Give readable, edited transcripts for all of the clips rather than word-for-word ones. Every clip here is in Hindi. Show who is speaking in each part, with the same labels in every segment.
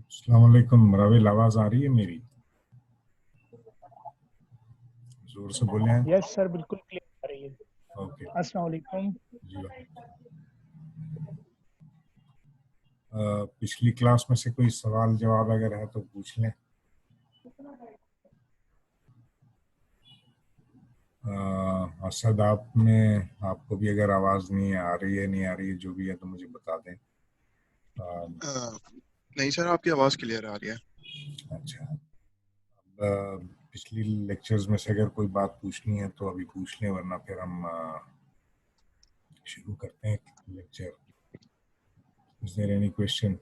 Speaker 1: अस्सलाम वालेकुम राविल, आवाज आ रही है मेरी? जोर से बोले हैं।
Speaker 2: यस सर, बिल्कुल क्लियर आ रही है।
Speaker 1: ओके।
Speaker 2: अस्सलाम वालेकुम।
Speaker 1: जी। पिछली क्लास में से कोई सवाल जवाब अगर है तो पूछ लें। असद, आप में आपको भी अगर आवाज नहीं आ रही है, नहीं आ रही है, जो भी है तो मुझे बता दें।
Speaker 3: अ, नहीं सर, आपकी आवाज़ क्लियर आ रही है।
Speaker 1: अच्छा। अब पिछली लेक्चर्स में से अगर कोई बात पूछनी है तो अभी पूछ लें, वरना फिर हम शुरू करते हैं lecture. Is there any question?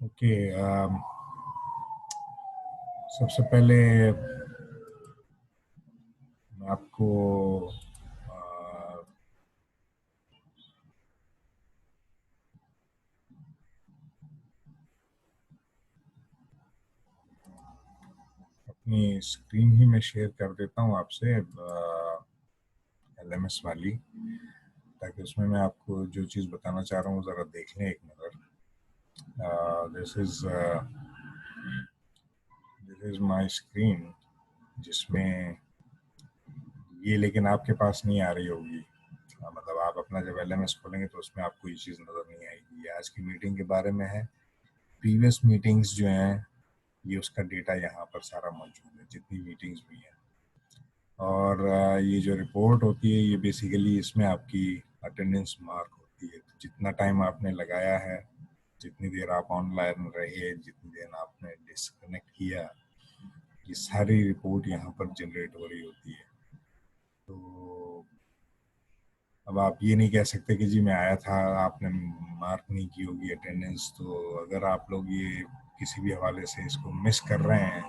Speaker 1: Okay. सबसे पहले मैं आपको अपनी स्क्रीन ही मैं शेयर कर देता हूँ आपसे, LMS वाली, ताकि उसमें मैं आपको जो चीज़ बताना चाह रहा हूँ ज़रा देख लें एक नज़र। दिस इज़ माय स्क्रीन, जिसमें ये लेकिन आपके पास नहीं आ रही होगी। मतलब आप अपना जब LMS खोलेंगे तो उसमें आपको ये चीज़ नज़र नहीं आएगी। ये आज की मीटिंग के बारे में है। प्रीवियस मीटिंग्स जो हैं, ये उसका डेटा यहाँ पर सारा मौजूद है, जितनी मीटिंग्स हुई हैं। और ये जो रिपोर्ट होती है, ये बेसिकली इसमें आपकी अटेंडेंस मार्क होती है। तो जितना टाइम आपने लगाया है, जितनी देर आप ऑनलाइन रहे, जितनी देर आपने डिस्कनेक्ट किया, ये सारी रिपोर्ट यहाँ पर जनरेट हो रही होती है। तो अब आप ये नहीं कह सकते कि जी मैं आया था, आपने मार्क नहीं की होगी अटेंडेंस। तो अगर आप लोग ये किसी भी हवाले से इसको मिस कर रहे हैं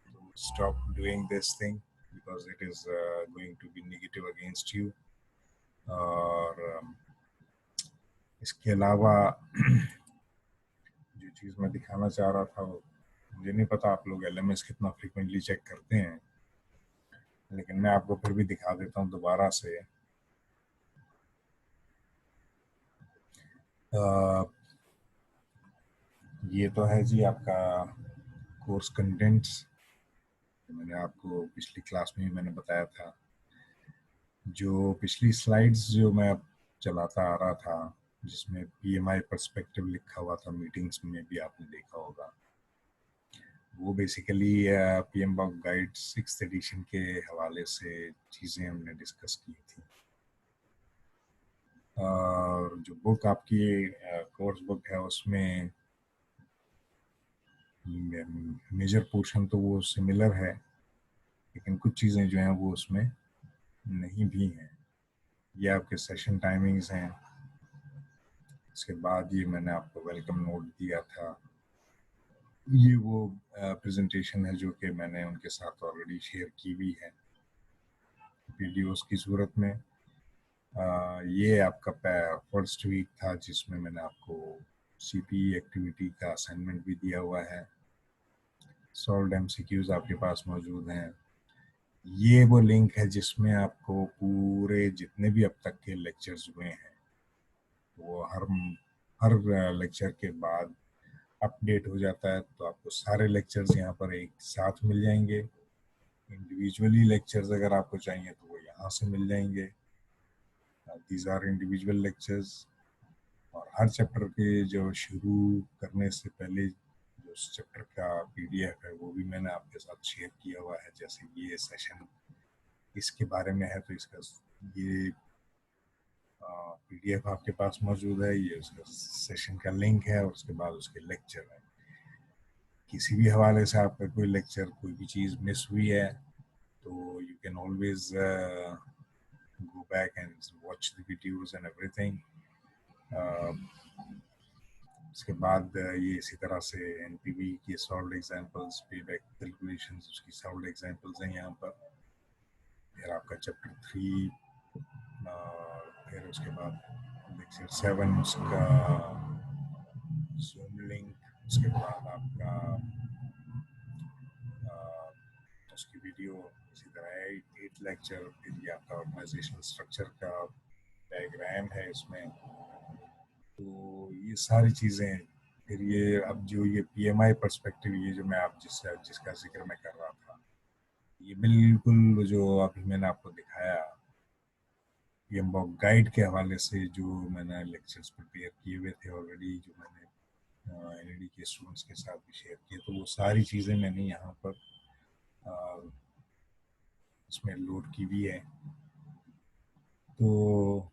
Speaker 1: तो stop doing this thing, because it is going to be negative against you. और इसके अलावा जो चीज़ मैं दिखाना चाह रहा था, वो मुझे नहीं पता आप लोग LMS कितना फ्रिक्वेंटली चेक करते हैं, लेकिन मैं आपको फिर भी दिखा देता हूँ दोबारा से। ये तो है जी आपका कोर्स कंटेंट्स। मैंने आपको पिछली क्लास में ही मैंने बताया था। जो पिछली स्लाइड्स जो मैं चलाता आ रहा था, जिसमें PMI पर्सपेक्टिव लिखा हुआ था, मीटिंग्स में भी आपने देखा होगा, वो basically PMBOK guide 6th addition के हवाले से चीज़ें हमने डिस्कस की थी। और जो बुक आपकी कोर्स बुक है, उसमें मेजर पोर्शन तो वो सिमिलर है, लेकिन कुछ चीज़ें जो हैं वो उसमें नहीं भी हैं। ये आपके सेशन टाइमिंग्स हैं। इसके बाद ये मैंने आपको वेलकम नोट दिया था। ये वो प्रेजेंटेशन है जो कि मैंने उनके साथ ऑलरेडी शेयर की हुई है वीडियोस की सूरत में। ये आपका फर्स्ट वीक था, जिसमें मैंने आपको CPE एक्टिविटी का असाइनमेंट भी दिया हुआ है। सॉल्व्ड MCQs आपके पास मौजूद हैं। ये वो लिंक है जिसमें आपको पूरे जितने भी अब तक के लेक्चर्स हुए हैं, वो हर लेक्चर के बाद अपडेट हो जाता है। तो आपको सारे लेक्चर्स यहाँ पर एक साथ मिल जाएंगे। इंडिविजुअली लेक्चर्स अगर आपको चाहिए तो वो यहाँ से मिल जाएंगे। These are individual lectures. और हर चैप्टर के जो शुरू करने से पहले जो उस चैप्टर का PDF है, वो भी मैंने आपके साथ शेयर किया हुआ है। जैसे ये सेशन इसके बारे में है तो इसका ये PDF आपके पास मौजूद है। ये उसका सेशन का लिंक है और उसके बाद उसके लेक्चर है। किसी भी हवाले से आपका कोई लेक्चर, कोई भी चीज़ मिस हुई है तो you can always go back and watch the videos and everything. उसके बाद ये इसी तरह से NPV की सॉल्व्ड एग्जांपल्स, पेबैक कैलकुलेशंस, उसकी सॉल्व्ड एग्जांपल्स हैं यहाँ पर। फिर आपका चैप्टर 3, फिर उसके बाद लेक्चर 7 उसका जूम लिंक, उसके बाद आपका उसकी वीडियो इसी तरह 8 लेक्चर, फिर ये आपका ऑर्गेनाइजेशनल स्ट्रक्चर का डायग्राम है इसमें। तो ये सारी चीज़ें, फिर ये अब जो ये PMI पर्सपेक्टिव, ये जो मैं आप जिसका जिक्र मैं कर रहा था, ये बिल्कुल जो अभी मैंने आपको दिखाया PMBOK गाइड के हवाले से, जो मैंने लेक्चर्स प्रिपेयर किए हुए थे ऑलरेडी, जो मैंने NAD के स्टूडेंट्स के साथ भी शेयर किए, तो वो सारी चीज़ें मैंने यहाँ पर इसमें लोड की भी है। तो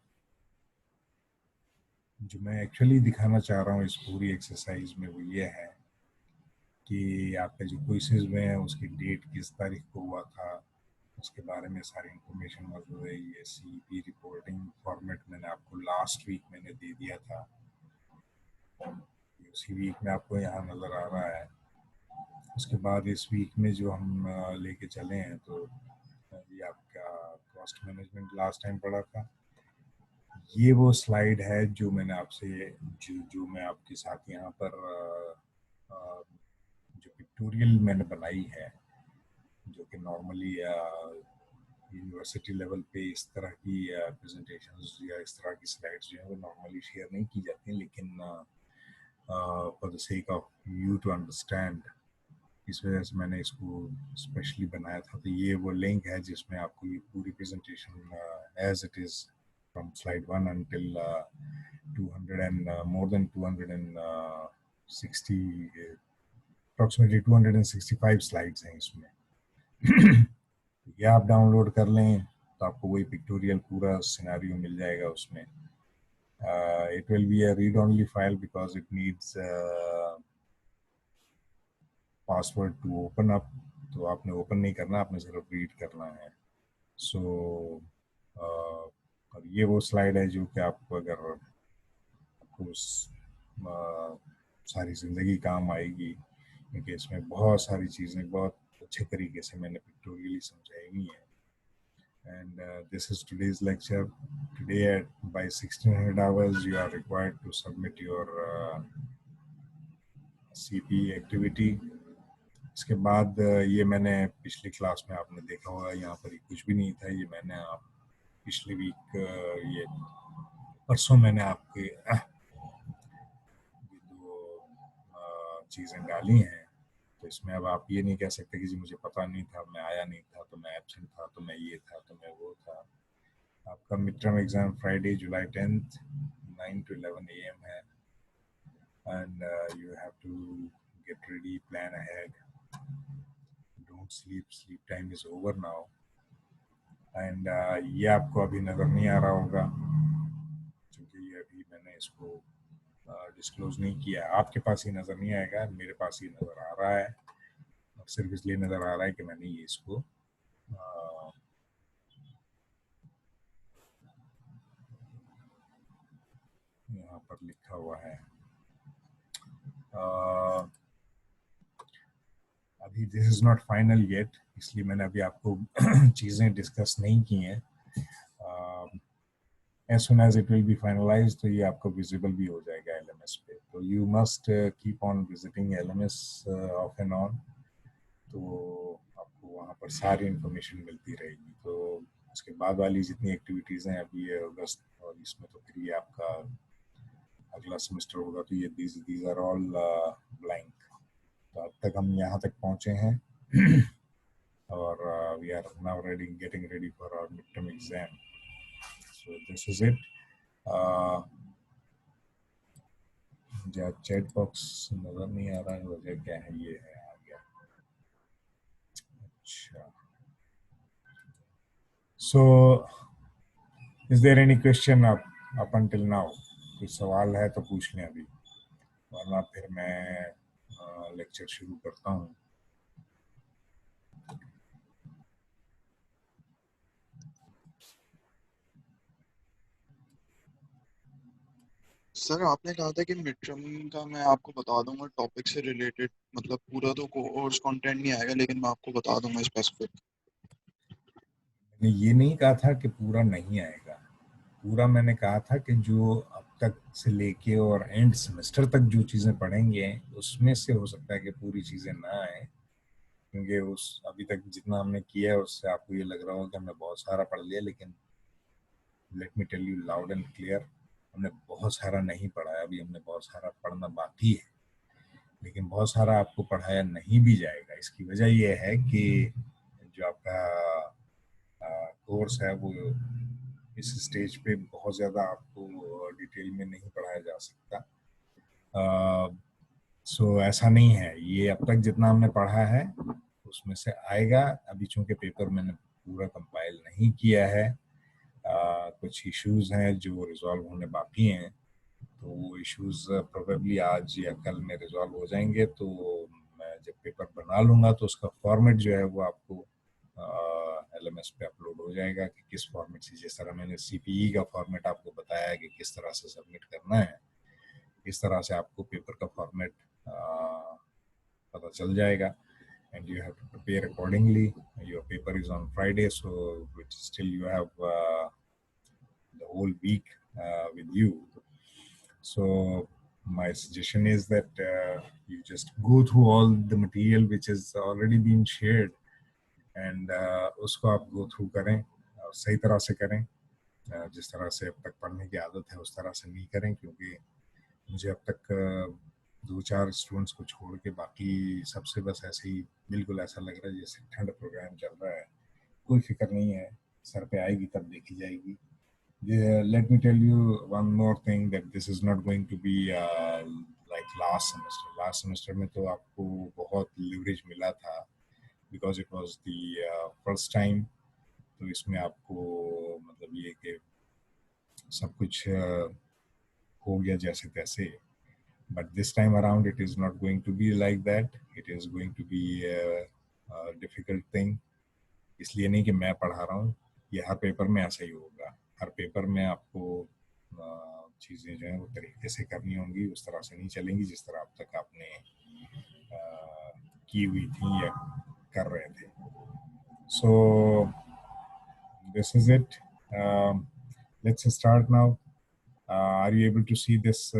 Speaker 1: जो मैं एक्चुअली दिखाना चाह रहा हूँ इस पूरी एक्सरसाइज में, वो ये है कि आपका जो क्विज़ में है उसकी डेट किस तारीख को हुआ था, उसके बारे में सारी इंफॉर्मेशन मौजूद है। ये CEP रिपोर्टिंग फॉर्मेट मैंने आपको लास्ट वीक मैंने दे दिया था, उसी वीक में आपको यहाँ नज़र आ रहा है। उसके बाद इस वीक में जो हम लेके चले हैं, तो ये आपका कॉस्ट मैनेजमेंट लास्ट टाइम पढ़ा था। ये वो स्लाइड है जो मैंने आपसे जो मैं आपके साथ यहाँ पर जो पिक्टोरियल मैंने बनाई है, जो कि नॉर्मली यूनिवर्सिटी लेवल पे इस तरह की प्रेजेंटेशंस या इस तरह की स्लाइड्स जो है वो नॉर्मली शेयर नहीं की जाती, लेकिन for the sake of you to understand, इस वजह से मैंने इसको स्पेशली बनाया था। तो ये वो लिंक है जिसमें आपको ये पूरी presentation as it is from slide 1 until 200 and more than 260, approximately 265 slides हैं इसमें। ये आप डाउनलोड कर लें तो आपको वही पिक्टोरियल पूरा सिनेरियो मिल जाएगा उसमें। It will be a read-only file because it needs password to open up, तो आपने ओपन नहीं करना, आपने सिर्फ रीड करना है। सो और ये वो स्लाइड है जो कि आपको अगर आपको सारी ज़िंदगी काम आएगी, क्योंकि इसमें बहुत सारी चीज़ें बहुत अच्छे तरीके से मैंने पिक्टोरियली समझाई हुई हैं। And this is today's lecture. Today by 1600 hours you are required to submit your CP activity. इसके बाद ये मैंने पिछली क्लास में आपने देखा होगा, यहाँ पर कुछ भी नहीं था। ये मैंने आप पिछले वीक ये परसों मैंने आपके ये दो चीज़ें डाली हैं। तो इसमें अब आप ये नहीं कह सकते कि जी मुझे पता नहीं था, मैं आया नहीं था, तो मैं एब्सेंट था, तो मैं ये था, तो मैं वो था। आपका mid term exam Friday July 10th 9 to 11 AM है, and you have to get ready, plan ahead, don't sleep time is over now. And ये आपको अभी नज़र नहीं आ रहा होगा क्योंकि ये अभी मैंने इसको डिस्क्लोज नहीं किया। आपके पास ही नज़र नहीं आएगा, मेरे पास ही नज़र आ रहा है, और सिर्फ इसलिए नज़र आ रहा है कि मैंने ये इसको यहाँ पर लिखा हुआ है। अभी this is not final yet, इसलिए मैंने अभी आपको चीज़ें डिस्कस नहीं की हैं। As soon as it will be finalized, तो ये आपको विजिबल भी हो जाएगा LMS पे। तो you must keep on visiting LMS off and on, तो आपको वहाँ पर सारी इंफॉर्मेशन मिलती रहेगी। तो उसके बाद वाली जितनी एक्टिविटीज़ हैं अभी ये अगस्त और इसमें, तो फिर ये आपका अगला सेमेस्टर होगा, तो ये these are all blank। तो अब तक हम यहाँ तक पहुँचे हैं और we are now getting ready for our midterm exam. So this is it. Chat box नजर नहीं आ रहा है, वजह क्या है? ये है, आ गया। अच्छा, so is there any question up until now? कोई सवाल है तो पूछ लें अभी, वरना फिर मैं लेक्चर शुरू करता हूँ।
Speaker 3: सर आपने कहा था कि मिड टर्म का मैं आपको बता दूंगा टॉपिक से रिलेटेड, मतलब पूरा तो कोर्स कंटेंट नहीं आएगा, लेकिन मैं आपको बता दूंगा स्पेसिफिक।
Speaker 1: मैंने ये नहीं कहा था कि पूरा नहीं आएगा, पूरा मैंने कहा था कि जो अब तक से लेके और एंड सेमेस्टर तक जो चीज़ें पढ़ेंगे उसमें से हो सकता है कि पूरी चीज़ें ना आए, क्योंकि उस अभी तक जितना हमने किया है उससे आपको ये लग रहा होगा कि हमने बहुत सारा पढ़ लिया, लेकिन let me tell you loud and clear, हमने बहुत सारा नहीं पढ़ा है। अभी हमने बहुत सारा पढ़ना बाकी है, लेकिन बहुत सारा आपको पढ़ाया नहीं भी जाएगा। इसकी वजह यह है कि जो आपका कोर्स है वो इस स्टेज पे बहुत ज़्यादा आपको डिटेल में नहीं पढ़ाया जा सकता। सो ऐसा नहीं है, ये अब तक जितना हमने पढ़ा है उसमें से आएगा। अभी चूंकि पेपर मैंने पूरा कंपाइल नहीं किया है, कुछ इश्यूज हैं जो रिजॉल्व होने बाकी हैं, तो वो इश्यूज प्रोबेबली आज या कल में रिजॉल्व हो जाएंगे। तो मैं जब पेपर बना लूँगा तो उसका फॉर्मेट जो है वो आपको LMS पे अपलोड हो जाएगा कि किस फॉर्मेट से, जिस तरह मैंने CPE का फॉर्मेट आपको बताया है कि किस तरह से सबमिट करना है, इस तरह से आपको पेपर का फॉर्मेट पता चल जाएगा। And you have to prepare accordingly. Your paper is on Friday, so which still you have the whole week with you. So my suggestion is that you just go through all the material which has already been shared, and उसको आप go through करें और सही तरह से करें। जिस तरह से अब तक पढ़ने की आदत है उस तरह से नहीं करें, क्योंकि मुझे अब तक 2-4 स्टूडेंट्स को छोड़ के बाकी सबसे बस ऐसे ही बिल्कुल ऐसा लग रहा है जैसे ठंड प्रोग्राम चल रहा है। कोई फिक्र नहीं है, सर पे आएगी तब देखी जाएगी। Let me tell you one more thing, that this is not going to be like last semester. Last semester में तो आपको बहुत leverage मिला था because it was the first time. तो इसमें आपको मतलब ये कि सब कुछ हो गया जैसे तैसे। But this time around it is not going to be like that. It is going to be a difficult thing. इसलिए नहीं कि मैं पढ़ा रहा हूँ, ये हर पेपर में ऐसा ही होगा। हर पेपर में आपको चीज़ें जो हैं वो तरीके से करनी होंगी, उस तरह से नहीं चलेंगी जिस तरह अब तक आपने की हुई थी या कर रहे थे। So this is it. Let's start now. Are you able to see this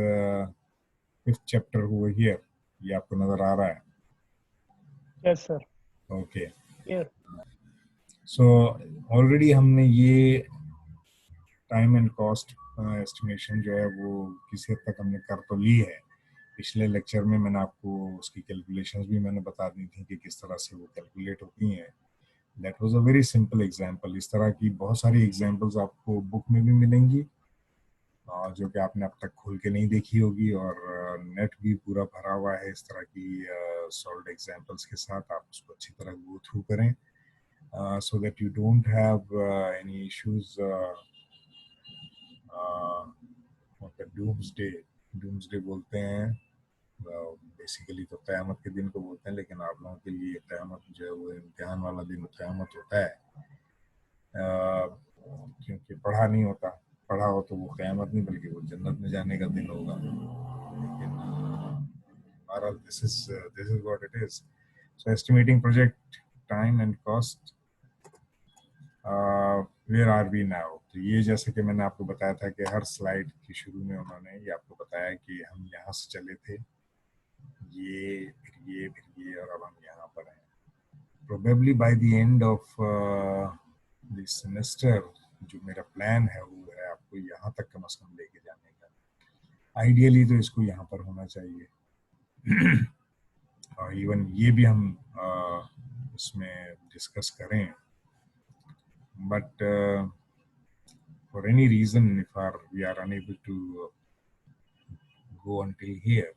Speaker 1: 5th chapter over here? ये आपको नजर आ रहा है?
Speaker 2: Yes, sir.
Speaker 1: Okay.
Speaker 2: Yes.
Speaker 1: So already हमने ये टाइम एंड कॉस्ट एस्टिमेशन जो है वो किसी हद तक हमने कर तो ली है। पिछले लेक्चर में मैंने आपको उसकी कैलकुलेशंस भी मैंने बता दी थी कि किस तरह से वो कैलकुलेट होती हैं। That was a very simple example. इस तरह की बहुत सारी एग्जांपल्स आपको बुक में भी मिलेंगी जो कि आपने अब तक खोल के नहीं देखी होगी, और नेट भी पूरा भरा हुआ है इस तरह की सॉल्व्ड एग्जांपल्स के साथ। आप उसको अच्छी तरह गो थ्रू करें so that you don't have any issues doomsday बोलते हैं बेसिकली तो क़यामत के दिन को बोलते हैं, लेकिन आप लोगों के लिए क़यामत जो है वो इम्तिहान वाला दिन क़यामत होता है। क्योंकि पढ़ा नहीं होता, पढ़ा हो तो वो क़यामत नहीं बल्कि वो जन्नत में जाने का दिन होगा। लेकिन बहरहाल this is what it is. So estimating project time and cost, where are we now. तो ये जैसे कि मैंने आपको बताया था कि हर स्लाइड के शुरू में उन्होंने ये आपको बताया कि हम यहाँ से चले थे, ये फिर ये और अब हम यहाँ पर हैं। Probably by the end of the semester जो मेरा प्लान है वो है आपको यहाँ तक कम से कम लेके जाने का। आइडियली तो इसको यहाँ पर होना चाहिए और इवन ये भी हम इसमें डिस्कस करें, but for any reason if we are unable to go until here,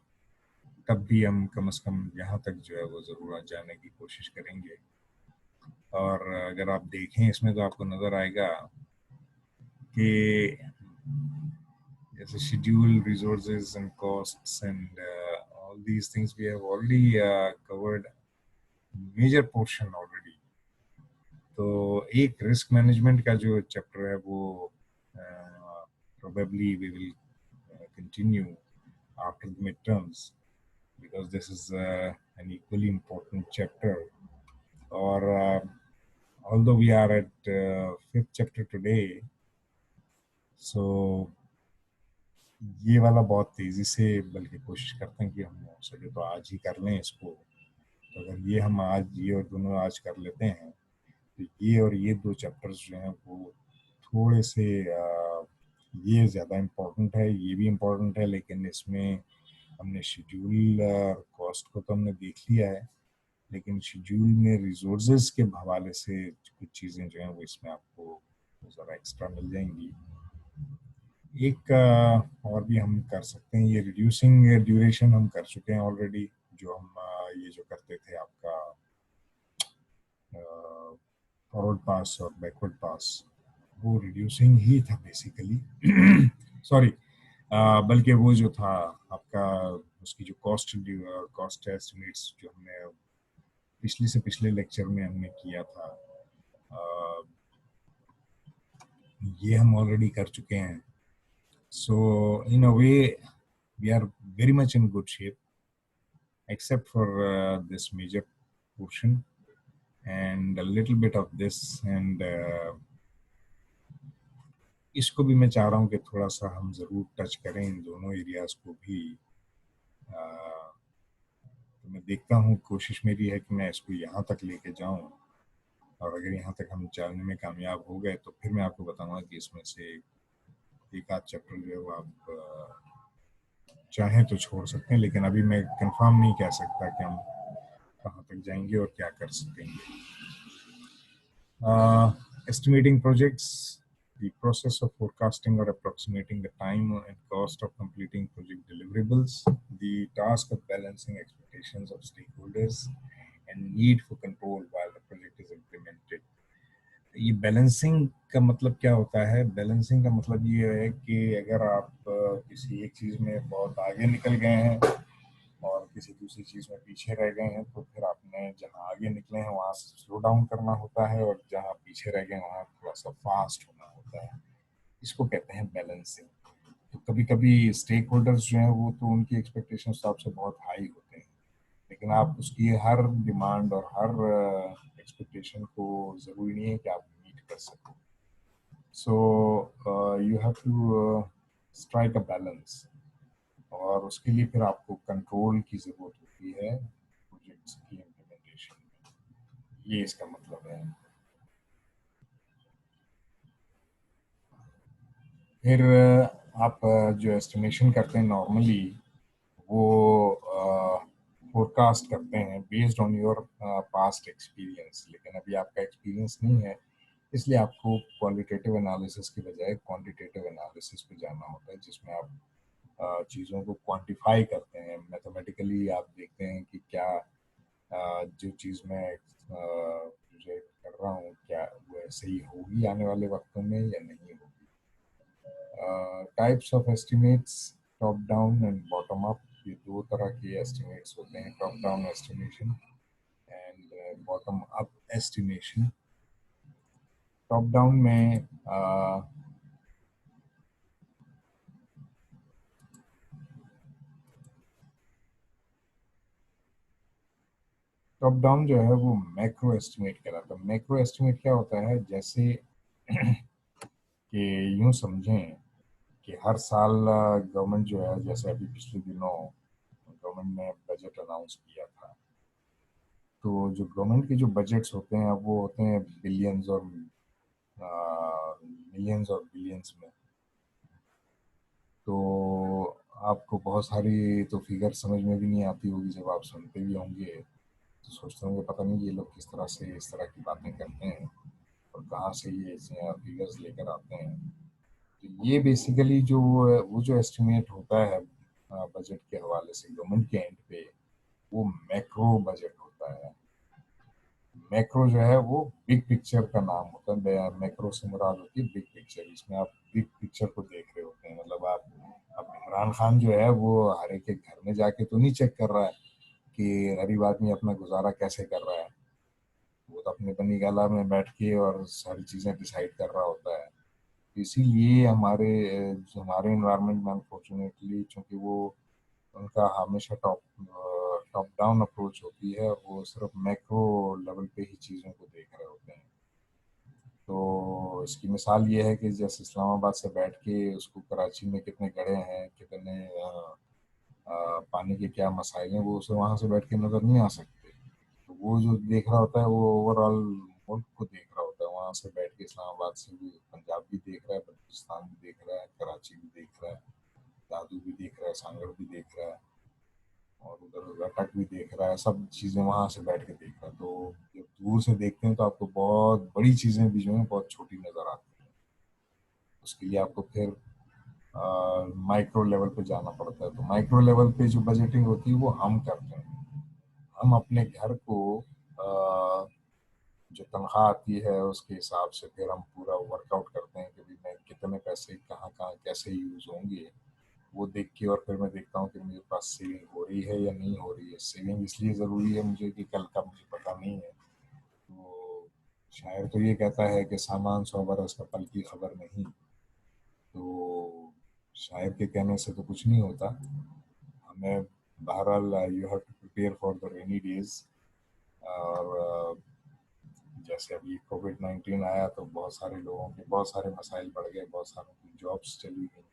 Speaker 1: तब भी हम कम से कम यहाँ तक जो है वो ज़रूर जाने की कोशिश करेंगे। और अगर आप देखें इसमें तो आपको नज़र आएगा कि जैसे schedule, resources and costs and all these things we have already covered major portion already। तो एक रिस्क मैनेजमेंट का जो चैप्टर है वो probably we will continue after the midterms because this is an equally important chapter। or although we are at 5th chapter today, so ये वाला बहुत तेजी से बल्कि कोशिश करते हैं कि हम हो सके तो आज ही कर लें इसको, तो अगर ये हम आज ये और दोनों आज कर लेते हैं तो ये और ये 2 चैप्टर्स जो हैं वो थोड़े से ये ज़्यादा इम्पोर्टेंट है, ये भी इम्पोर्टेंट है, लेकिन इसमें हमने शेड्यूल और कॉस्ट को तो हमने देख लिया है, लेकिन शेड्यूल में रिसोर्सेज के हवाले से कुछ चीज़ें जो हैं वो इसमें आपको ज़रा एक्स्ट्रा मिल जाएंगी। एक और भी हम कर सकते हैं, ये रिड्यूसिंग ड्यूरेशन हम कर चुके हैं ऑलरेडी, जो हम ये जो करते थे आपका फॉरवर्ड पास और बैकवर्ड पास, वो रिड्यूसिंग ही था बेसिकली। सॉरी, बल्कि वो जो था आपका उसकी जो कॉस्ट एस्टिमेट्स जो हमने पिछले से पिछले लेक्चर में हमने किया था, ये हम ऑलरेडी कर चुके हैं। So in a way we are very much in good shape except for this major portion and a little bit of this, and इसको भी मैं चाह रहा हूँ कि थोड़ा सा हम ज़रूर टच करें इन दोनों एरियाज़ को भी। तो मैं देखता हूँ, कोशिश मेरी है कि मैं इसको यहाँ तक लेके जाऊँ, और अगर यहाँ तक हम चलने में कामयाब हो गए तो फिर मैं आपको बताऊँगा कि इसमें से एक आध चैप्टर जो है वो आप चाहें तो छोड़ सकते हैं, लेकिन अभी मैं कंफर्म नहीं कह सकता कि हम कहाँ तक जाएंगे और क्या कर सकेंगे। Estimating projects, the process of forecasting or approximating the time and cost of completing project deliverables, the task of balancing expectations of stakeholders and need for control while the project is implemented. ये बैलेंसिंग का मतलब क्या होता है? बैलेंसिंग का मतलब ये है कि अगर आप किसी एक चीज़ में बहुत आगे निकल गए हैं और किसी दूसरी चीज़ में पीछे रह गए हैं, तो फिर आपने जहाँ आगे निकले हैं वहाँ से स्लो डाउन करना होता है, और जहाँ पीछे रह गए वहाँ थोड़ा सा फास्ट होना होता है। इसको कहते हैं बैलेंसिंग। तो कभी कभी स्टेक होल्डर्स जो हैं वो तो उनकी एक्सपेक्टेशंस तो आपसे बहुत हाई होते हैं, लेकिन आप उसकी हर डिमांड और हर एक्सपेक्टेशन को ज़रूरी नहीं है कि आप मीट कर सकें। So you have to strike a balance, और उसके लिए फिर आपको कंट्रोल की ज़रूरत होती है प्रोजेक्ट्स की इम्प्लीमेंटेशन में। ये इसका मतलब है। फिर आप जो एस्टिमेशन करते हैं नॉर्मली वो फोरकास्ट करते हैं based on your past experience, लेकिन अभी आपका एक्सपीरियंस नहीं है, इसलिए आपको क्वालिटेटिव एनालिसिस के बजाय क्वांटिटेटिव एनालिसिस पे जाना होता है, जिसमें आप चीज़ों को क्वांटिफाई करते हैं। मैथमेटिकली आप देखते हैं कि क्या जो चीज़ मैं प्रोजेक्ट कर रहा हूँ क्या वो ऐसे ही होगी आने वाले वक्तों में या नहीं होगी। Types of estimates, top down and bottom up, ये दो तरह के एस्टिमेट्स होते हैं, top down estimation and bottom up estimation. Top down में टॉप डाउन जो है वो मैक्रो एस्टिमेट कहलाता है। मैक्रो एस्टिमेट क्या होता है? जैसे कि यूं समझें कि हर साल गवर्नमेंट जो है, जैसे अभी पिछले दिनों गवर्नमेंट ने बजट अनाउंस किया था, तो जो गवर्नमेंट के जो बजट्स होते हैं वो होते हैं बिलियंस और मिलियंस और बिलियंस में। तो आपको बहुत सारी तो फिगर समझ में भी नहीं आती होगी, जब आप सुनते भी होंगे तो सोचते होंगे पता नहीं ये लोग किस तरह से इस तरह की बातें करते हैं और कहाँ से ये फिगर्स लेकर आते हैं। तो ये बेसिकली जो वो जो एस्टिमेट होता है बजट के हवाले से गवर्नमेंट के एंड पे, वो मैक्रो बजट होता है। मैक्रो जो है वो बिग पिक्चर का नाम होता है। मैक्रो से मुराद होती है बिग पिक्चर। इसमें आप बिग पिक्चर को देख रहे होते हैं। मतलब आप अब इमरान खान जो है वो हर एक के घर में जाके तो नहीं चेक कर रहा है कि गरीब आदमी अपना गुजारा कैसे कर रहा है। वो तो अपने बनी गाला में बैठ के और सारी चीज़ें डिसाइड कर रहा होता है। इसीलिए हमारे इन्वायरमेंट में अनफॉर्चुनेटली, चूँकि वो उनका हमेशा टॉप डाउन अप्रोच होती है, वो सिर्फ मैक्रो लेवल पे ही चीज़ों को देख रहे होते हैं। तो इसकी मिसाल ये है कि जैसे इस्लामाबाद से बैठ के उसको कराची में कितने गड्ढे हैं, कितने पानी के क्या मसाइल हैं, वो उसे वहाँ से बैठ के नज़र नहीं आ सकते। वो जो देख रहा होता है वो ओवरऑल मुल्क को देख रहा होता है, वहाँ से बैठ के इस्लामाबाद से भी पंजाब भी देख रहा है, बलूचिस्तान भी देख रहा है, कराची भी देख रहा है, दादू भी देख रहा है, सांगड़ भी देख रहा है, और उधर अटक भी देख रहा है, सब चीज़ें वहाँ से बैठ के देख रहा है। तो जब दूर से देखते हैं तो आपको बहुत बड़ी चीज़ें भी जो हैं बहुत छोटी नज़र आती हैं। उसके लिए आपको फिर माइक्रो लेवल पे जाना पड़ता है। तो माइक्रो लेवल पे जो बजटिंग होती है वो हम करते हैं। हम अपने घर को जो तनख्वाह आती है उसके हिसाब से फिर हम पूरा वर्कआउट करते हैं कि भाई मैं कितने पैसे कहाँ कहाँ कैसे यूज़ होंगे, वो देख के और फिर मैं देखता हूँ कि मेरे पास सेविंग हो रही है या नहीं हो रही है। सेविंग इसलिए ज़रूरी है मुझे कि कल का मुझे पता नहीं है। तो शायर तो ये कहता है कि सामान 100 बरस का पल की खबर नहीं। तो शायर के कहने से तो कुछ नहीं होता। हमें बहरहाल you have to prepare for the rainy days. और जैसे अभी कोविड-19 आया तो बहुत सारे लोगों के बहुत सारे मसाइल बढ़ गए, बहुत सारों की जॉब्स चली गई।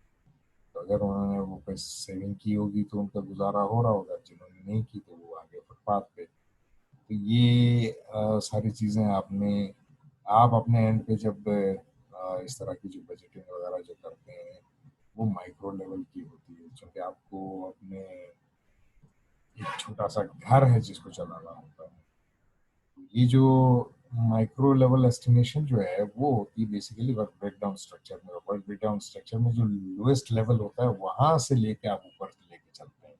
Speaker 1: तो अगर उन्होंने वो पैसे सेविंग की होगी तो उनका गुजारा हो रहा होगा, जिन्होंने नहीं की तो वो आगे फुटपाथ पे। तो ये सारी चीज़ें आप अपने एंड पे जब इस तरह की जो बजटिंग वगैरह जो करते हैं वो माइक्रो लेवल की होती है, क्योंकि आपको अपने एक छोटा सा घर है जिसको चलाना होता है। ये जो माइक्रो लेवल एस्टिमेशन जो है वो होती है बेसिकली वर्क ब्रेकडाउन स्ट्रक्चर में। वर्क ब्रेकडाउन स्ट्रक्चर में जो लोएस्ट लेवल होता है वहां से लेके आप ऊपर लेके चलते हैं,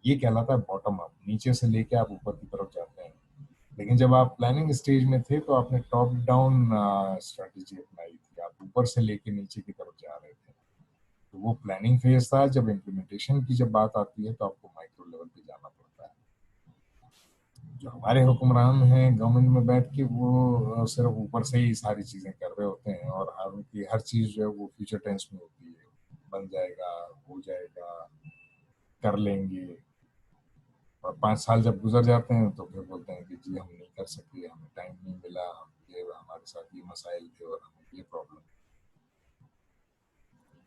Speaker 1: ये कहलाता है बॉटम अप। नीचे से लेके आप ऊपर की तरफ जाते हैं। लेकिन जब आप प्लानिंग स्टेज में थे तो आपने टॉप डाउन स्ट्रेटेजी अपनाई थी, आप ऊपर से लेके नीचे की तरफ जा रहे थे। तो वो प्लानिंग फेज था। जब इम्प्लीमेंटेशन की जब बात आती है तो आपको माइक्रो लेवल पे जाना पड़ता है। जो हमारे हुक्मरान हैं गवर्नमेंट में बैठ के वो सिर्फ ऊपर से ही सारी चीजें कर रहे होते हैं, और हर चीज जो है वो फ्यूचर टेंस में होती है, बन जाएगा, हो जाएगा, कर लेंगे। और 5 साल जब गुजर जाते हैं तो फिर बोलते हैं कि जी हम नहीं कर सके, हमें टाइम नहीं मिला, हम ये हमारे साथ ये मसाइल थे और हमें ये प्रॉब्लम।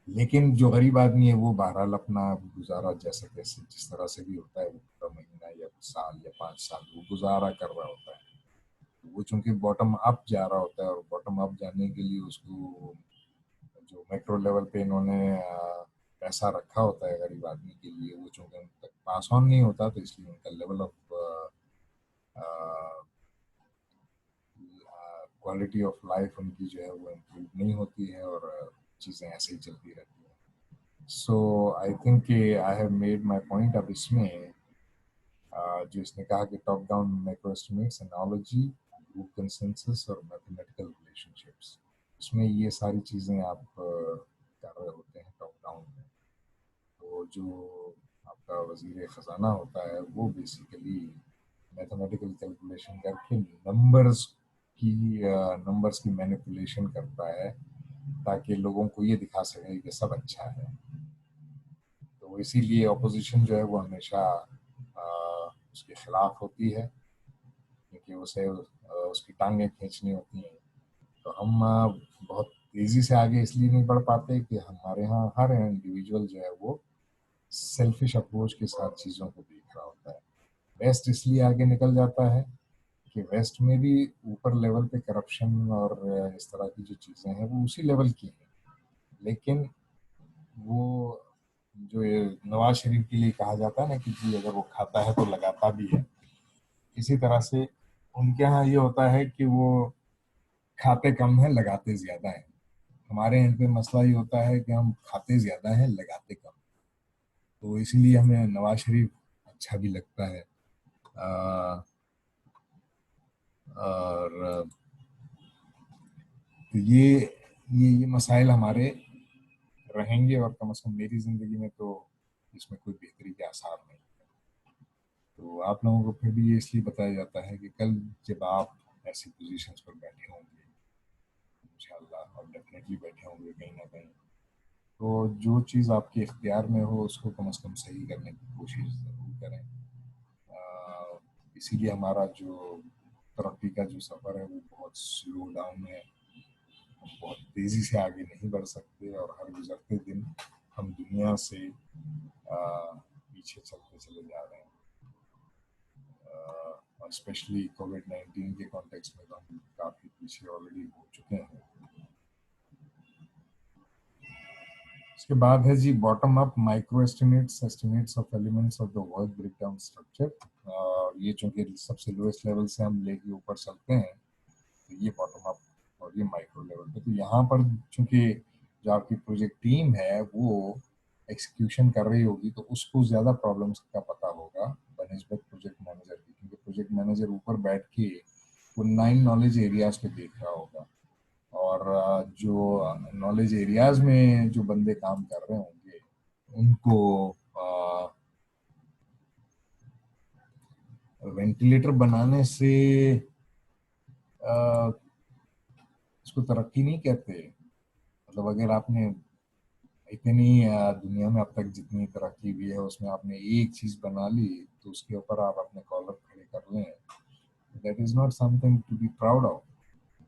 Speaker 1: लेकिन जो गरीब आदमी है वो बहरहाल अपना गुजारा जैसे तैसे जिस तरह से भी होता है वो पूरा महीना या साल या 5 साल वो गुजारा कर रहा होता है। तो वो चूंकि बॉटम अप जा रहा होता है, और बॉटम अप जाने के लिए उसको जो मैक्रो लेवल पे इन्होंने पैसा रखा होता है गरीब आदमी के लिए, वो चूंकि उन तक पास ऑन नहीं होता तो इसलिए उनका level of quality of life उनकी जो है वो इम्प्रूव नहीं होती है, और चीज़ें ऐसे ही चलती रहती हैं। So I think I have made my point. अब इसमें जो इसने कहा कि top down macro estimates, analogy, group consensus और मैथमेटिकल रिलेशनशिप्स, इसमें ये सारी चीज़ें आप कर रहे होते हैं टॉप डाउन में। तो जो आपका वजीर ख़जाना होता है वो बेसिकली मैथमेटिकल कैलकुलेशन करके नंबर्स की मैनिपुलेशन करता है ताकि लोगों को ये दिखा सके कि सब अच्छा है। तो इसीलिए ऑपोजिशन जो है वो हमेशा उसके खिलाफ होती है, क्योंकि उसे उसकी टांगें खींचनी होती हैं। तो हम बहुत तेज़ी से आगे इसलिए नहीं बढ़ पाते कि हमारे यहाँ हर इंडिविजुअल जो है वो सेल्फिश अप्रोच के साथ चीज़ों को देख रहा होता है। वेस्ट इसलिए आगे निकल जाता है कि वेस्ट में भी ऊपर लेवल पे करप्शन और इस तरह की जो चीज़ें हैं वो उसी लेवल की हैं। लेकिन वो जो ये नवाज शरीफ के लिए कहा जाता है ना कि जी अगर वो खाता है तो लगाता भी है, इसी तरह से उनके यहाँ ये होता है कि वो खाते कम है लगाते ज्यादा है। हमारे यहाँ पे मसला ये होता है कि हम खाते ज्यादा है लगाते कम। तो इसीलिए हमें नवाज शरीफ अच्छा भी लगता है। आ, और तो ये मसाइल हमारे रहेंगे, और कम से कम मेरी ज़िंदगी में तो इसमें कोई बेहतरी के आसार नहीं। तो आप लोगों को फिर भी ये इसलिए बताया जाता है कि कल जब आप ऐसी पोजीशंस पर बैठे होंगे इंशाल्लाह, और डेफिनेटली बैठे होंगे कहीं ना कहीं, तो जो चीज़ आपके इख्तियार में हो उसको कम से कम सही करने की कोशिश ज़रूर करें। इसीलिए हमारा जो तरक्की का जो सफ़र है वो बहुत स्लो डाउन है। हम बहुत तेज़ी से आगे नहीं बढ़ सकते, और हर गुजरते दिन हम दुनिया से पीछे चलते चले जा रहे हैं। स्पेशली कोविड-19 के कॉन्टेक्स्ट में तो हम काफ़ी पीछे ऑलरेडी हो चुके हैं। इसके बाद है जी bottom up micro estimates of elements of the work breakdown structure. ये चूंकि सबसे लोएस्ट लेवल से हम लेके ऊपर चलते हैं तो ये बॉटम अप और ये माइक्रो लेवल पे। तो यहाँ पर चूंकि जो आपकी प्रोजेक्ट टीम है वो एक्सिक्यूशन कर रही होगी तो उसको ज़्यादा प्रॉब्लम्स का पता होगा बनिस्बत प्रोजेक्ट मैनेजर की, क्योंकि प्रोजेक्ट मैनेजर ऊपर बैठ के वो 9 नॉलेज एरियाज पे देख रहा होगा और जो नॉलेज एरियाज में जो बंदे काम कर रहे होंगे उनको वेंटिलेटर बनाने से इसको तरक्की नहीं कहते। मतलब अगर आपने इतनी दुनिया में अब तक जितनी तरक्की हुई है उसमें आपने एक चीज बना ली तो उसके ऊपर आप अपने कॉलर खड़े कर लें, that is not something to be proud of.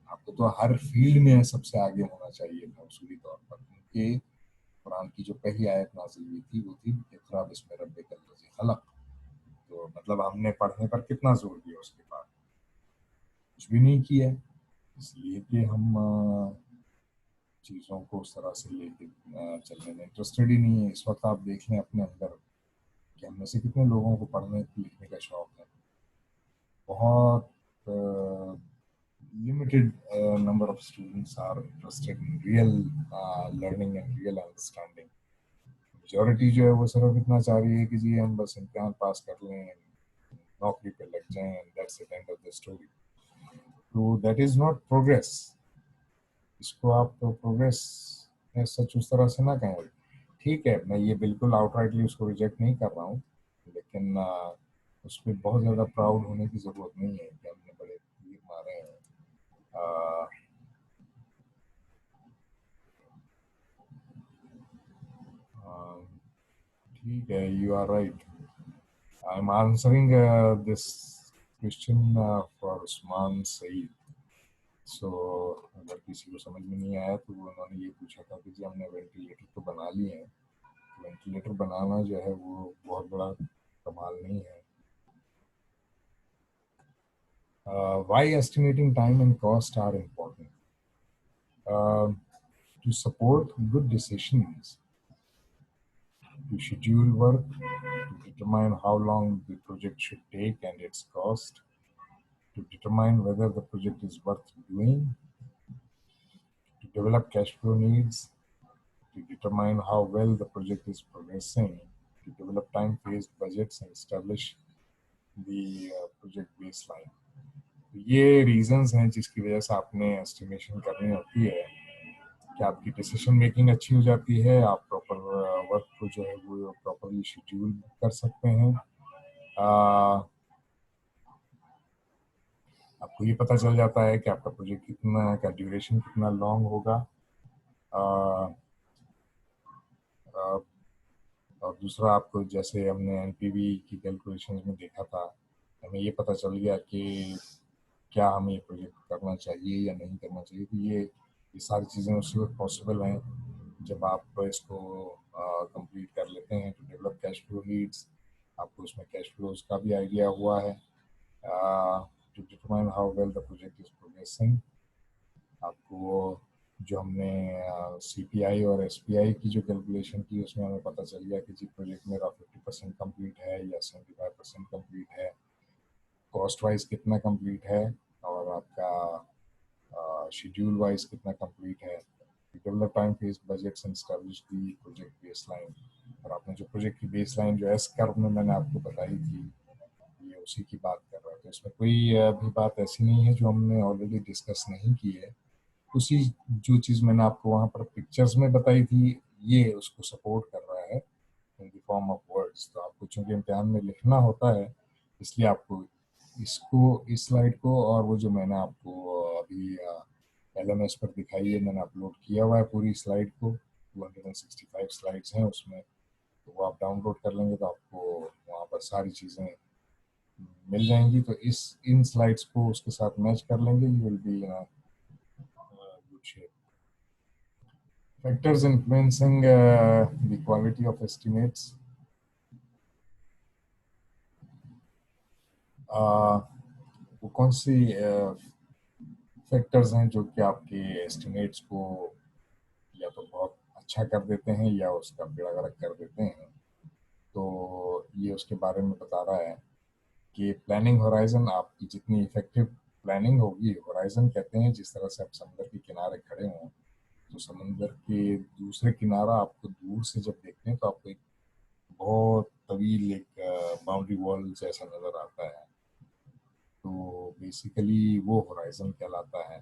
Speaker 1: आपको तो हर फील्ड में सबसे आगे होना चाहिए था उसूली तौर पर, क्योंकि कुरान की जो पहली आयत नाजिल हुई थी वो थी इक़रा बिस्मि रब्बिकल लज़ी खलक़। तो मतलब हमने पढ़ने पर कितना जोर दिया, उसके बाद कुछ भी नहीं किया, इसलिए कि हम चीज़ों को उस तरह से लेके चलने में इंटरेस्टेड ही नहीं है। इस वक्त आप देख लें अपने अंदर कि हम में से कितने लोगों को पढ़ने लिखने का शौक है। बहुत limited number of students are interested in real learning and real understanding. Majority जो है वो सिर्फ इतना चाह रही है कि जी हम बस इम्तिहान पास कर लें, नौकरी पे लग जाएं, and that's the end of the story. तो दैट इज नॉट प्रोग्रेस। इसको आप तो प्रोग्रेस सच उस तरह से ना कहें। ठीक है, मैं ये बिल्कुल आउटराइटली उसको रिजेक्ट नहीं कर रहा हूँ, लेकिन उस पर बहुत ज़्यादा प्राउड होने की ज़रूरत नहीं है कि हमने बड़े तीर मारे हैं। ठीक है, you are right. I am answering this question for Usman Saeed. So अगर किसी को समझ में नहीं आया तो उन्होंने ये पूछा था कि जी हमने वेंटिलेटर तो बना लिए हैं, वेंटिलेटर बनाना जो है वो बहुत बड़ा कमाल नहीं है। Why estimating time and cost are important? To support good decisions, to schedule work, to determine how long the project should take and its cost, to determine whether the project is worth doing, to develop cash flow needs, to determine how well the project is progressing, to develop time-phased budgets and establish the project baseline. ये रीजंस हैं जिसकी वजह से आपने एस्टिमेशन करनी होती है कि आपकी डिसीजन मेकिंग अच्छी हो जाती है, आप प्रॉपर वर्क को जो है वो प्रॉपरली शेड्यूल कर सकते हैं। आपको ये पता चल जाता है कि आपका प्रोजेक्ट कितना का ड्यूरेशन कितना लॉन्ग होगा। और दूसरा, आपको जैसे हमने एनपीवी की कैलकुलेशंस में देखा था, हमें ये पता चल गया कि क्या हमें ये प्रोजेक्ट करना चाहिए या नहीं करना चाहिए। तो ये सारी चीज़ें उस वक्त पॉसिबल हैं जब आप इसको कंप्लीट कर लेते हैं। To develop cash flow needs, आपको उसमें कैश फ्लोज का भी आइडिया हुआ है। To determine how well the project is progressing, आपको जो हमने सीपीआई और एसपीआई की जो कैलकुलेशन की उसमें हमें पता चल गया कि जी प्रोजेक्ट मेरा 50% कंप्लीट है या 75% कंप्लीट है, कॉस्ट वाइज कितना कंप्लीट है और आपका शेड्यूल वाइज कितना कंप्लीट है। Develop time phase budgets and establish the project baseline. और आपने जो प्रोजेक्ट की बेसलाइन जो एस कर्व में मैंने आपको बताई थी, ये उसी की बात कर रहा है। तो इसमें कोई भी बात ऐसी नहीं है जो हमने ऑलरेडी डिस्कस नहीं की है। उसी जो चीज़ मैंने आपको वहाँ पर पिक्चर्स में बताई थी ये उसको सपोर्ट कर रहा है in the form of words. तो आपको चूंकि इम्तिहान में लिखना होता है इसलिए आपको इसको, इस स्लाइड को और वो जो मैंने आपको अभी LMS पर दिखाई है, मैंने अपलोड किया हुआ है पूरी स्लाइड को, 265 स्लाइड्स हैं उसमें, तो वो आप डाउनलोड कर लेंगे तो आपको वहाँ पर सारी चीज़ें मिल जाएंगी। तो इन स्लाइड्स को उसके साथ मैच कर लेंगे, you will B good shape. Factors influencing the quality of estimates. वो कौन सी फैक्टर्स हैं जो कि आपके एस्टिमेट्स को या तो बहुत अच्छा कर देते हैं या उसका बेड़ा गर्क कर देते हैं। तो ये उसके बारे में बता रहा है कि प्लानिंग होराइजन आपकी जितनी इफेक्टिव प्लानिंग होगी, होराइजन कहते हैं जिस तरह से आप समुद्र के किनारे खड़े हों तो समुद्र के दूसरे किनारा आपको दूर से जब देखते हैं तो आपको एक बहुत तवील एक बाउंड्री वॉल जैसा नजर आता है। तो बेसिकली वो होराइजन कहलाता है।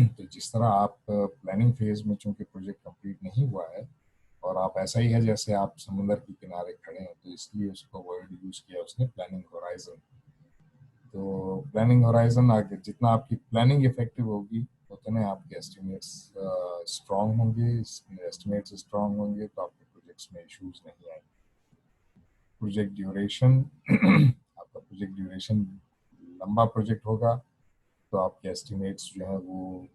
Speaker 1: तो जिस तरह आप प्लानिंग फेज में चूंकि प्रोजेक्ट कंप्लीट नहीं हुआ है और आप ऐसा ही है जैसे आप समुद्र के किनारे खड़े हैं, तो इसलिए उसको वर्ड यूज किया उसने, प्लानिंग होराइजन। तो प्लानिंग होराइजन आगे जितना आपकी प्लानिंग इफेक्टिव होगी उतने आपके एस्टिमेट्स स्ट्रांग होंगे। एस्टिमेट्स स्ट्रांग होंगे तो आपके प्रोजेक्ट्स में इश्यूज नहीं आएंगे। प्रोजेक्ट ड्यूरेशन आपका प्रोजेक्ट ड्यूरेशन लंबा प्रोजेक्ट होगा तो आपके एस्टिमेट्स जो है वो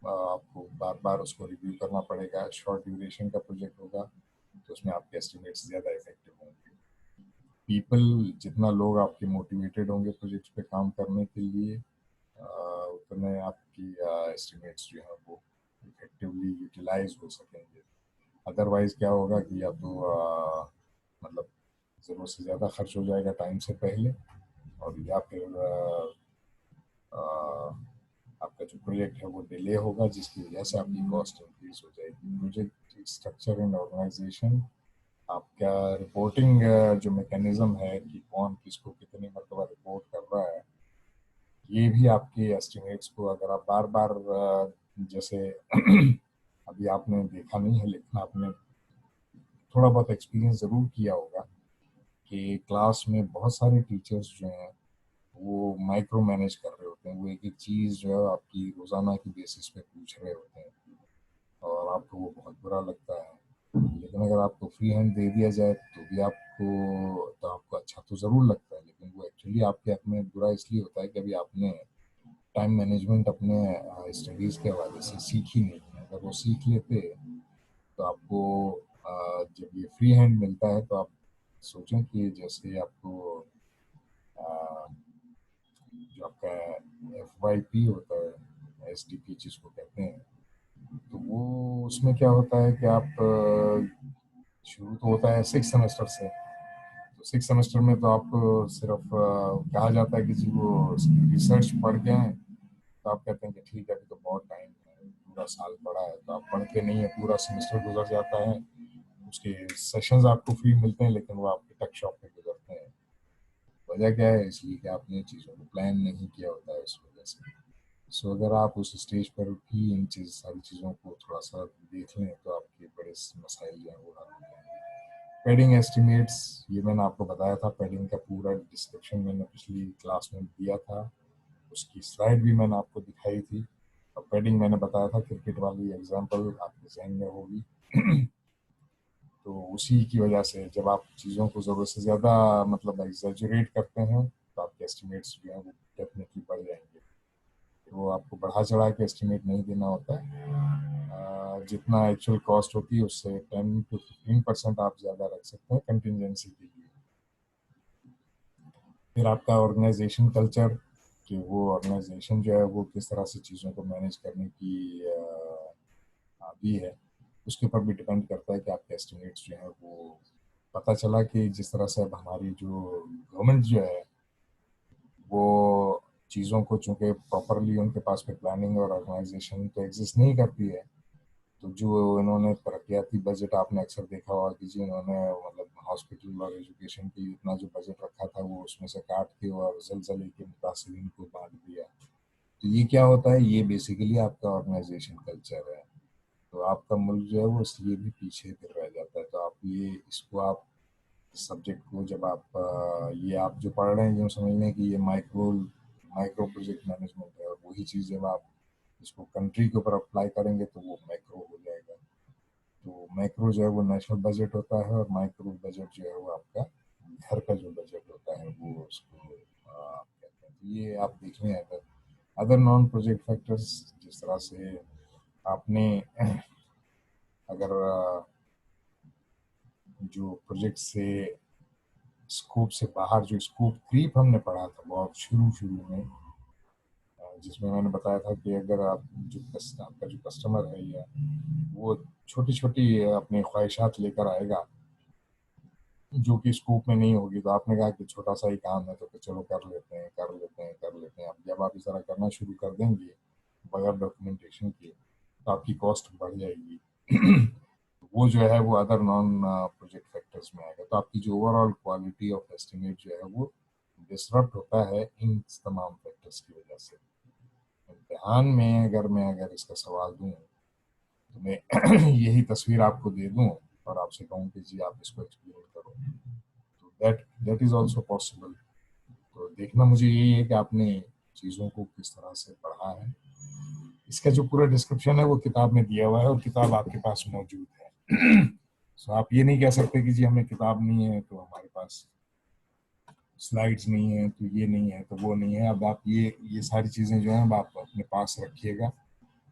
Speaker 1: आपको बार बार उसको रिव्यू करना पड़ेगा। शॉर्ट ड्यूरेशन का प्रोजेक्ट होगा तो उसमें आपके एस्टिमेट्स ज़्यादा इफेक्टिव होंगे। पीपल जितना लोग आपके मोटिवेटेड होंगे प्रोजेक्ट्स पे काम करने के लिए उतने आपकी एस्टिमेट्स जो है वो इफेक्टिवली यूटिलाइज हो सकेंगे। अदरवाइज क्या होगा कि या तो मतलब ज़रूरत से ज़्यादा खर्च हो जाएगा टाइम से पहले, और या फिर आपका जो प्रोजेक्ट है वो डिले होगा जिसकी वजह से आपकी कॉस्ट इंक्रीज हो जाएगी। प्रोजेक्ट स्ट्रक्चर एंड ऑर्गेनाइजेशन, आपका रिपोर्टिंग जो मैकेनिज्म है कि कौन किसको कितनी मरतबा रिपोर्ट कर रहा है, ये भी आपके एस्टिमेट्स को अगर आप बार बार जैसे अभी आपने देखा नहीं है लेकिन आपने थोड़ा बहुत एक्सपीरियंस ज़रूर किया होगा कि क्लास में बहुत सारे टीचर्स जो हैं वो माइक्रो मैनेज कर रहे होते हैं। वो एक एक चीज़ जो है आपकी रोज़ाना की बेसिस पे पूछ रहे होते हैं और आपको वो बहुत बुरा लगता है। लेकिन अगर आपको फ्री हैंड दे दिया जाए तो आपको अच्छा तो ज़रूर लगता है, लेकिन वो एक्चुअली आपके हक में बुरा इसलिए होता है कि अभी आपने टाइम मैनेजमेंट अपने स्टडीज़ के हवाले से सीखी नहीं है। अगर वो सीख लेते तो आपको जब ये फ्री हैंड मिलता है तो आप सोचें कि जैसे आपको अ, जो आपका FYP होता है, SDP जिसको कहते हैं, तो वो उसमें क्या होता है कि आप शुरू तो होता है सिक्स सेमेस्टर से। तो सिक्स सेमेस्टर में तो आप सिर्फ कहा जाता है कि जी वो रिसर्च पढ़ के आए, तो आप कहते हैं कि ठीक है अभी तो बहुत टाइम है, पूरा साल पढ़ा है, तो आप पढ़ते नहीं है, पूरा सेमेस्टर गुजर जाता है। उसके सेशंस आपको फ्री मिलते हैं लेकिन वो आपके टक शॉप में गुजरते हैं। वजह क्या है? इसलिए कि आपने चीज़ों को प्लान नहीं किया होता है इस वजह से। सो अगर आप उस स्टेज पर भी इन सारी चीज़ों को थोड़ा सा देख लें तो आपके बड़े मसाइल जो हैं वो हल हो जाएंगे। पेडिंग एस्टिमेट्स, ये मैंने आपको बताया था, पेडिंग का पूरा डिस्क्रिप्शन मैंने पिछली क्लास में दिया था, उसकी स्लाइड भी मैंने आपको दिखाई थी। और पेडिंग मैंने बताया था क्रिकेट वाली एग्जांपल आपके जहन में होगी। तो उसी की वजह से जब आप चीज़ों को ज़रूरत से ज़्यादा मतलब एग्जैजरेट करते हैं तो आपके एस्टिमेट्स जो हैं वो डेफिनेटली बढ़ जाएंगे। तो आपको बढ़ा चढ़ा के एस्टिमेट नहीं देना होता है। जितना एक्चुअल कॉस्ट होती है उससे 10 to 15% आप ज़्यादा रख सकते हैं कंटिजेंसी के लिए। फिर आपका ऑर्गेनाइजेशन कल्चर, कि वो ऑर्गेनाइजेशन जो है वो किस तरह से चीज़ों को मैनेज करने की आदि है, उसके ऊपर भी डिपेंड करता है कि आपके एस्टिमेट्स जो है वो, पता चला कि जिस तरह से अब हमारी जो गवर्नमेंट जो है वो चीज़ों को चूँकि प्रॉपरली उनके पास में प्लानिंग और ऑर्गेनाइजेशन तो एग्जिस्ट नहीं करती है, तो जो इन्होंने तरक्याती बजट आपने अक्सर देखा होगा कि जी इन्होंने मतलब हॉस्पिटल और एजुकेशन के लिए इतना जो बजट रखा था वो उसमें से काट के और जलजले के मुतासरीन को बांट दिया। तो ये क्या होता है? ये बेसिकली आपका ऑर्गेनाइजेशन कल्चर है। तो आपका मुल्क जो है वो इसलिए भी पीछे फिर रह जाता है। तो आप ये इसको आप सब्जेक्ट को जब आप ये आप जो पढ़ रहे हैं ये समझ लें कि ये माइक्रो माइक्रो प्रोजेक्ट मैनेजमेंट है, और वही चीज़ जब आप इसको कंट्री के ऊपर अप्लाई करेंगे तो वो मैक्रो हो जाएगा। तो मैक्रो जो है वो नेशनल बजट होता है और माइक्रो बजट जो है वो आपका घर का जो बजट होता है वो उसको आप कहते हैं। तो ये आप देख लें। अगर अदर नॉन प्रोजेक्ट फैक्टर्स, जिस तरह से आपने अगर जो प्रोजेक्ट से स्कोप से बाहर जो स्कोप क्रीप हमने पढ़ा था बहुत शुरू शुरू में, जिसमें मैंने बताया था कि अगर आप आपका जो कस्टमर है या वो छोटी छोटी अपनी ख्वाहिशात लेकर आएगा जो कि स्कोप में नहीं होगी, तो आपने कहा कि छोटा सा ही काम है तो फिर चलो कर लेते हैं कर लेते हैं कर लेते हैं। अब जब आप इस तरह करना शुरू कर देंगे बगैर डॉक्यूमेंटेशन के तो आपकी कॉस्ट बढ़ जाएगी। वो जो है वो अदर नॉन प्रोजेक्ट फैक्टर्स में आएगा, तो आपकी जो ओवरऑल क्वालिटी ऑफ एस्टिमेट जो है वो डिसरप्ट होता है इन तमाम फैक्टर्स की वजह से। इम्तिहान में अगर इसका सवाल दूं तो मैं यही तस्वीर आपको दे दूं और आपसे कहूं कि जी आप इसको एक्सप्लेन करो, तो दैट इज ऑल्सो पॉसिबल। तो देखना मुझे यही है कि आपने चीज़ों को किस तरह से पढ़ा है। इसका जो पूरा डिस्क्रिप्शन है वो किताब में दिया हुआ है और किताब आपके पास मौजूद है। सो आप ये नहीं कह सकते कि जी हमें किताब नहीं है तो हमारे पास स्लाइड्स नहीं है, तो ये नहीं है तो वो नहीं है। अब आप ये सारी चीज़ें जो हैं आप अपने पास रखिएगा,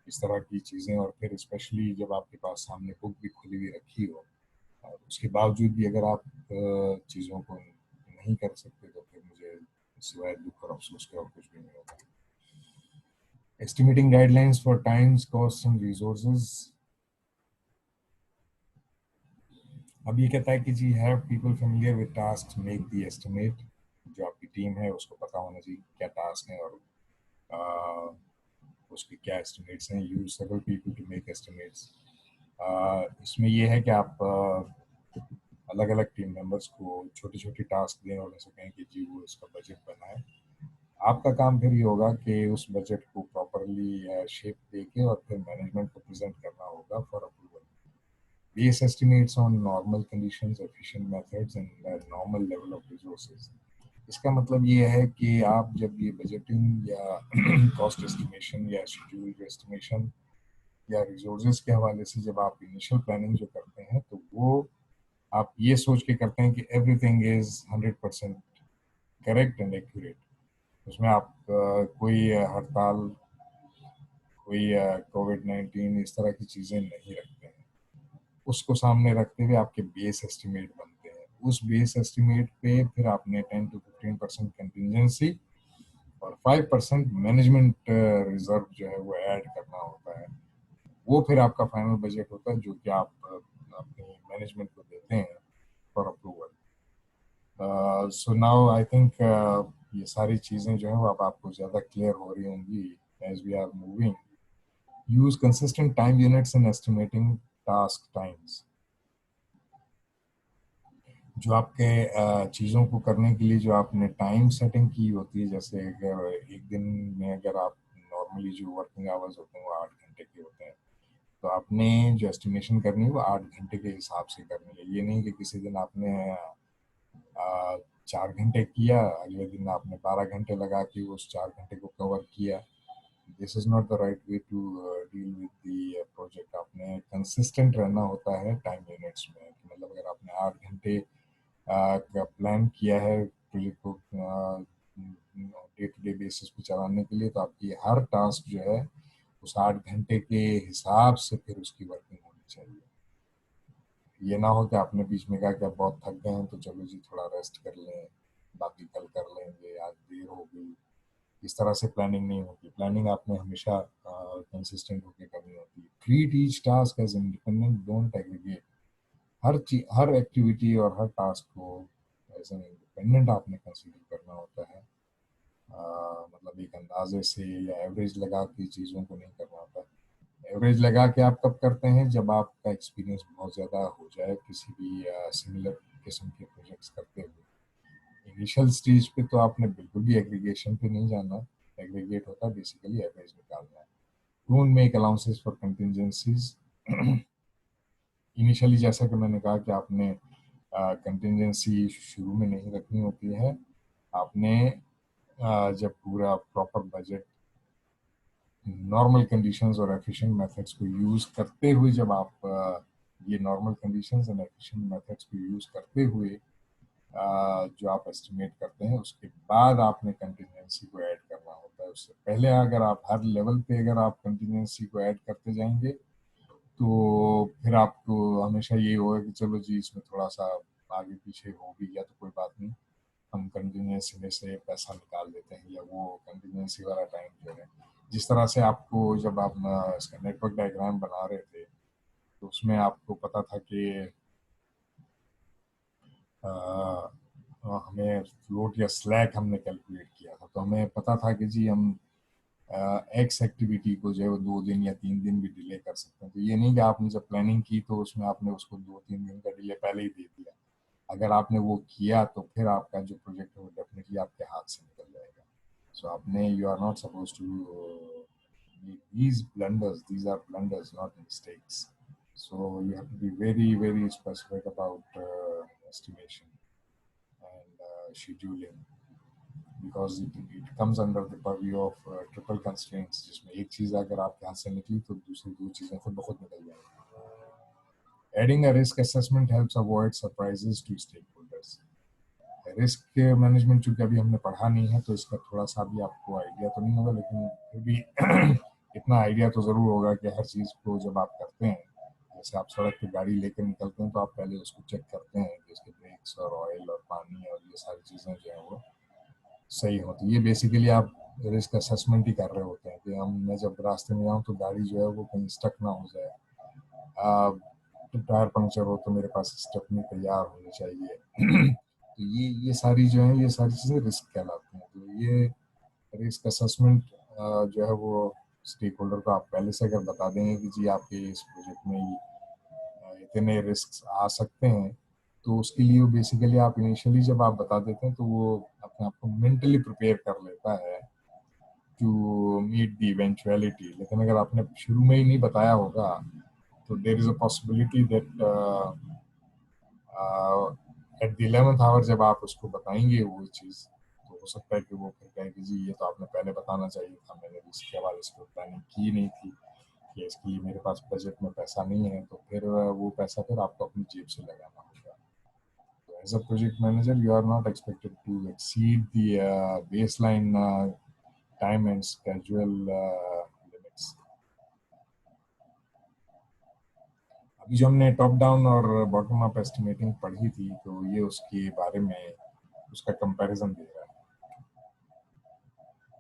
Speaker 1: इस तरह की चीज़ें। और फिर स्पेशली जब आपके पास सामने बुक भी खुली हुई रखी हो और उसके बावजूद भी अगर आप चीज़ों को नहीं कर सकते तो फिर मुझे सिवाय दुख और अफसोस के और कुछ भी नहीं होगा। Estimating guidelines for times cost and resources. अब ये कहता है कि जी have people familiar with task make the estimate. जो आपकी टीम है उसको पता होना चाहिए क्या टास्क है और उसके क्या एस्टिमेट्स हैं। Use several people to make estimates. इसमें ये है कि आप अलग अलग टीम मेंबर्स को छोटी छोटी टास्क दें और उनसे कहें कि जी वो इसका बजट बनाए। आपका काम फिर ये होगा कि उस बजट को प्रॉपरली शेप देके और फिर मैनेजमेंट को प्रेजेंट करना होगा for approval. Base estimates on normal conditions, efficient methods and normal level of resources. इसका मतलब ये है कि आप जब ये बजटिंग या कॉस्ट एस्टिमेशन या शेड्यूल एस्टिमेशन या रिसोर्सेज के हवाले से जब आप इनिशियल प्लानिंग जो करते हैं तो वो आप ये सोच के करते हैं कि everything is 100% correct and accurate. उसमें आप कोई हड़ताल, कोई कोविड-19 इस तरह की चीज़ें नहीं रखते हैं। उसको सामने रखते हुए आपके बेस एस्टिमेट बनते हैं। उस बेस एस्टिमेट पे फिर आपने 10 to 15% कंटिजेंसी और 5% मैनेजमेंट रिजर्व जो है वो ऐड करना होता है। वो फिर आपका फाइनल बजट होता है जो कि आप अपने मैनेजमेंट को देते हैं for approval. So now I think ये सारी चीज़ें जो हैं वो अब आपको ज़्यादा क्लियर हो रही होंगी as we are moving. Use consistent time units in estimating task times. जो आपके चीज़ों को करने के लिए जो आपने टाइम सेटिंग की होती है, जैसे अगर एक दिन में अगर आप नॉर्मली जो वर्किंग आवर्स होते हैं वो 8 घंटे के होते हैं, तो आपने जो एस्टिमेशन करनी है वो 8 घंटे के हिसाब से करनी है। ये नहीं कि किसी दिन आपने 4 घंटे किया, अगले दिन आपने 12 घंटे लगा के उस 4 घंटे को कवर किया। This is not the right way to deal with the project. आपने कंसिस्टेंट रहना होता है टाइम यूनिट्स में। मतलब अगर आपने 8 घंटे का प्लान किया है प्रोजेक्ट को डे टू डे बेसिस पे चलाने के लिए, तो आपकी हर टास्क जो है उस 8 घंटे के हिसाब से फिर उसकी वर्किंग होनी चाहिए। ये ना हो कि आपने बीच में कहा कि अब बहुत थक गए हैं तो चलो जी थोड़ा रेस्ट कर लें, बाकी कल कर लेंगे, आज देर हो गई। इस तरह से प्लानिंग नहीं होती। प्लानिंग आपने हमेशा कंसिस्टेंट होकर करनी होती है। Treat each task as independent, don't aggregate. हर एक्टिविटी और हर टास्क को एज एन इंडिपेंडेंट आपने कंसिडर करना होता है। मतलब एक अंदाजे से या एवरेज लगा के चीज़ों को नहीं करना होता। एवरेज लगा के आप कब करते हैं, जब आपका एक्सपीरियंस बहुत ज़्यादा हो जाए किसी भी सिमिलर किस्म के प्रोजेक्ट्स करते हुए। इनिशियल स्टेज पे तो आपने बिल्कुल भी एग्रीगेशन पे नहीं जाना। एग्रीगेट होता है बेसिकली एवरेज निकालना है। Don't make allowances for contingencies. Initially जैसा कि मैंने कहा कि आपने कंटिजेंसी शुरू में नहीं रखनी होती है। आपने जब पूरा प्रॉपर बजट नॉर्मल कंडीशंस और एफिशिएंट मेथड्स को यूज़ करते हुए, जब आप ये normal conditions and efficient methods को यूज़ करते हुए जो आप एस्टिमेट करते हैं उसके बाद आपने कंटिजेंसी को ऐड करना होता है। उससे पहले अगर आप हर लेवल पे अगर आप कंटिजेंसी को ऐड करते जाएंगे तो फिर आपको हमेशा ये होगा कि चलो जी इसमें थोड़ा सा आगे पीछे हो भी गया तो कोई बात नहीं, हम कंटिन्यूसी में से पैसा निकाल देते हैं, या वो कंटिन्यूसी वाला टाइम जो है, जिस तरह से आपको जब आप इसका नेटवर्क डायग्राम बना रहे थे तो उसमें आपको पता था कि हमें फ्लोट या स्लैक हमने कैलकुलेट किया था, तो हमें पता था कि जी हम एक्स एक्टिविटी को जो है वो 2 दिन या 3 दिन भी डिले कर सकते हैं। तो ये नहीं कि आपने जब प्लानिंग की तो उसमें आपने उसको 2-3 दिन का डिले पहले ही दे दिया। अगर आपने वो किया तो फिर आपका जो प्रोजेक्ट है वो डेफिनेटली आपके हाथ से निकल जाएगा। सो आपने, you are not suppose to these blunders, these are blunders, not mistakes. So you have to be very, very specific about estimation and scheduling, because it comes under the purview of triple constraints, जिसमें एक चीज़ अगर आपके हाथ से निकली तो दूसरी 2 चीज़ें फिर बहुत निकल जाएंगी। Adding a risk assessment helps avoid surprises to stakeholders. Risk management चूंकि अभी हमने पढ़ा नहीं है तो इसका थोड़ा सा भी आपको आइडिया तो नहीं होगा, लेकिन फिर भी इतना आइडिया तो ज़रूर होगा कि हर चीज़ को जब आप करते हैं, जैसे आप सड़क पे गाड़ी लेकर निकलते हैं तो आप पहले उसको चेक करते हैं कि उसके ब्रेक्स और ऑयल और पानी और ये सारी चीज़ें जो है वो सही होती है। ये बेसिकली आप रिस्क असेसमेंट ही कर रहे होते हैं कि मैं जब रास्ते में जाऊँ तो गाड़ी जो है वो कहीं स्टक ना हो जाए, तो टायर पंक्चर हो तो मेरे पास स्टेपनी तैयार होनी चाहिए। तो ये सारी जो है, ये सारी चीज़ें रिस्क कहलाती हैं। तो ये रिस्क असेसमेंट जो है वो स्टेक होल्डर को आप पहले से अगर बता देंगे कि जी आपके इस प्रोजेक्ट में इतने रिस्क आ सकते हैं, तो उसके लिए वो बेसिकली आप इनिशियली जब आप बता देते हैं तो वो अपने आप को मेंटली प्रिपेयर कर लेता है टू मीट द इवेंचुअलिटी। लेकिन अगर आपने शुरू में ही नहीं बताया होगा तो there is a possibility that at the 11th hour जब आप उसको बताएंगे वो चीज़, तो हो सकता है कि वो फिर कहे कि जी ये तो आपने पहले बताना चाहिए था, मैंने इसके बाद इसको प्लानिंग की नहीं थी, कि इसके लिए मेरे पास बजट में पैसा नहीं है, तो फिर वो पैसा फिर आपको अपनी जेब से लगाना होगा। तो as a project manager you are not expected to exceed the baseline time and schedule limits. अभी जो हमने टॉप डाउन और बॉटम अप एस्टिमेटिंग पढ़ी थी, तो ये उसके बारे में उसका कंपैरिजन दे रहा है।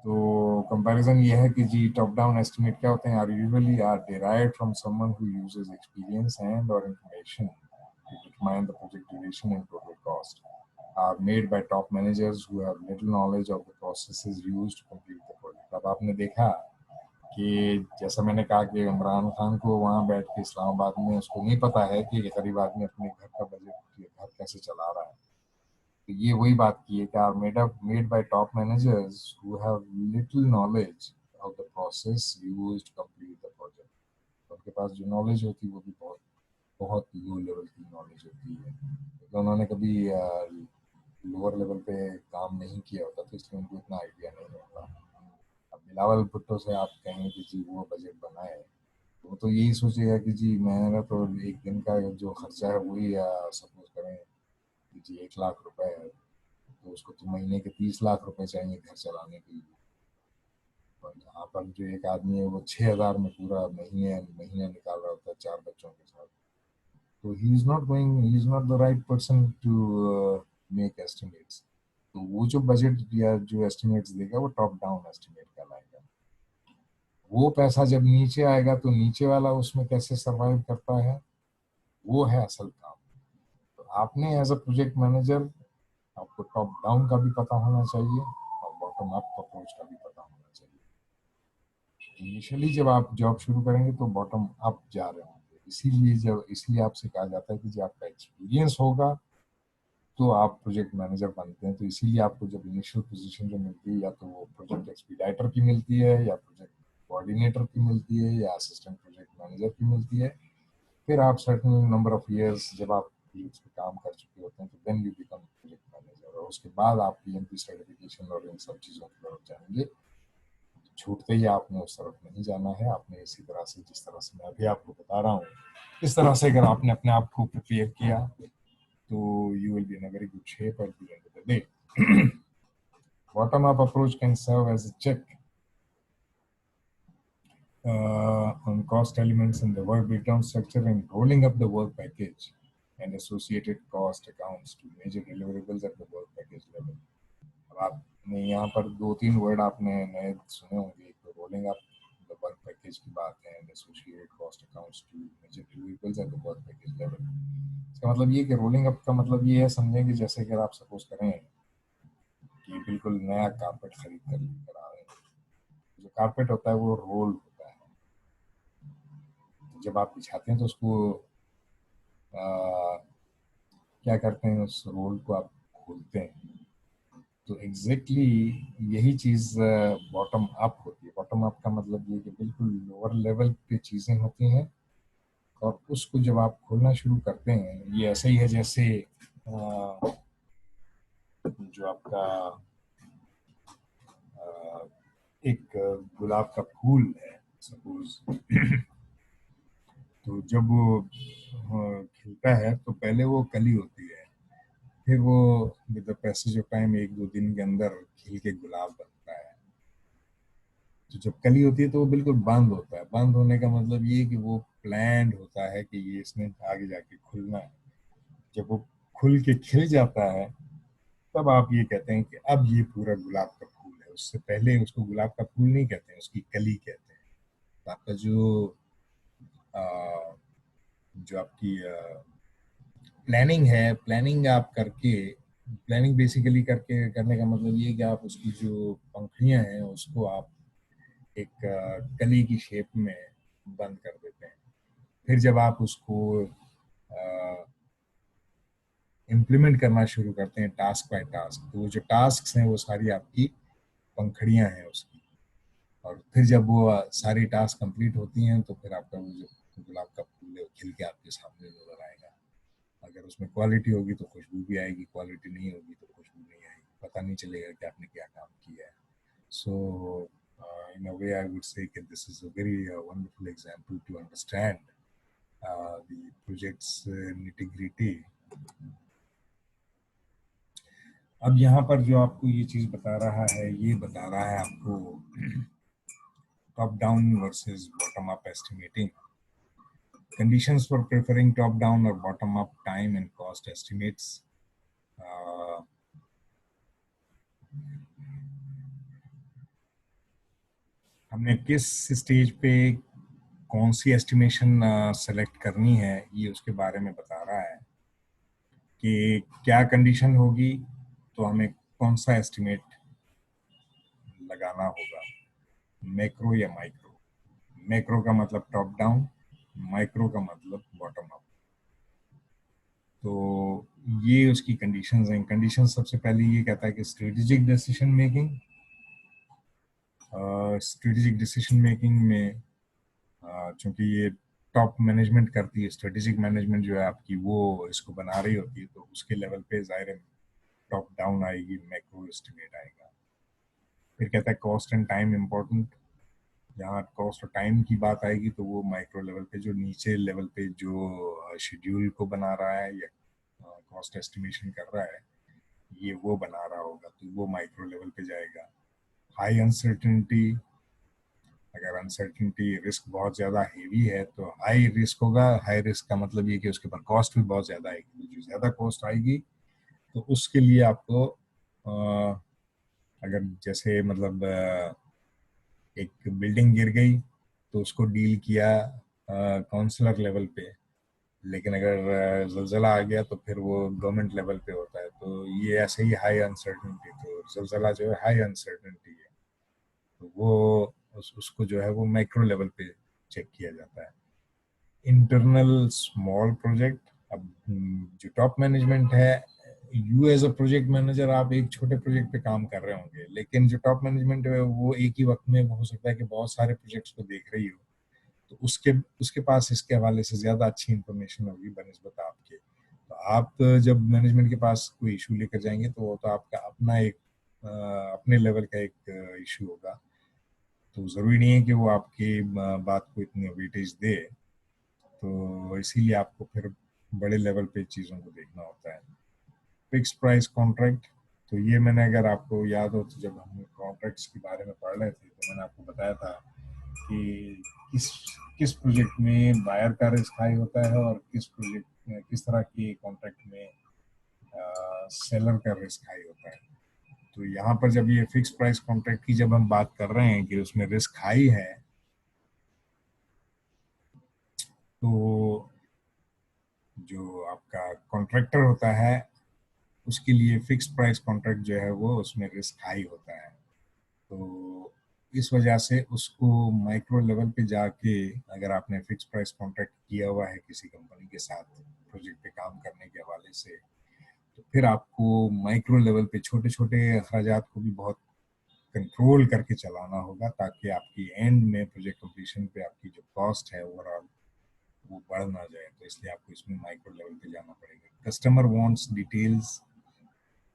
Speaker 1: तो कंपैरिजन ये है कि जी टॉप डाउन एस्टिमेट क्या होते हैं, are usually are derived from someone who uses experience and और information to determine the project duration and total cost, are made by top managers who have little knowledge of the processes used to complete the project. अब आपने देखा कि जैसा मैंने कहा कि इमरान खान को वहाँ बैठ के इस्लामाबाद में उसको नहीं पता है कि गरीब आदमी अपने घर का बजट, घर कैसे चला रहा है। तो ये वही बात की है कि are made by top managers who have little knowledge of the process used to complete the project. उनके पास जो नॉलेज होती है वो भी बहुत बहुत लो लेवल की नॉलेज होती है, तो उन्होंने कभी लोअर लेवल पे काम नहीं किया होता, तो इसलिए उनको इतना आइडिया नहीं होता। अब बिलावल भुट्टो से आप कहेंगे कि जी वो बजट बनाए, वो तो यही सोचेगा कि जी मेरा तो एक दिन का जो खर्चा है वही सपोज करें कि जी 1 लाख रुपए है, तो उसको तो महीने के 30 लाख रुपए चाहिए घर चलाने के लिए। और यहाँ पर जो एक आदमी है वो 6,000 में पूरा महीने निकाल रहा होता है 4 बच्चों के साथ। तो he is not the right person to make estimates. तो वो जो बजट या जो एस्टिमेट्स देगा वो टॉप डाउन एस्टिमेट कहलाएगा। वो पैसा जब नीचे आएगा तो नीचे वाला उसमें कैसे सरवाइव करता है, वो है असल काम। तो आपने एज अ प्रोजेक्ट मैनेजर आपको टॉप डाउन का भी पता होना चाहिए और बॉटम अप अप्रोच का भी पता होना चाहिए। इनिशियली जब आप जॉब शुरू करेंगे तो बॉटम अप जा रहे होंगे, इसलिए आपसे कहा जाता है कि जब आपका एक्सपीरियंस होगा तो आप प्रोजेक्ट मैनेजर बनते हैं। तो इसीलिए आपको जब इनिशियल पोजीशन जो मिलती है, या तो वो प्रोजेक्ट एक्सपीडाइटर की मिलती है, या प्रोजेक्ट कोऑर्डिनेटर की मिलती है, या असिस्टेंट प्रोजेक्ट मैनेजर की मिलती है, फिर आप सर्टेन नंबर ऑफ इयर्स जब आप प्रोजेक्ट्स पे काम कर चुके होते हैं तो then you become project manager, और उसके बाद आप पीएमपी सर्टिफिकेशन और इन सब चीज़ों की तरफ जाएंगे। छूटते ही आपने उस तरफ नहीं जाना है। आपने इसी तरह से, जिस तरह से मैं अभी आपको बता रहा हूँ, इस तरह से अगर आपने अपने आप को प्रिपेयर किया तो you will be in a very good shape at the end of the day. Bottom-up approach can serve as a check on cost elements in the work breakdown structure and rolling up the work package and associated cost accounts to major deliverables at the work package level. आपने यहाँ पर 2-3 वर्ड आपने नए सुने होंगे। एक तो rolling up the work package की बात है, associated cost accounts to major deliverables at the work package level. इसका मतलब ये कि रोलिंग अप का मतलब ये है, समझें कि जैसे अगर आप सपोज करें कि बिल्कुल नया कारपेट खरीद कर लेकर आ रहे हैं, जो कारपेट होता है वो रोल होता है। तो जब आप बिछाते हैं तो उसको क्या करते हैं, उस रोल को आप खोलते हैं। तो एग्जैक्टली यही चीज बॉटम अप होती है। बॉटम अप का मतलब ये कि बिल्कुल लोअर लेवल पे चीजें होती हैं और उसको जब आप खोलना शुरू करते हैं, ये ऐसा ही है जैसे जो आपका एक गुलाब का फूल है सपोज, तो जब वो खिलता है तो पहले वो कली होती है, फिर वो with the passage of time 1-2 दिन के अंदर खिल के गुलाब बनता है। तो जब कली होती है तो वो बिल्कुल बंद होता है। बंद होने का मतलब ये कि वो प्लान्ड होता है कि ये इसने आगे जाके खुलना है। जब वो खुल के खिल जाता है तब आप ये कहते हैं कि अब ये पूरा गुलाब का फूल है। उससे पहले उसको गुलाब का फूल नहीं कहते हैं, उसकी कली कहते हैं। तो आपका जो आपकी प्लानिंग है, प्लानिंग आप करके, प्लानिंग बेसिकली करके करने का मतलब ये कि आप उसकी जो पंखुड़ियां हैं उसको आप एक कली की शेप में बंद कर देते हैं। फिर जब आप उसको इम्प्लीमेंट करना शुरू करते हैं टास्क बाय टास्क, तो वो जो टास्क हैं वो सारी आपकी पंखुड़ियां हैं उसकी। और फिर जब वो सारी टास्क कंप्लीट होती हैं तो फिर आपका वो जो गुलाब का फूल है वो खिल के आपके सामने नजर आएगा। अगर उसमें क्वालिटी होगी तो खुशबू भी आएगी, क्वालिटी नहीं होगी तो खुशबू नहीं आएगी, पता नहीं चलेगा कि आपने क्या काम किया है। सो in a way I would say that this is a very wonderful example to understand the project's nitty-gritty. अब यहाँ पर जो आपको ये चीज बता रहा है, ये बता रहा है आपको top down versus bottom up estimating. Conditions for preferring top down or bottom up time and cost estimates. हमने किस स्टेज पे कौन सी एस्टिमेशन सेलेक्ट करनी है, ये उसके बारे में बता रहा है कि क्या कंडीशन होगी तो हमें कौन सा एस्टिमेट लगाना होगा, मैक्रो या माइक्रो। मैक्रो का मतलब टॉप डाउन, माइक्रो का मतलब बॉटम अप। तो ये उसकी कंडीशंस हैं। कंडीशन सबसे पहले ये कहता है कि strategic decision making. Strategic decision making में चूंकि ये टॉप मैनेजमेंट करती है, स्ट्रेटेजिक मैनेजमेंट जो है आपकी वो इसको बना रही होती है, तो उसके लेवल पे जाहिर है टॉप डाउन आएगी, मैक्रो एस्टिमेट आएगा। फिर कहता है कॉस्ट एंड टाइम इम्पोर्टेंट। जहाँ कॉस्ट और टाइम की बात आएगी तो वो माइक्रो लेवल पे, जो नीचे लेवल पे जो शेड्यूल को बना रहा है या कॉस्ट एस्टिमेशन कर रहा है, ये वो बना रहा होगा तो वो माइक्रो लेवल पे जाएगा। हाई अनसर्टेनिटी, अगर अनसर्टेनिटी रिस्क बहुत ज़्यादा हेवी है तो हाई रिस्क होगा। हाई रिस्क का मतलब ये कि उसके ऊपर कॉस्ट भी बहुत ज़्यादा आएगी। जो ज़्यादा कॉस्ट आएगी तो उसके लिए आपको अगर जैसे मतलब एक बिल्डिंग गिर गई तो उसको डील किया काउंसलर लेवल पे, लेकिन अगर जलजला आ गया तो फिर वो गवर्नमेंट लेवल पे होता है। तो ये ऐसे ही हाई अनसर्टेनिटी, तो जलजला जो है हाई अनसर्टेनिटी है, तो वो उसको जो है वो मैक्रो लेवल पे चेक किया जाता है। इंटरनल स्मॉल प्रोजेक्ट, अब जो टॉप मैनेजमेंट है, you as a project manager आप एक छोटे प्रोजेक्ट पे काम कर रहे होंगे, लेकिन जो टॉप मैनेजमेंट है वो एक ही वक्त में हो सकता है कि बहुत सारे प्रोजेक्ट्स को देख रही हो, तो उसके उसके पास इसके हवाले से ज्यादा अच्छी इंफॉर्मेशन होगी बनिस्बत आपके। तो आप जब मैनेजमेंट के पास कोई इशू लेकर जाएंगे तो वो तो आपका अपना एक अपने लेवल का एक इशू होगा, तो ज़रूरी नहीं है कि वो आपकी बात को इतनी वेटेज दे। तो इसीलिए आपको फिर बड़े लेवल पे चीज़ों को देखना होता है। फिक्स प्राइस कॉन्ट्रैक्ट, तो ये मैंने, अगर आपको याद हो तो जब हम कॉन्ट्रैक्ट्स के बारे में पढ़ रहे थे तो मैंने आपको बताया था कि किस किस प्रोजेक्ट में बायर का रिस्क हाई होता है और किस तरह के कॉन्ट्रैक्ट में सेलर का रिस्क हाई होता है। तो यहाँ पर जब ये फिक्स प्राइस कॉन्ट्रैक्ट की जब हम बात कर रहे हैं कि उसमें रिस्क हाई है, तो जो आपका कॉन्ट्रैक्टर होता है उसके लिए फिक्स प्राइस कॉन्ट्रैक्ट जो है वो उसमें रिस्क हाई होता है। तो इस वजह से उसको माइक्रो लेवल पे जाके अगर आपने फिक्स प्राइस कॉन्ट्रैक्ट किया हुआ है किसी कंपनी के साथ प्रोजेक्ट पे काम करने के हवाले से, तो फिर आपको माइक्रो लेवल पे छोटे छोटे अखराजात को भी बहुत कंट्रोल करके चलाना होगा, ताकि आपकी एंड में प्रोजेक्ट कंप्लीशन पे आपकी जो कॉस्ट है ओवरऑल वो बढ़ ना जाए। तो इसलिए आपको इसमें माइक्रो लेवल पे जाना पड़ेगा। कस्टमर वांट्स डिटेल्स,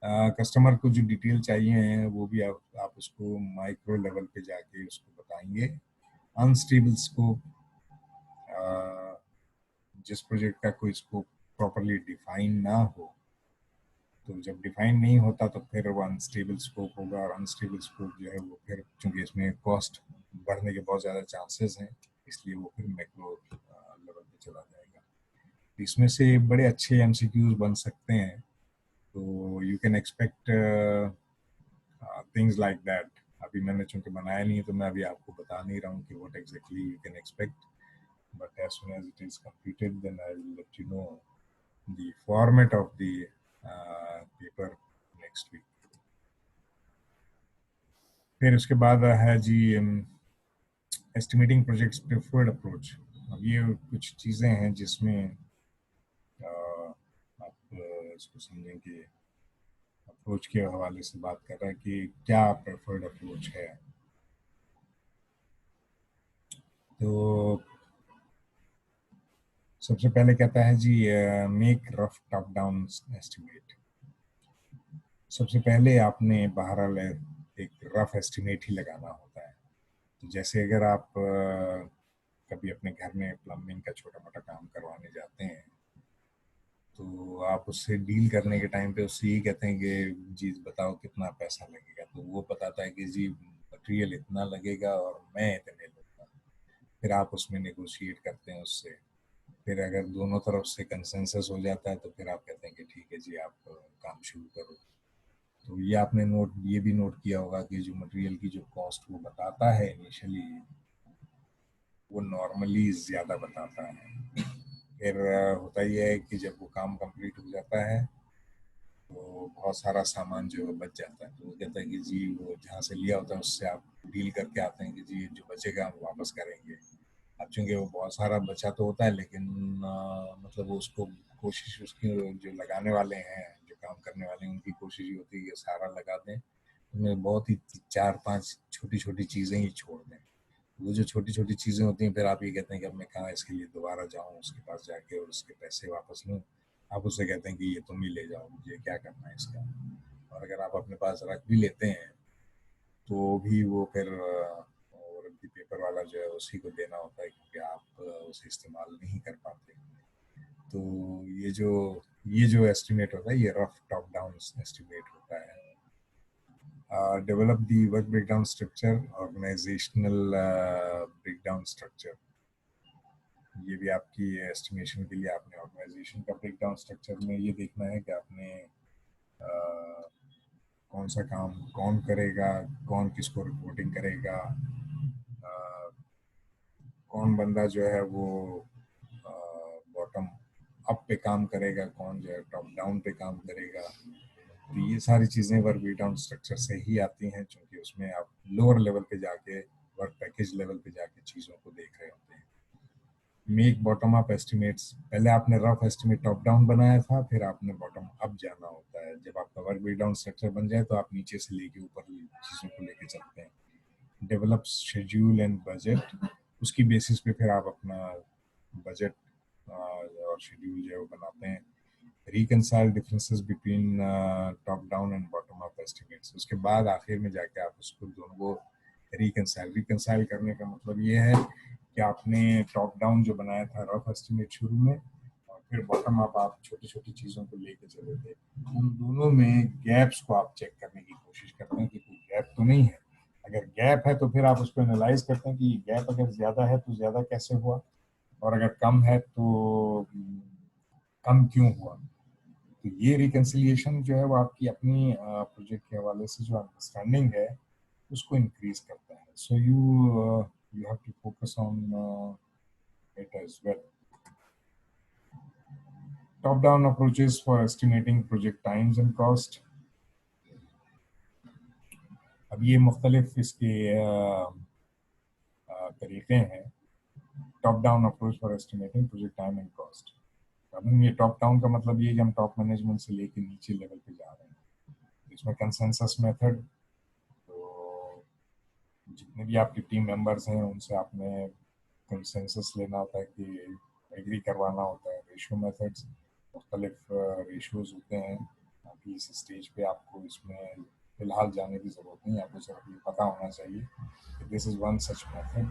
Speaker 1: कस्टमर को जो डिटेल चाहिए हैं वो भी आप उसको माइक्रो लेवल पे जाके उसको बताएंगे। अनस्टेबल स्कोप, जिस प्रोजेक्ट का कोई स्कोप प्रॉपरली डिफाइन ना हो, तो जब डिफाइन नहीं होता तो फिर वो अनस्टेबल स्कोप होगा, और अनस्टेबल स्कोप जो है वो फिर चूंकि इसमें कॉस्ट बढ़ने के बहुत ज़्यादा चांसेस हैं, इसलिए वो फिर मैक्रो लेवल पे चला जाएगा। इसमें से बड़े अच्छे एमसीक्यूज बन सकते हैं, तो you can expect things like that. अभी मैंने चूंकि बनाया नहीं है तो मैं अभी आपको बता नहीं रहा हूँ कि what exactly you can expect, but as soon as it is completed then I will let you know the format of the paper next week. फिर उसके बाद है G estimating projects preferred approach. अब ये कुछ चीज़ें हैं जिसमें आप इसको समझें कि अप्रोच के हवाले से बात कर रहा है कि क्या प्रेफर्ड अप्रोच है। तो सबसे पहले कहता है जी make rough top down estimate. सबसे पहले आपने बहरहाल एक रफ एस्टिमेट ही लगाना होता है। तो जैसे अगर आप कभी अपने घर में प्लम्बिंग का छोटा मोटा काम करवाने जाते हैं, तो आप उससे डील करने के टाइम पे उससे यही कहते हैं कि जी बताओ कितना पैसा लगेगा, तो वो बताता है कि जी मटेरियल इतना लगेगा और मैं इतने लूँगा। फिर आप उसमें नेगोशिएट करते हैं उससे, फिर अगर दोनों तरफ से कंसेंसस हो जाता है तो फिर आप कहते हैं कि ठीक है जी आप काम शुरू करो। तो ये आपने ये भी नोट किया होगा कि जो मटेरियल की जो कॉस्ट वो बताता है इनिशियली, वो नॉर्मली ज़्यादा बताता है। फिर होता ये है कि जब वो काम कंप्लीट हो जाता है तो बहुत सारा सामान जो है बच जाता है, तो वो कहता है कि जी वो जहाँ से लिया होता है उससे आप डील करके आते हैं कि जी जो बचेगा हम वापस करेंगे। अब चूंकि वो बहुत सारा बचा तो होता है, लेकिन मतलब वो उसको कोशिश उसकी जो लगाने वाले हैं जो काम करने वाले हैं उनकी कोशिश ये होती है कि सारा लगा दें, उनमें बहुत ही 4-5 छोटी छोटी चीज़ें ही छोड़ दें। वो जो छोटी छोटी चीज़ें होती हैं फिर आप ये कहते हैं कि अब मैं कहाँ इसके लिए दोबारा जाऊँ उसके पास जाके और उसके पैसे वापस लूँ। आप उससे कहते हैं कि ये तुम ही ले जाओ, मुझे क्या करना है इसका। और अगर आप अपने पास रख भी लेते हैं तो भी वो फिर पेपर वाला जो है उसी को देना होता है, क्योंकि आप उसे इस्तेमाल नहीं कर पाते। तो ये जो एस्टिमेट होता है ये रफ टॉप डाउन एस्टिमेट होता है। Develop the work breakdown structure, organizational breakdown structure. ये भी आपकी एस्टिमेशन के लिए आपने ऑर्गेनाइजेशन का ब्रेकडाउन स्ट्रक्चर में ये देखना है कि आपने कौन सा काम कौन करेगा, कौन किसको रिपोर्टिंग करेगा, कौन बंदा जो है वो बॉटम अप पे काम करेगा, कौन जो है टॉप डाउन पे काम करेगा। तो ये सारी चीज़ें वर्क ब्रेकडाउन स्ट्रक्चर से ही आती हैं, क्योंकि उसमें आप लोअर लेवल पे जाके वर्क पैकेज लेवल पे जाके चीज़ों को देख रहे होते हैं। मेक बॉटम अप एस्टिमेट्स, पहले आपने रफ एस्टिमेट टॉप डाउन बनाया था, फिर आपने बॉटम अप जाना होता है। जब आपका वर्क ब्रेकडाउन स्ट्रक्चर बन जाए तो आप नीचे से लेके ऊपर चीज़ों को लेके चलते हैं। डेवलप शेड्यूल एंड बजट, उसकी बेसिस पे फिर आप अपना बजट और शेड्यूल जो है वो बनाते हैं। Reconcile differences between top down and bottom up estimates, उसके बाद आखिर में जाके आप उसको दोनों को रिकनसाइल करने का मतलब ये है कि आपने टॉप डाउन जो बनाया था रफ एस्टिमेट शुरू में, और फिर बॉटम अप आप छोटी छोटी चीज़ों को लेके चले थे, उन दोनों में गैप्स को आप चेक करने की कोशिश करते हैं कि कोई गैप तो नहीं है। अगर गैप है तो फिर आप उसको एनालाइज करते हैं कि गैप अगर ज़्यादा है तो ज़्यादा कैसे हुआ, और अगर कम है तो कम क्यों हुआ। तो ये रिकन्सिलिएशन जो है वो आपकी अपनी प्रोजेक्ट के हवाले से जो अंडरस्टैंडिंग है उसको इंक्रीज करता है. सो you have to focus on it as well. Top-down approaches for estimating project times and cost. अब ये मुख्तलिफ इसके तरीके हैं. Top down approach for estimating project time and cost. अब ये टॉप डाउन का मतलब ये है कि हम टॉप मैनेजमेंट से लेके नीचे लेवल पे जा रहे हैं. इसमें कंसेंसस मेथड, तो जितने भी आपके टीम मेंबर्स हैं उनसे आपने कंसेंसस लेना होता है कि एग्री करवाना होता है. रेशियो मेथड्स, मुख्तलिफ रेशियोज होते हैं. अभी इस स्टेज पे आपको इसमें फिलहाल जाने की ज़रूरत नहीं है, आपको सिर्फ ये पता होना चाहिए कि this is one such method.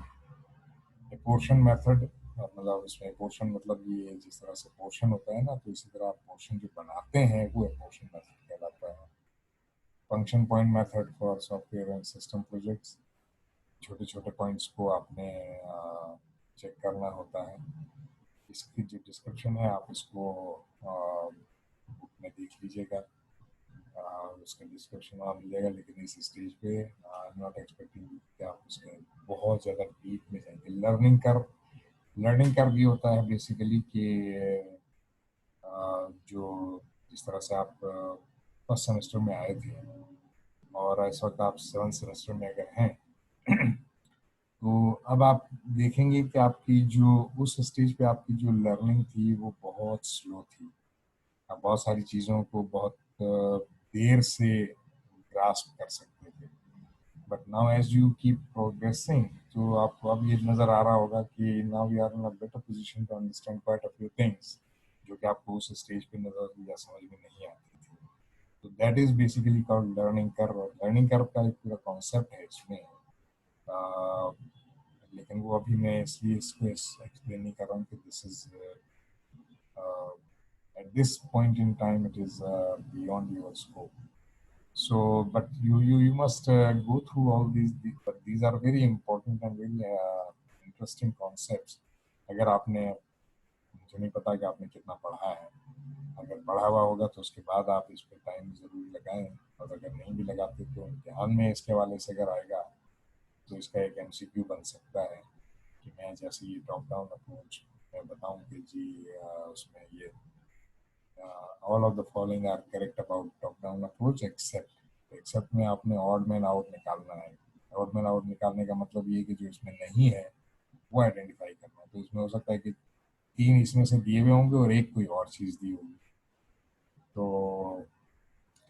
Speaker 1: Portion method, मतलब इसमें पोर्शन मतलब ये जिस तरह से पोर्शन होता है ना, तो इसी तरह आप पोर्शन जो बनाते हैं वो पोर्शन मेथड कहलाता है. Function point method for software and system projects. छोटे छोटे पॉइंट्स को आपने चेक करना होता है. इसकी जो डिस्क्रिप्शन है आप इसको बुक में देख लीजिएगा, उसका डिस्क्रिप्शन वहाँ मिल जाएगा. लेकिन इस स्टेज पे आई एम नॉट एक्सपेक्टिंग कि आप उसके बहुत ज़्यादा डीप में जाएंगे. लर्निंग कर्व भी होता है बेसिकली कि जो जिस तरह से आप फर्स्ट सेमेस्टर में आए थे और इस वक्त आप 7th सेमेस्टर में अगर हैं तो अब आप देखेंगे कि आपकी जो उस स्टेज पे आपकी जो लर्निंग थी वो बहुत स्लो थी. आप बहुत सारी चीज़ों को बहुत देर से ग्रास्प कर सकते थे. But now as you keep progressing तो आपको अब ये नज़र आ रहा होगा कि now we are in a better position to understand quite a few things जो कि आपको उस स्टेज पे नज़र या समझ में नहीं आती थी. तो that is basically called learning curve. Learning curve का एक पूरा कॉन्सेप्ट है इसमें, लेकिन वो अभी मैं इसलिए इसको एक्सप्लेन नहीं कर रहा हूँ कि this is at this point in time it is beyond your scope. So but you must go through all but these are very important and very interesting concepts. अगर आपने, मुझे नहीं पता कि आपने कितना पढ़ा है, अगर पढ़ा हुआ होगा तो उसके बाद आप इस पर टाइम ज़रूर लगाएं, और अगर नहीं भी लगाते तो ध्यान में इसके हवाले से अगर आएगा तो इसका एक MCQ बन सकता है कि मैं जैसे ये टॉप डाउन अप्रोच मैं बताऊं कि जी उसमें ये all of the following are correct about top down approach except में आपने ऑड मैन आउट निकालना है. ऑड मैन आउट निकालने का मतलब ये कि जो इसमें नहीं है वो आइडेंटिफाई करना है. तो इसमें हो सकता है कि 3 इसमें से दिए हुए होंगे और एक कोई और चीज़ दी होगी. तो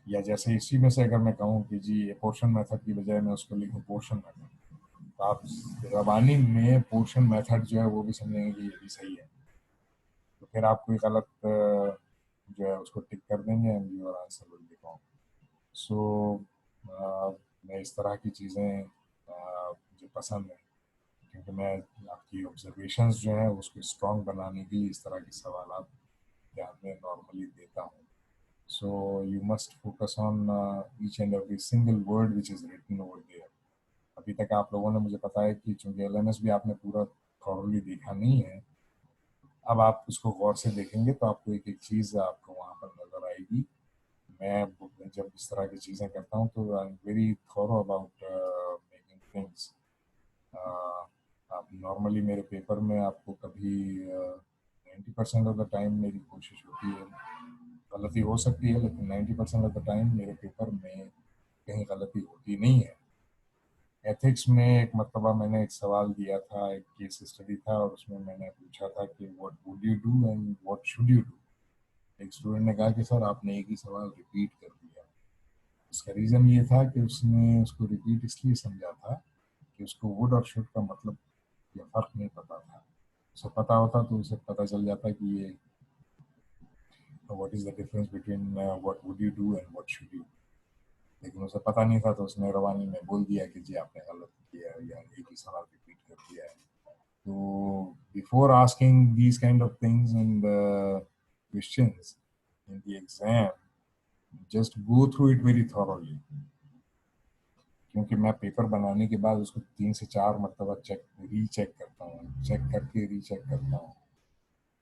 Speaker 1: या जैसे इसी में से अगर मैं कहूँ कि जी पोर्शन मेथड की बजाय मैं उसको लिखूँ पोर्शन मेथड, तो आप रवानी में पोर्शन मेथड जो है वो भी समझेंगे कि ये भी सही है. तो फिर आप कोई गलत जो है उसको टिक कर देंगे and your answer will be wrong. So मैं इस तरह की चीज़ें मुझे पसंद है क्योंकि मैं आपकी ऑब्जर्वेशंस जो है उसको स्ट्रॉन्ग बनाने के लिए इस तरह के सवाल ध्यान में नॉर्मली देता हूँ. So you must focus on each and every single word which is written over there. अभी तक आप लोगों ने, मुझे पता है कि चूंकि LMS भी आपने पूरा थॉरली देखा नहीं है, अब आप उसको गौर से देखेंगे तो आपको एक एक चीज़ आपको वहाँ पर नज़र आएगी. मैं जब इस तरह की चीज़ें करता हूँ तो I am very thorough about making things. आप नॉर्मली मेरे पेपर में आपको कभी 90% ऑफ द टाइम मेरी कोशिश होती है, गलती हो सकती है लेकिन 90% ऑफ द टाइम मेरे पेपर में कहीं गलती होती नहीं है. एथिक्स में एक मरतबा मैंने एक सवाल दिया था, एक केस स्टडी था और उसमें मैंने पूछा था कि what would you do and what should you do. एक स्टूडेंट ने कहा कि सर आपने एक ही सवाल रिपीट कर दिया. उसका रीज़न ये था कि उसने उसको रिपीट इसलिए समझा था कि उसको वुड और शुड का मतलब या फ़र्क नहीं पता था. उसे पता होता तो उसे पता चल जाता कि ये what is the difference between what would you do and what should you. लेकिन उसे पता नहीं था तो उसने रवानी में बोल दिया कि जी आपने गलत किया या एक ही सवाल रिपीट कर दिया है. तो before asking these kind of things in the questions in the exam just go through it very thoroughly. क्योंकि मैं पेपर बनाने के बाद उसको 3 से 4 मरतबा रीचेक करता हूँ, चेक करके रीचेक करता हूँ.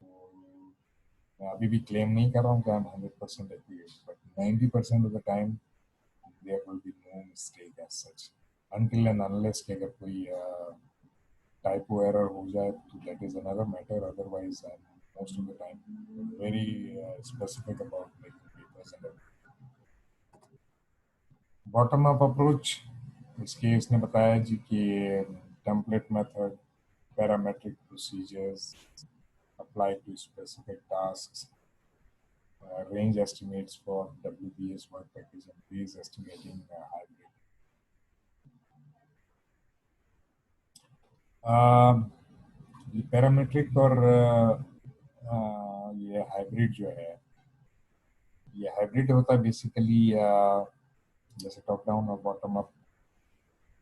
Speaker 1: तो मैं अभी भी क्लेम नहीं कर रहा हूँ कि I am 100% accurate, but 90% of the time there will be no mistake as such, until and unless कि अगर कोई टाइपो एरर हो जाए तो that is another matter, otherwise I am most of the time very specific about making papers and bottom up approach. इसके इसने बताया जी कि template method, parametric procedures apply to specific tasks, range estimates for WBS work package and phase estimating hybrid. ये पैरामेट्रिक और ये हाइब्रिड जो है, ये हाइब्रिड होता है बेसिकली जैसे टॉप डाउन और बॉटम अप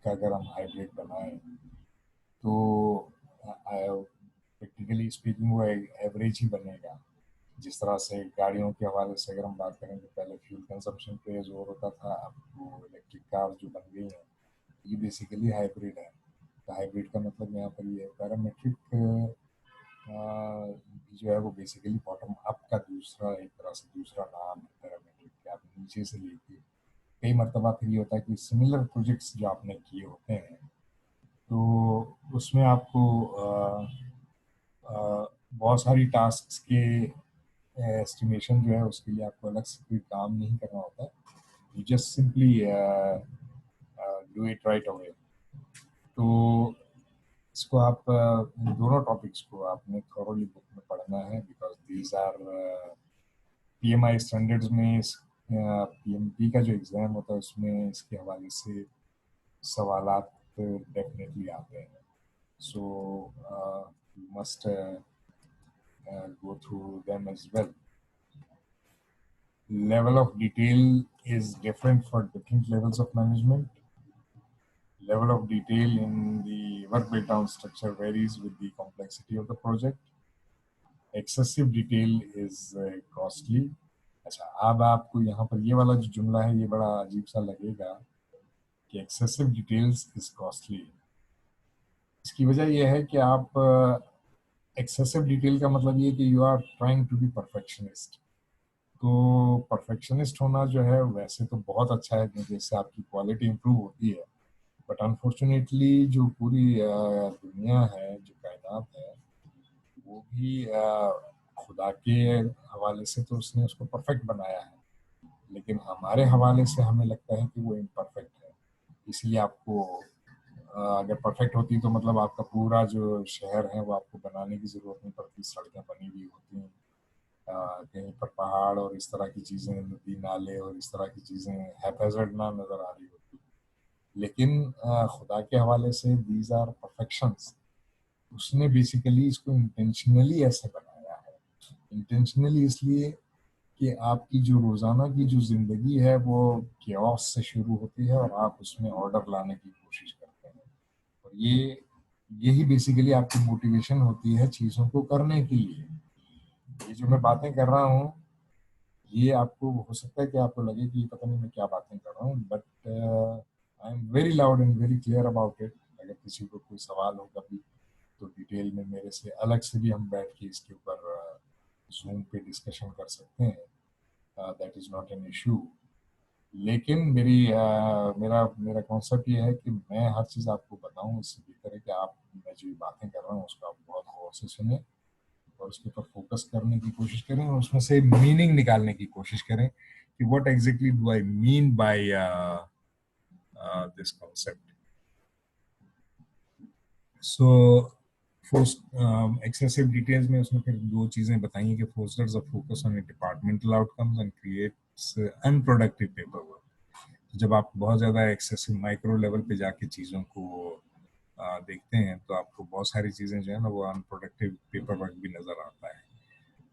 Speaker 1: का अगर हम हाइब्रिड बनाएं तो प्रैक्टिकली स्पीकिंग वो एवरेज ही बनेगा। जिस तरह से गाड़ियों के हवाले से अगर हम बात करें तो पहले फ्यूल कंजम्पशन पे जोर होता था, अब वो इलेक्ट्रिक कार जो बन गई है ये बेसिकली हाइब्रिड है। तो हाइब्रिड का मतलब यहाँ पर ये है। पैरामेट्रिक जो है वो बेसिकली बॉटम अप का दूसरा, एक तरह से दूसरा नाम है पैरामेट्रिक के। आप नीचे से लेके कई मरतबा फिर ये होता है कि सिमिलर प्रोजेक्ट्स जो आपने किए होते हैं तो उसमें आपको बहुत सारी टास्क के एस्टिमेशन जो है उसके लिए आपको अलग से कोई काम नहीं करना होता है, you just simply do it right away. तो इसको आप इन दोनों टॉपिक्स को आपने थॉरोली बुक में पढ़ना है, because these are PMI standards में। पीएमपी का जो एग्ज़ाम होता है उसमें इसके हवाले से सवालात डेफिनेटली आते हैं। So you must go through them as well. Level of detail is different for different levels of management. Level of detail in the work breakdown structure varies with the complexity of the project. Excessive detail is costly. अच्छा, अब आपको यहाँ पर ये वाला जो जुमला है ये बड़ा अजीब सा लगेगा कि excessive details is costly। इसकी वजह यह है कि आप excessive detail का मतलब ये कि you are trying to be perfectionist। तो परफेक्शनिस्ट होना जो है वैसे तो बहुत अच्छा है क्योंकि इससे आपकी क्वालिटी इंप्रूव होती है, बट अनफॉर्चुनेटली जो पूरी दुनिया है, जो कायनात है, वो भी खुदा के हवाले से तो उसने उसको परफेक्ट बनाया है, लेकिन हमारे हवाले से हमें लगता है कि वो इम्परफेक्ट है। इसलिए आपको अगर परफेक्ट होती तो मतलब आपका पूरा जो शहर है वो आपको बनाने की ज़रूरत नहीं पड़ती, सड़कें बनी हुई होती हैं, कहीं पर पहाड़ और इस तरह की चीज़ें, नदी नाले और इस तरह की चीज़ें हैफेजर्ड ना नज़र आ रही होती। लेकिन खुदा के हवाले से दीज आर परफेक्शंस। उसने बेसिकली इसको इंटेंशनली ऐसे बनाया है। इंटेंशनली इसलिए कि आपकी जो रोज़ाना की जो ज़िंदगी है वो केओस से शुरू होती है और आप उसमें ऑर्डर लाने की कोशिश करते हैं, और यही बेसिकली आपकी मोटिवेशन होती है चीज़ों को करने के लिए। ये जो मैं बातें कर रहा हूँ ये आपको हो सकता है कि आपको लगे कि पता नहीं मैं क्या बातें कर रहा हूँ, but I am very loud and very clear about it. अगर किसी को कोई सवाल हो कभी तो डिटेल में मेरे से अलग से भी हम बैठ के इसके ऊपर जूम पे डिस्कशन कर सकते हैं, that is not an issue. लेकिन मेरा मेरा कॉन्सेप्ट ये है कि मैं हर चीज़ आपको बताऊं, इससे बेहतर है कि आप, मैं जो बातें कर रहा हूँ उसको आप बहुत गौर से सुने और उसके ऊपर फोकस करने की कोशिश करें और उसमें से मीनिंग निकालने की कोशिश करें कि what exactly do I mean by this concept. So excessive details में उसने फिर दो चीजें बताई हैं कि fosters a focus on departmental outcomes and creates unproductive paper work. जब आप बहुत ज़्यादा एक्सेसिव माइक्रो लेवल पे जाके चीज़ों को देखते हैं तो आपको बहुत सारी चीज़ें जो है ना वो अनप्रोडक्टिव पेपर वर्क भी नज़र आता है।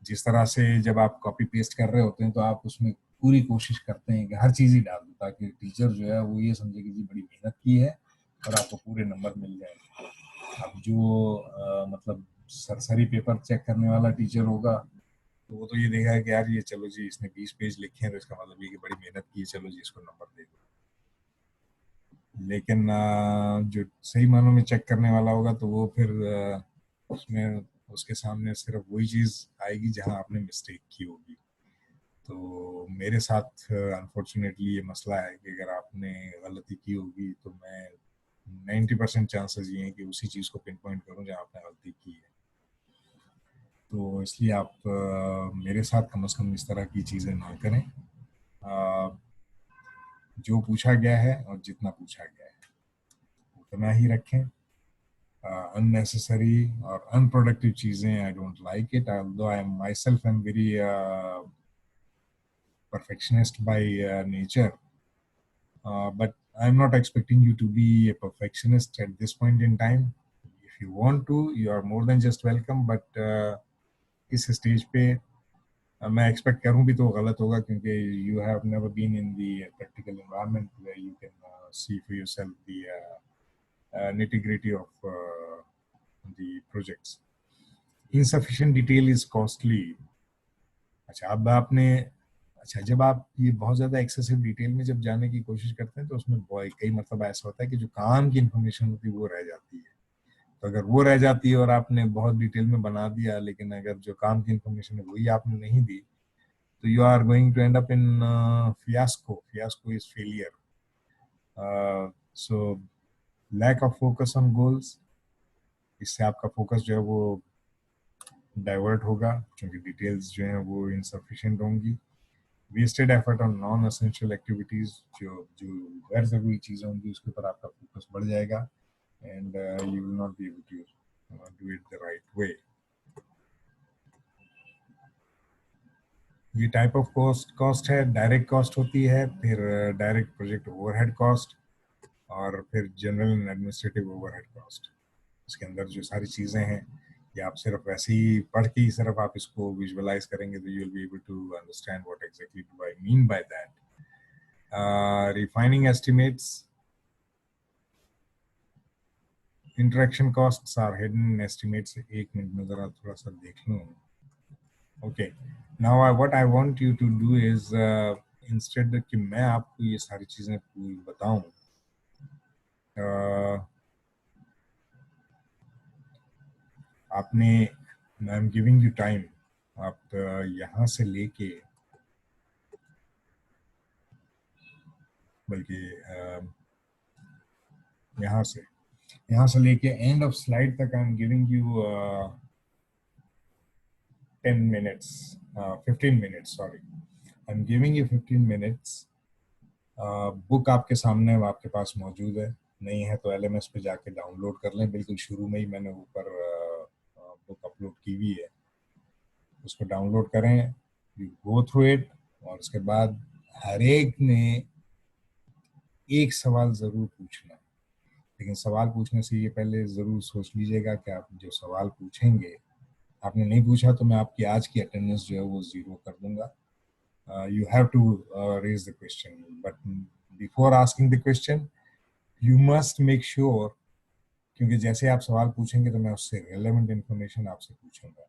Speaker 1: जिस तरह से जब आप कॉपी पेस्ट कर रहे होते हैं तो आप उसमें पूरी कोशिश करते हैं कि हर चीज़ ही डाल दो ताकि टीचर जो है वो ये समझे कि जी बड़ी मेहनत की है और आपको पूरे नंबर मिल जाए। अब जो मतलब सरसरी पेपर चेक करने वाला टीचर होगा तो वो तो ये देखेगा कि यार ये चलो जी इसने 20 पेज लिखे हैं तो इसका मतलब ये कि बड़ी मेहनत की है, चलो जी इसको नंबर दे दो। लेकिन जो सही मानों में चेक करने वाला होगा तो वो फिर उसमें उसके सामने सिर्फ वही चीज़ आएगी जहां आपने मिस्टेक की होगी। तो मेरे साथ अनफॉर्चुनेटली ये मसला है कि अगर आपने गलती की होगी तो मैं 90% चांसेस ये हैं कि उसी चीज़ को पिन पॉइंट करूँ जहाँ आपने गलती की है। तो इसलिए आप मेरे साथ कम से कम इस तरह की चीज़ें ना करें। जो पूछा गया है और जितना पूछा गया है उतना ही रखें। unnecessary or unproductive चीजें I don't like it, although I myself am very perfectionist by nature, but I'm not expecting you to be a perfectionist at this point in time. If you want to, you are more than just welcome, but इस स्टेज पे मैं एक्सपेक्ट करूं भी तो गलत होगा, क्योंकि you have never been in the practical environment where you can see for yourself the nitty-gritty of the projects. Insufficient detail is costly. अच्छा, अब आपने अच्छा, जब आप ये बहुत ज्यादा एक्सेसिव डिटेल में जब जाने की कोशिश करते हैं तो उसमें कई मतलब ऐसा होता है कि जो काम की इंफॉर्मेशन होती है वो रह जाती है। तो अगर वो रह जाती है और आपने बहुत डिटेल में बना दिया, लेकिन अगर जो काम की इंफॉर्मेशन है वही आपने नहीं दी, तो you are going to end up in fiasco. Fiasco is failure. So lack of focus on goals, इससे आपका फोकस जो है वो डाइवर्ट होगा, क्योंकि डिटेल्स जो हैं वो इनसफिशिएंट होंगी। Wasted effort on non essential activities, जो जो गैर जरूरी चीजें होंगी उसके ऊपर आपका फोकस बढ़ जाएगा, and you will not be able to do it the right way. ये टाइप ऑफ कॉस्ट है। डायरेक्ट कॉस्ट होती है, फिर डायरेक्ट प्रोजेक्ट ओवरहेड कॉस्ट, और फिर general and administrative overhead cost. इसके अंदर जो सारी चीजें हैं, ये आप सिर्फ वैसे ही पढ़ के ही सिर्फ आप इसको विजुअलाइज करेंगे तो you will be able to understand what exactly do I mean by that. Refining estimates, interaction costs are hidden in estimates. एक मिनट में जरा थोड़ा सा देख लूं। Okay, now what I want you to do is, instead कि मैं आपको ये सारी चीजें पूरी बताऊं, आपने, I am giving you time, आप यहाँ से लेके, बल्कि यहाँ से लेके एंड ऑफ स्लाइड तक आई am giving you 10 minutes, 15 minutes, sorry, I am giving you 15 minutes। Book आपके सामने आपके पास मौजूद है, नहीं है तो एलएमएस पे जाके डाउनलोड कर लें। बिल्कुल शुरू में ही मैंने ऊपर बुक अपलोड की हुई है, उसको डाउनलोड करें, यू गो थ्रू इट, और उसके बाद हर एक ने एक सवाल जरूर पूछना। लेकिन सवाल पूछने से ये पहले जरूर सोच लीजिएगा कि आप जो सवाल पूछेंगे, आपने नहीं पूछा तो मैं आपकी आज की अटेंडेंस जो है वो जीरो कर दूंगा। You have to raise the question, but before asking the question you must make sure, क्योंकि जैसे आप सवाल पूछेंगे तो मैं उससे रेलेवेंट इंफॉर्मेशन आपसे पूछूंगा,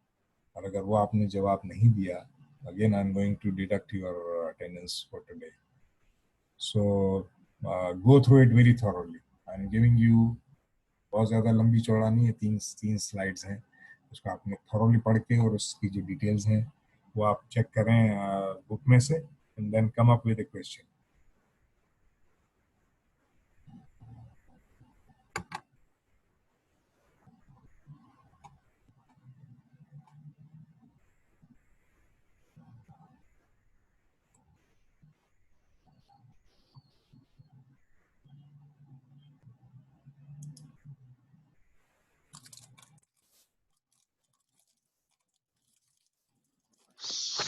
Speaker 1: और अगर वो आपने जवाब नहीं दिया, again I am going to deduct your attendance for today. So go through it very thoroughly. I am giving you, बहुत ज़्यादा लंबी चौड़ा नहीं है, तीन स्लाइड्स हैं, उसको आपने थॉरोली पढ़ के और उसकी जो डिटेल्स हैं वो आप चेक करें बुक में से, and then come up with a question.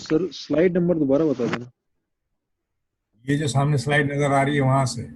Speaker 4: Sir slide number दोबारा बता देना।
Speaker 1: ये जो सामने स्लाइड नजर आ रही है वहां से,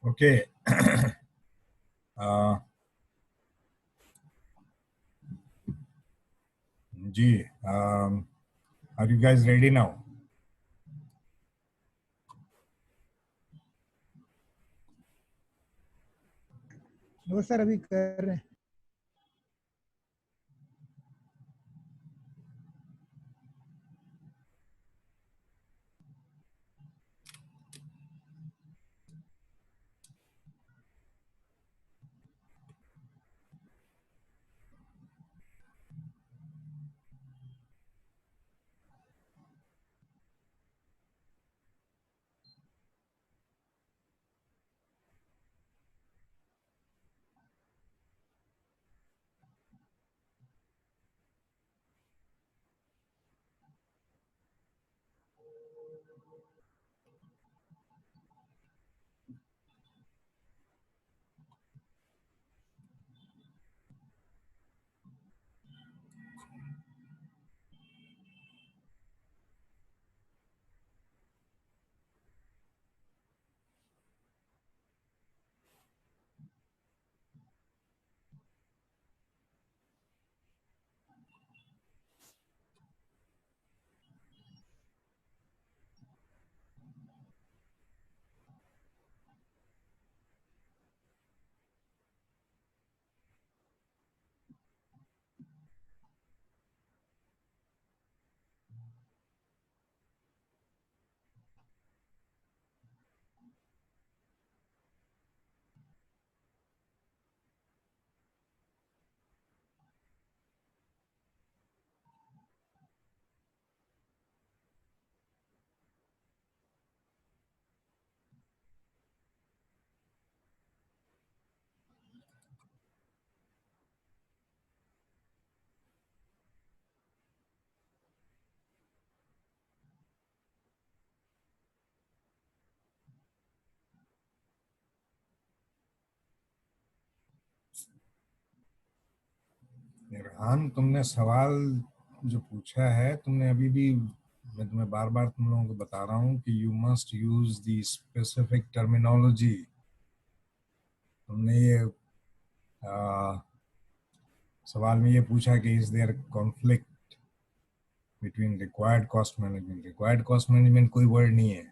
Speaker 1: Okay. Ji, are you guys ready now?
Speaker 2: वो सर अभी कर रहे हैं.
Speaker 1: रेहान, तुमने सवाल जो पूछा है, तुमने अभी भी, मैं तुम्हें बार बार तुम लोगों को बता रहा हूँ कि you must use the specific terminology. तुमने ये सवाल में ये पूछा कि is there conflict between required cost management. Required cost management कोई वर्ड नहीं है,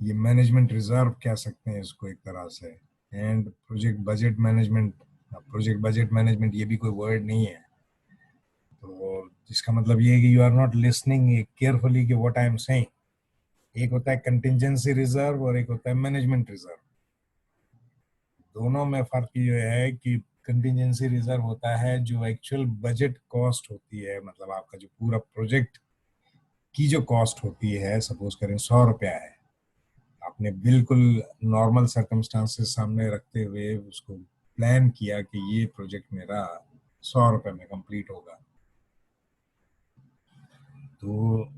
Speaker 1: ये मैनेजमेंट रिजर्व कह सकते हैं इसको एक तरह से। And project budget management, project budget management ये भी कोई वर्ड नहीं है। तो इसका मतलब ये है कि you are not listening carefully कि व्हाट आई एम सेइंग। एक होता है कंटिंजेंसी रिजर्व और एक होता है मैनेजमेंट रिजर्व। दोनों में फर्क ये है कि कंटिंजेंसी रिजर्व होता है जो एक्चुअल बजट कॉस्ट होती है, मतलब आपका जो पूरा प्रोजेक्ट की जो कॉस्ट होती है, सपोज करें 100 रुपया है, आपने बिल्कुल नॉर्मल सर्कमस्टांसेस सामने रखते हुए उसको प्लान किया कि ये प्रोजेक्ट मेरा 100 रुपये में कंप्लीट होगा। तो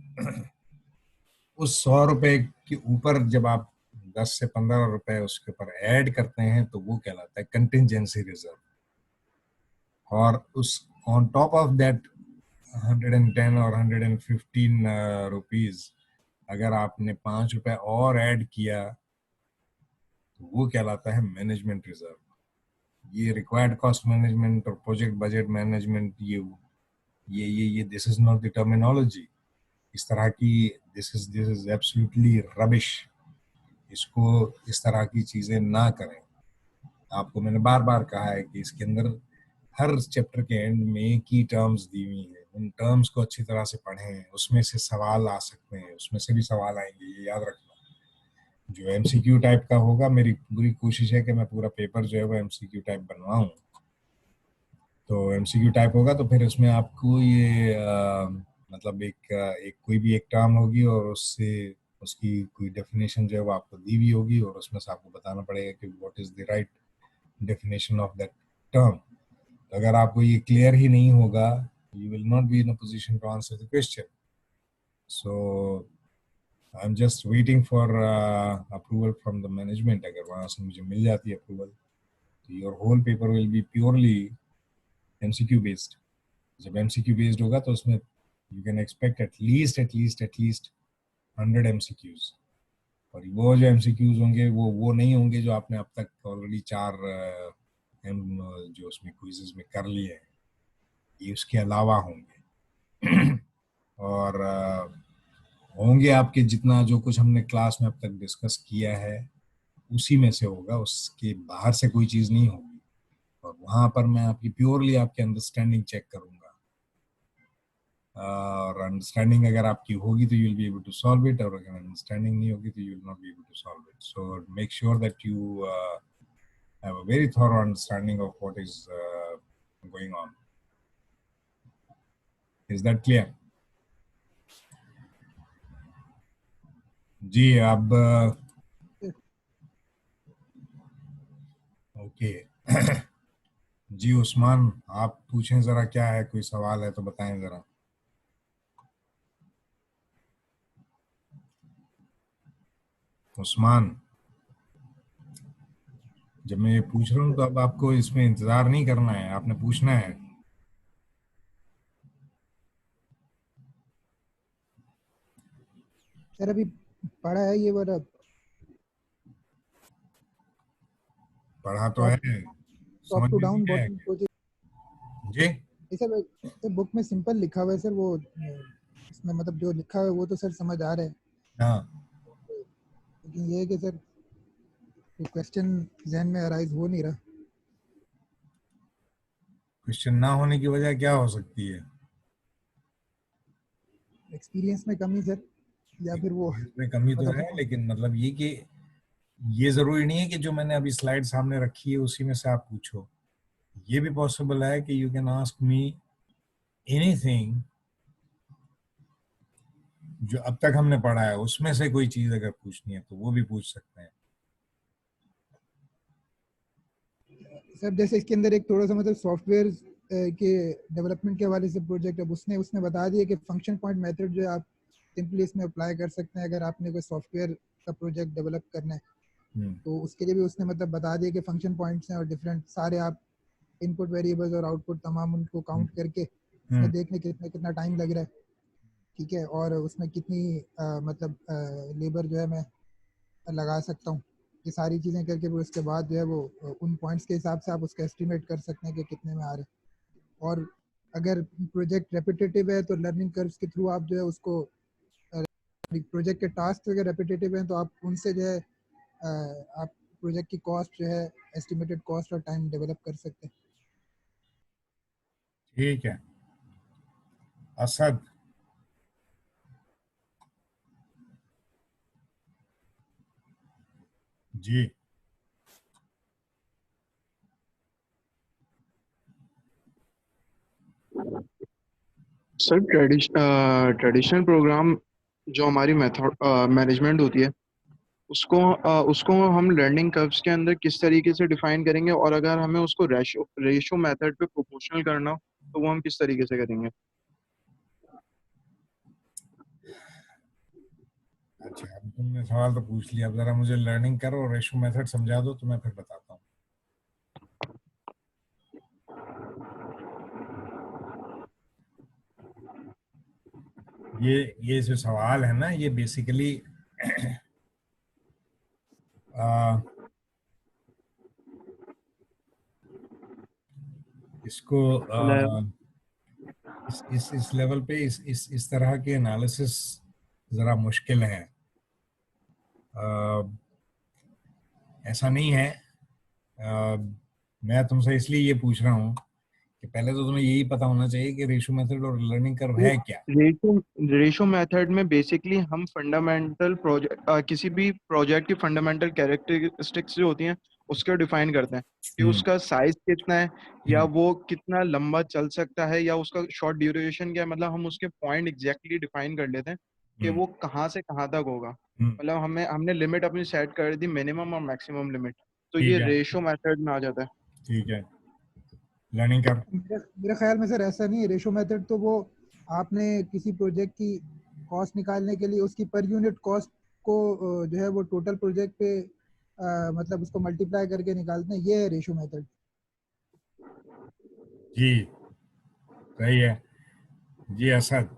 Speaker 1: उस 100 रुपये के ऊपर जब आप 10 से 15 रुपए उसके ऊपर ऐड करते हैं तो वो कहलाता है कंटिंजेंसी रिजर्व। और उस ऑन टॉप ऑफ दैट 110 और 115 रुपीज अगर आपने 5 रुपए और ऐड किया तो वो कहलाता है मैनेजमेंट रिजर्व। ये रिक्वायर्ड कॉस्ट मैनेजमेंट और प्रोजेक्ट बजट मैनेजमेंट, ये this is not the terminology. इस तरह की दिस इज एब्सोल्युटली रबिश। इसको इस तरह की चीजें ना करें। आपको मैंने बार बार कहा है कि इसके अंदर हर चैप्टर के एंड में की टर्म्स दी हुई हैं, उन टर्म्स को अच्छी तरह से पढ़ें, उसमें से सवाल आ सकते हैं, उसमें से भी सवाल आएंगे, ये याद रखना। जो एमसीक्यू टाइप का होगा, मेरी पूरी कोशिश है कि मैं पूरा पेपर जो है वो एमसीक्यू टाइप बनवाऊं। तो एमसीक्यू टाइप होगा तो फिर उसमें आपको ये मतलब एक कोई भी एक टर्म होगी और उससे उसकी कोई डेफिनेशन जो है वो आपको दी हुई होगी और उसमें से आपको बताना पड़ेगा कि what is the right definition of that term. अगर आपको ये क्लियर ही नहीं होगा, you will not be in a position to answer the question. So I am just waiting for approval from the management. अगर वहां से मुझे मिल जाती है अप्रूवल तो your whole paper will be purely MCQ based. जब एमसीक्यू बेस्ड होगा तो उसमें you can expect at least 100 MCQs. और वो जो एमसीक्यूज होंगे वो नहीं होंगे जो आपने अब तक ऑलरेडी 4 जो उसमें क्विजेज में कर लिए हैं, ये उसके अलावा होंगे। और होंगे आपके जितना जो कुछ हमने क्लास में अब तक डिस्कस किया है उसी में से होगा, उसके बाहर से कोई चीज़ नहीं होगी। और वहाँ पर मैं आपकी प्योरली आपकी अंडरस्टैंडिंग चेक करूँगा। और अंडरस्टैंडिंग अगर आपकी होगी तो you will be able to solve it, और अगर अंडरस्टैंडिंग नहीं होगी तो you will not be able to solve it. So make sure that you have a very thorough understanding of what is going on. Is that clear? जी अब ओके। जी उस्मान, आप पूछें जरा, क्या है, कोई सवाल है तो बताएं जरा। उस्मान, जब मैं ये पूछ रहा हूँ तो अब आपको इसमें इंतजार नहीं करना है, आपने पूछना है।
Speaker 2: सर अभी पढ़ा है ये वाला
Speaker 1: पढ़ा तो है,
Speaker 2: टॉप
Speaker 1: समझ
Speaker 2: टू
Speaker 1: में
Speaker 2: डाउन
Speaker 1: नहीं आया
Speaker 2: बॉटम
Speaker 1: क्या?
Speaker 2: प्रोजेक्ट।
Speaker 1: जी
Speaker 2: सर बुक में सिंपल लिखा हुआ है सर, वो इसमें मतलब जो लिखा हुआ है वो तो सर समझ आ रहा है,
Speaker 1: हाँ,
Speaker 2: लेकिन ये है कि सर क्वेश्चन जहन में अराइज हो नहीं रहा।
Speaker 1: क्वेश्चन ना होने की वजह क्या हो सकती है?
Speaker 2: एक्सपीरियंस में कमी सर, या फिर वो
Speaker 1: इसमें कमी तो है,
Speaker 2: फटाफट।
Speaker 1: लेकिन मतलब ये कि ये जरूरी नहीं है कि जो मैंने अभी स्लाइड सामने रखी है उसी में से आप पूछो। ये भी पॉसिबल है कि you can ask me anything जो अब तक हमने पढ़ा है उसमें से कोई चीज अगर पूछनी है तो वो भी पूछ सकते हैं।
Speaker 2: सर जैसे इसके अंदर एक थोड़ा सा मतलब सॉफ्टवेयर के डेवलपमेंट के हवाले से प्रोजेक्ट, अब उसने बता दिया कि फंक्शन पॉइंट मेथड जो है आप सिंपली इसमें अप्लाई कर सकते हैं अगर आपने कोई सॉफ्टवेयर का प्रोजेक्ट डेवलप करना है। तो उसके लिए भी उसने मतलब बता दिया कि फंक्शन पॉइंट्स हैं और डिफरेंट सारे आप इनपुट वेरिएबल्स और आउटपुट तमाम उनको काउंट करके उसमें देखने कितना टाइम लग रहा है, ठीक है, और उसमें कितनी मतलब लेबर जो है मैं लगा सकता हूँ, ये सारी चीज़ें करके फिर उसके बाद जो है वो उन पॉइंट्स के हिसाब से आप उसका एस्टिमेट कर सकते हैं कि कितने में आ रहे हैं। और अगर प्रोजेक्ट रेपिटेटिव है तो लर्निंग कर्व्स के थ्रू आप जो है उसको प्रोजेक्ट के टास्क अगर रेपिटेटिव हैं तो आप उनसे जो है आप प्रोजेक्ट की कॉस्ट जो है एस्टिमेटेड कॉस्ट और टाइम डेवलप कर सकते हैं।
Speaker 1: ठीक है असद। जी
Speaker 3: सर ट्रेडिशनल प्रोग्राम जो हमारी मेथड मैनेजमेंट होती है उसको हम लर्निंग कर्व्स के अंदर किस तरीके से डिफाइन करेंगे, और अगर हमें उसको रेशो मेथड पे प्रोपोर्शनल करना हो तो वो हम किस तरीके से करेंगे?
Speaker 1: अच्छा, अब तुमने सवाल तो पूछ लिया, अब जरा मुझे लर्निंग करो और रेशो मेथड समझा दो तो मैं फिर बताता हूँ। ये जो सवाल है ना, ये बेसिकली इसको इस लेवल पे इस तरह के एनालिसिस जरा मुश्किल है। ऐसा नहीं है। मैं तुमसे इसलिए ये पूछ रहा हूँ कि पहले तो तुम्हें यही पता होना चाहिए कि रेशो मेथड और लर्निंग कर्व है क्या।
Speaker 3: रेशो रेशो मेथड में बेसिकली हम फंडामेंटल प्रोजेक्ट किसी भी प्रोजेक्ट की फंडामेंटल कैरेक्टरिस्टिक्स जो होती हैं उसको डिफाइन करते हैं कि उसका साइज कितना है, या वो कितना लंबा चल सकता है, या उसका शॉर्ट ड्यूरेशन क्या है। मतलब हम उसके पॉइंट एग्जैक्टली डिफाइन कर लेते हैं कि वो कहाँ से कहाँ तक होगा। मतलब हमने लिमिट अपनी सेट कर दी, मिनिमम और मैक्सिमम लिमिट, तो ये
Speaker 1: ठीक है,
Speaker 3: रेशो मेथड में आ जाता है।
Speaker 1: ठीक है। लर्निंग कर्व
Speaker 2: मेरे ख्याल में सर ऐसा नहीं है। रेशो मेथड तो वो आपने किसी प्रोजेक्ट की कॉस्ट निकालने के लिए उसकी पर यूनिट कॉस्ट को जो है वो टोटल प्रोजेक्ट पे मतलब उसको मल्टीप्लाई करके निकालते हैं, ये है रेशो मेथड।
Speaker 1: जी सही है जी असद।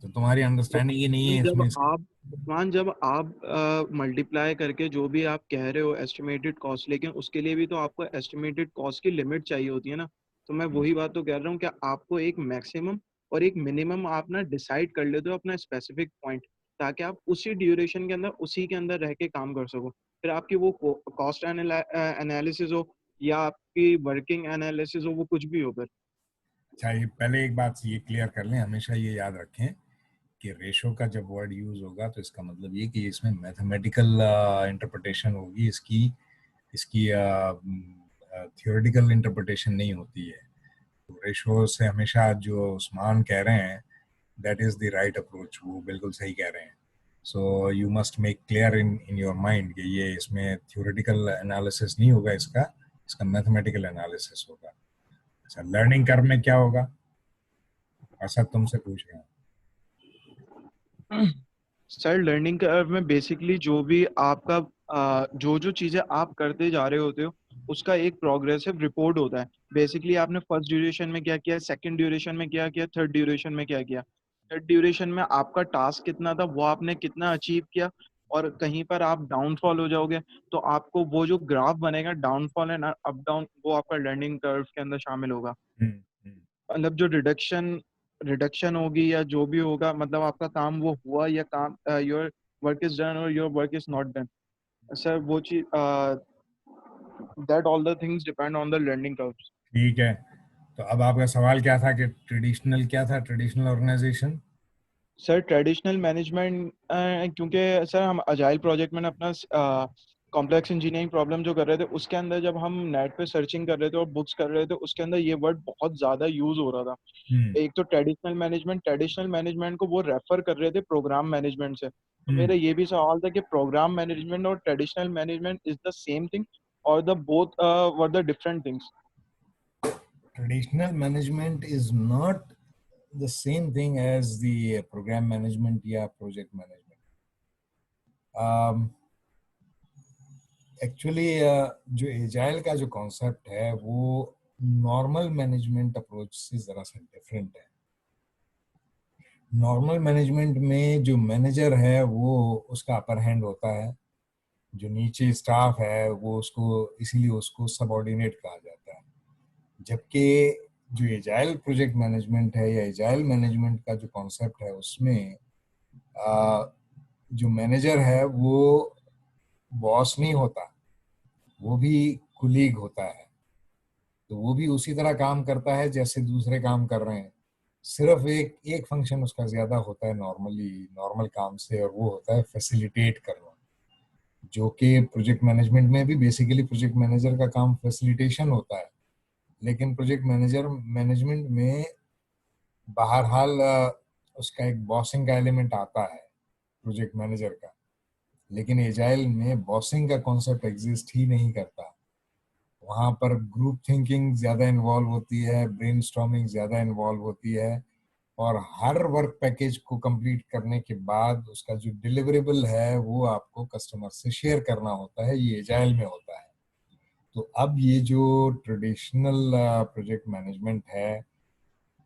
Speaker 1: तो तुम्हारी अंडरस्टैंडिंग ये नहीं है
Speaker 3: जब
Speaker 1: इसमें
Speaker 3: आप उस्मान, जब आप मल्टीप्लाई करके जो भी आप कह रहे हो एस्टिमेटेड कॉस्ट, लेकिन उसके लिए भी तो आपको एस्टिमेटेड कॉस्ट की लिमिट चाहिए होती है ना। तो मैं वही बात तो कह रहा हूँ कि आपको एक मैक्सिमम और एक मिनिमम आप ना डिसाइड कर लेते हो अपना स्पेसिफिक पॉइंट, ताकि आप उसी ड्यूरेशन के अंदर उसी के अंदर रह के काम कर सको। फिर आपकी वो कॉस्ट एनालिसिस हो या आपकी वर्किंग एनालिसिस हो, वो कुछ भी हो फिर।
Speaker 1: अच्छा, ये पहले एक बात ये क्लियर कर लें, हमेशा ये याद रखें कि रेशो का जब वर्ड यूज होगा तो इसका मतलब ये कि इसमें मैथमेटिकल इंटरप्रिटेशन होगी, इसकी इसकी थियोरेटिकल इंटरप्रिटेशन नहीं होती है। तो रेशो से हमेशा जो उस्मान कह रहे हैं that is the right approach, वो बिल्कुल सही कह रहे हैं। So you must make clear in your mind कि ये इसमें थियोरेटिकल एनालिसिस नहीं होगा, इसका इसका मैथमेटिकल एनालिसिस होगा। अच्छा, लर्निंग कर्व में क्या होगा, ऐसा तुमसे पूछ रहा हूँ।
Speaker 3: सर लर्निंग कर्व में बेसिकली जो भी आपका जो जो चीजें आप करते जा रहे होते हो उसका एक प्रोग्रेसिव रिपोर्ट होता है। बेसिकली आपने फर्स्ट ड्यूरेशन में क्या किया, सेकंड ड्यूरेशन में क्या किया, थर्ड ड्यूरेशन में क्या किया। थर्ड ड्यूरेशन में आपका टास्क कितना था, वो आपने कितना अचीव किया, और कहीं पर आप डाउनफॉल हो जाओगे तो आपको वो जो ग्राफ बनेगा डाउनफॉल एंड अप डाउन, वो आपका लर्निंग कर्व के अंदर शामिल होगा।
Speaker 1: हम्म।
Speaker 3: मतलब जो रिडक्शन रिडक्शन होगी या जो भी होगा, मतलब आपका काम वो हुआ या काम योर वर्क इज डन और your work is not done. Sir वो चीज that all the things depend on the learning curves.
Speaker 1: ठीक है, तो अब आपका सवाल क्या था कि ट्रेडिशनल क्या था, traditional organization.
Speaker 3: Sir traditional management, क्योंकि सर हम अजाइल प्रोजेक्ट में ना अपना कॉम्प्लेक्स इंजीनियरिंग प्रॉब्लम जो कर रहे थे उसके अंदर जब हम नेट पे सर्चिंग कर रहे थे और बुक्स कर रहे थे उसके अंदर ये वर्ड बहुत ज्यादा यूज हो रहा था। एक तो ट्रेडिशनल मैनेजमेंट को वो रेफर कर रहे थे प्रोग्राम मैनेजमेंट से। तो मेरा ये भी सवाल था कि प्रोग्राम मैनेजमेंट और traditional management is the same thing और the both were the different things.
Speaker 1: Traditional management is not the same thing as the program management या project management. Actually जो एजाइल का जो कॉन्सेप्ट है वो नॉर्मल मैनेजमेंट अप्रोच से जरा सा डिफरेंट है। नॉर्मल मैनेजमेंट में जो मैनेजर है वो उसका अपर हैंड होता है, जो नीचे स्टाफ है वो उसको, इसीलिए उसको सबऑर्डिनेट कहा जाता है। जबकि जो एजाइल प्रोजेक्ट मैनेजमेंट है या एजाइल मैनेजमेंट का जो कॉन्सेप्ट है उसमें जो मैनेजर है वो बॉस नहीं होता, वो भी कुलीग होता है। तो वो भी उसी तरह काम करता है जैसे दूसरे काम कर रहे हैं, सिर्फ एक एक फंक्शन उसका ज्यादा होता है नॉर्मल काम से, और वो होता है फैसिलिटेट करना। जो कि प्रोजेक्ट मैनेजमेंट में भी बेसिकली प्रोजेक्ट मैनेजर का काम फैसिलिटेशन होता है, लेकिन प्रोजेक्ट मैनेजर मैनेजमेंट में बहरहाल उसका एक बॉसिंग का एलिमेंट आता है प्रोजेक्ट मैनेजर का। लेकिन एजाइल में बॉसिंग का कॉन्सेप्ट एग्जिस्ट ही नहीं करता। वहाँ पर ग्रुप थिंकिंग ज़्यादा इन्वॉल्व होती है, ब्रेनस्टॉर्मिंग ज़्यादा इन्वॉल्व होती है, और हर वर्क पैकेज को कंप्लीट करने के बाद उसका जो डिलीवरेबल है वो आपको कस्टमर से शेयर करना होता है। ये एजाइल में होता है। तो अब ये जो ट्रेडिशनल प्रोजेक्ट मैनेजमेंट है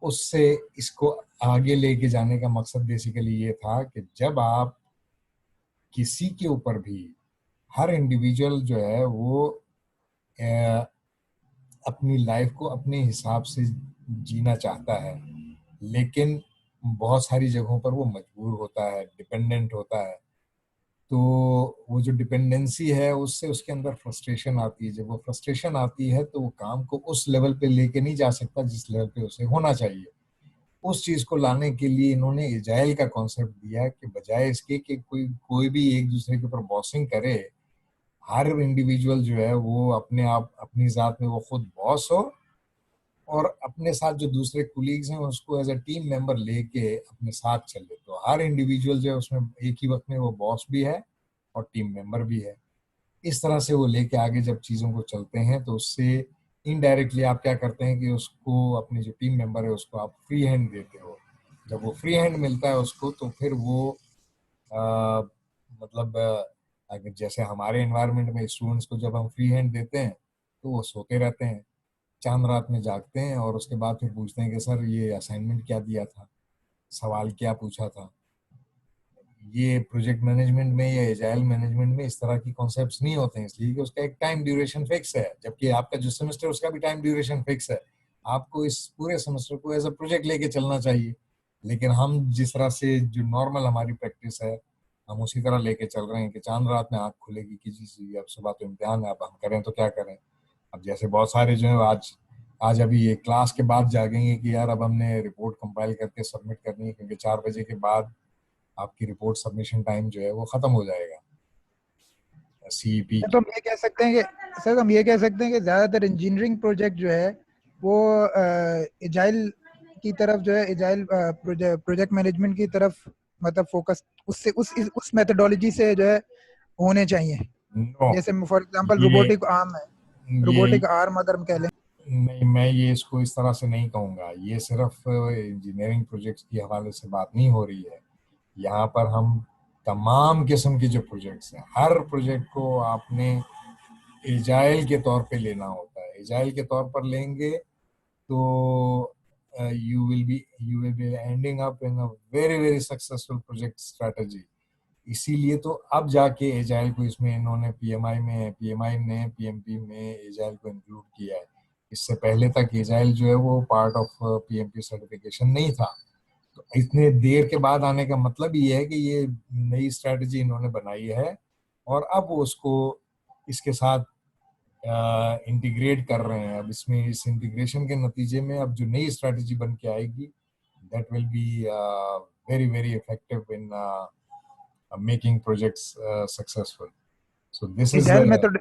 Speaker 1: उससे इसको आगे लेके जाने का मकसद बेसिकली ये था कि जब आप किसी के ऊपर भी, हर इंडिविजुअल जो है वो अपनी लाइफ को अपने हिसाब से जीना चाहता है, लेकिन बहुत सारी जगहों पर वो मजबूर होता है, डिपेंडेंट होता है। तो वो जो डिपेंडेंसी है उससे उसके अंदर फ्रस्ट्रेशन आती है। जब वो फ्रस्ट्रेशन आती है तो वो काम को उस लेवल पे लेके नहीं जा सकता जिस लेवल पे उसे होना चाहिए। उस चीज को लाने के लिए इन्होंने एजाइल का कॉन्सेप्ट दिया कि बजाय इसके कि कोई कोई भी एक दूसरे के ऊपर बॉसिंग करे, हर इंडिविजुअल जो है वो अपने आप अपनी जात में वो खुद बॉस हो, और अपने साथ जो दूसरे कुलीग्स हैं उसको एज अ टीम मेंबर लेके अपने साथ चले। तो हर इंडिविजुअल जो है उसमें एक ही वक्त में वो बॉस भी है और टीम मेंबर भी है। इस तरह से वो लेके आगे जब चीज़ों को चलते हैं तो उससे इनडायरेक्टली आप क्या करते हैं कि उसको, अपनी जो टीम मेंबर है उसको आप फ्री हैंड देते हो। जब वो फ्री हैंड मिलता है उसको तो फिर वो आ, मतलब अगर जैसे हमारे एनवायरनमेंट में स्टूडेंट्स को जब हम फ्री हैंड देते हैं तो वो सोते रहते हैं, चांद रात में जागते हैं, और उसके बाद फिर पूछते हैं कि सर ये असाइनमेंट क्या दिया था, सवाल क्या पूछा था। ये प्रोजेक्ट मैनेजमेंट में या एजाइल मैनेजमेंट में इस तरह की कॉन्सेप्ट्स नहीं होते हैं, इसलिए कि उसका एक टाइम ड्यूरेशन फिक्स है, जबकि आपका जो सेमेस्टर उसका भी टाइम ड्यूरेशन फिक्स है। आपको इस पूरे सेमेस्टर को एज अ प्रोजेक्ट लेके चलना चाहिए, लेकिन हम जिस तरह से जो नॉर्मल हमारी प्रैक्टिस है हम उसी तरह लेके चल रहे हैं कि चांद रात में आँख खुलेगी किसी से, अब सुबह तो इम्तिहान है, अब हम करें तो क्या करें। अब जैसे बहुत सारे जो है आज आज अभी ये क्लास के बाद जागेंगे कि यार अब हमने रिपोर्ट कंपाइल करके सबमिट करनी है, क्योंकि 4 बजे के बाद आपकी रिपोर्ट सबमिशन टाइम जो है वो खत्म हो जाएगा सीईपी
Speaker 2: तो हम ये कह सकते हैं कि सर हम ये कह सकते हैं कि ज्यादातर इंजीनियरिंग प्रोजेक्ट जो है वो एजाइल की तरफ जो है, एजाइल प्रोजेक्ट मैनेजमेंट की तरफ मतलब फोकस उससे उस मेथोडोलॉजी से जो है होने चाहिए।
Speaker 1: नो,
Speaker 2: जैसे फॉर एग्जांपल
Speaker 1: ये
Speaker 2: रोबोटिक आर्म है,
Speaker 1: ये
Speaker 2: रोबोटिक आर्म अगर हम कह लें।
Speaker 1: नहीं, मैं ये इसको इस तरह से नहीं कहूँगा। ये सिर्फ इंजीनियरिंग प्रोजेक्ट्स के हवाले से बात नहीं हो रही है। यहाँ पर हम तमाम किस्म के जो प्रोजेक्ट्स हैं, हर प्रोजेक्ट को आपने एजाइल के तौर पे लेना होता है। एजाइल के तौर पर लेंगे तो you will be ending up in a very very successful project strategy. इसीलिए तो अब जाके एजाइल को इसमें इन्होंने पीएमआई ने पीएमपी में एजाइल को इंक्लूड किया है। इससे पहले तक एजाइल जो है वो पार्ट ऑफ पीएमपी सर्टिफिकेशन नहीं था। तो इतने देर के बाद आने का मतलब ये है कि ये नई स्ट्रेटजी इन्होंने बनाई है, और अब वो उसको इसके साथ इंटीग्रेट कर रहे हैं। अब इसमें इस इंटीग्रेशन के नतीजे में अब जो नई स्ट्रेटजी बन के आएगी that will be very very effective in making projects successful. So this is
Speaker 2: agile method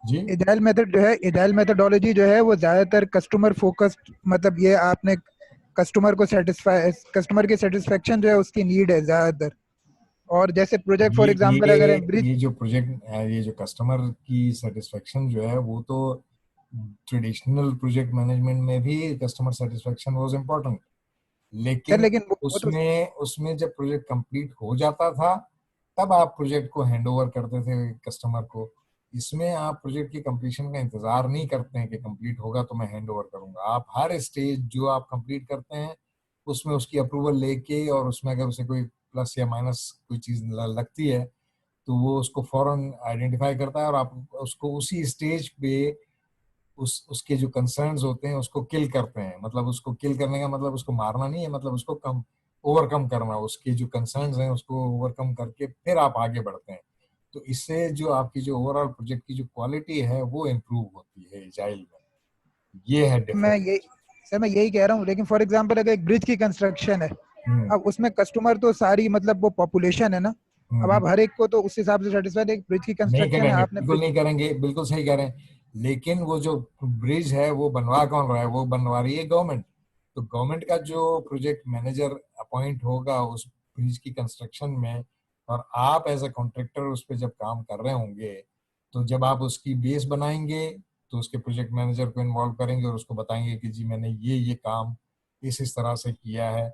Speaker 1: जी।
Speaker 2: एजाइल मेथड जो है, एजाइल मेथोडोलॉजी जो है वो ज्यादातर कस्टमर फोकस्ड, मतलब ये आपने कस्टमर की सेटिस्फेक्शन जो है उसकी नीड है ज्यादातर। और जैसे प्रोजेक्ट फॉर एग्जांपल अगर हम
Speaker 1: ये जो प्रोजेक्ट, ये जो कस्टमर की सेटिस्फेक्शन जो है वो तो ट्रेडिशनल प्रोजेक्ट मैनेजमेंट में भी customer satisfaction was important,
Speaker 2: sir
Speaker 1: लेकिन
Speaker 2: लेकिन वो तो
Speaker 1: उसमें जब प्रोजेक्ट कंप्लीट हो जाता था तब आप प्रोजेक्ट को हैंड ओवर करते थे कस्टमर को। इसमें आप प्रोजेक्ट की कंप्लीशन का इंतजार नहीं करते हैं कि कंप्लीट होगा तो मैं हैंड ओवर करूंगा। आप हर स्टेज जो आप कंप्लीट करते हैं उसमें उसकी अप्रूवल लेके, और उसमें अगर उसे कोई प्लस या माइनस कोई चीज लगती है तो वो उसको फौरन आइडेंटिफाई करता है, और आप उसको उसी स्टेज पे उसके जो कंसर्न्स होते हैं उसको किल करते हैं। मतलब उसको किल करने का मतलब उसको मारना नहीं है, मतलब उसको कम ओवरकम करना, उसके जो कंसर्न्स हैं उसको ओवरकम करके फिर आप आगे बढ़ते हैं। तो इससे जो आपकी जो ओवरऑल प्रोजेक्ट की जो क्वालिटी है वो इम्प्रूव होती है एजाइल में। ये है
Speaker 2: मैं
Speaker 1: डिफरेंस।
Speaker 2: यही सर मैं यही कह रहा हूँ, लेकिन फॉर एग्जांपल अगर एक ब्रिज की कंस्ट्रक्शन है, अब उसमें कस्टमर तो सारी मतलब वो पॉपुलेशन है ना, अब आप हर एक को तो उस हिसाब से सेटिस्फाइड, एक ब्रिज की
Speaker 1: नहीं
Speaker 2: कंस्ट्रक्शन है
Speaker 1: करेंगे,
Speaker 2: आपने
Speaker 1: बिल्कुल नहीं करेंगे, बिल्कुल सही कह रहे हैं। लेकिन वो जो ब्रिज है वो बनवा कौन रहा है? वो बनवा रही है गवर्नमेंट। तो गवर्नमेंट का जो प्रोजेक्ट मैनेजर अपॉइंट होगा उस ब्रिज की कंस्ट्रक्शन में, और आप एज अ कॉन्ट्रैक्टर उस पर जब काम कर रहे होंगे, तो जब आप उसकी बेस बनाएंगे तो उसके प्रोजेक्ट मैनेजर को इन्वॉल्व करेंगे और उसको बताएंगे कि जी मैंने ये काम इस तरह से किया है।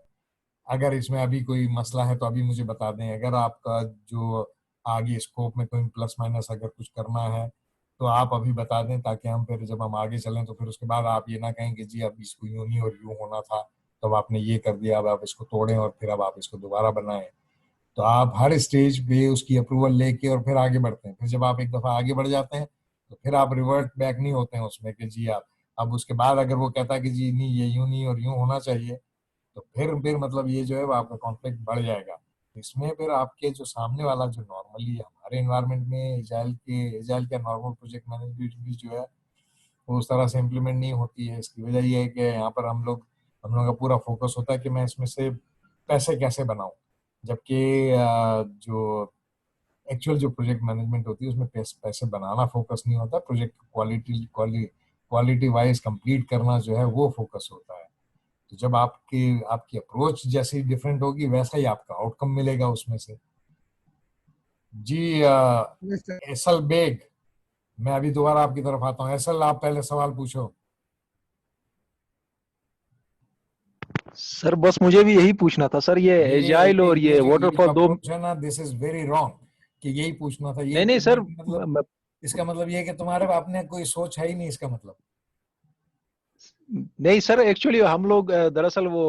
Speaker 1: अगर इसमें अभी कोई मसला है तो अभी मुझे बता दें। अगर आपका जो आगे स्कोप में कोई प्लस माइनस अगर कुछ करना है तो आप अभी बता दें, ताकि हम फिर जब हम आगे चलें तो फिर उसके बाद आप ये ना कहें कि जी अब इसको यूं नहीं और यूं होना था, तब आपने ये कर दिया, अब आप इसको तोड़ें और फिर अब आप इसको दोबारा बनाएं। तो आप हर स्टेज पे उसकी अप्रूवल लेके और फिर आगे बढ़ते हैं। फिर जब आप एक दफा आगे बढ़ जाते हैं तो फिर आप रिवर्ट बैक नहीं होते हैं उसमें कि जी आप अब उसके बाद अगर वो कहता है कि जी नहीं ये यूं नहीं और यूं होना चाहिए, तो फिर मतलब ये जो है वो आपका कॉन्फ्लिक्ट बढ़ जाएगा। इसमें फिर आपके जो सामने वाला जो नॉर्मली हमारे एनवायरनमेंट में एजाइल का नॉर्मल प्रोजेक्ट मैनेजमेंट भी जो है वो उस तरह से इम्प्लीमेंट नहीं होती है। इसकी वजह ये है कि यहाँ पर हम लोगों का पूरा फोकस होता है कि मैं इसमें से पैसे कैसे बनाऊं, जबकि जो एक्चुअल जो प्रोजेक्ट मैनेजमेंट होती है उसमें पैसे बनाना फोकस नहीं होता, प्रोजेक्ट क्वालिटी वाइज कंप्लीट करना जो है वो फोकस होता है। तो जब आपकी आपकी अप्रोच जैसी डिफरेंट होगी वैसा ही आपका आउटकम मिलेगा उसमें से। जी
Speaker 2: है।
Speaker 1: एसल बेग, मैं अभी दोबारा आपकी तरफ आता हूँ। एसल आप पहले सवाल पूछो।
Speaker 4: सर बस मुझे भी यही पूछना था सर, ये एजाइल और
Speaker 1: ये
Speaker 4: ये
Speaker 1: जो
Speaker 4: वाटरफॉल दो।
Speaker 1: अप्रोच है ना, दिस इज वेरी रॉन्ग कि यही पूछना था। यही
Speaker 4: नहीं नहीं
Speaker 1: पूछने
Speaker 4: सर,
Speaker 1: का मतलब, इसका मतलब ये है कि तुम्हारे आपने कोई सोच है ही नहीं, इसका मतलब।
Speaker 4: नहीं सर, एक्चुअली हम लोग दरअसल वो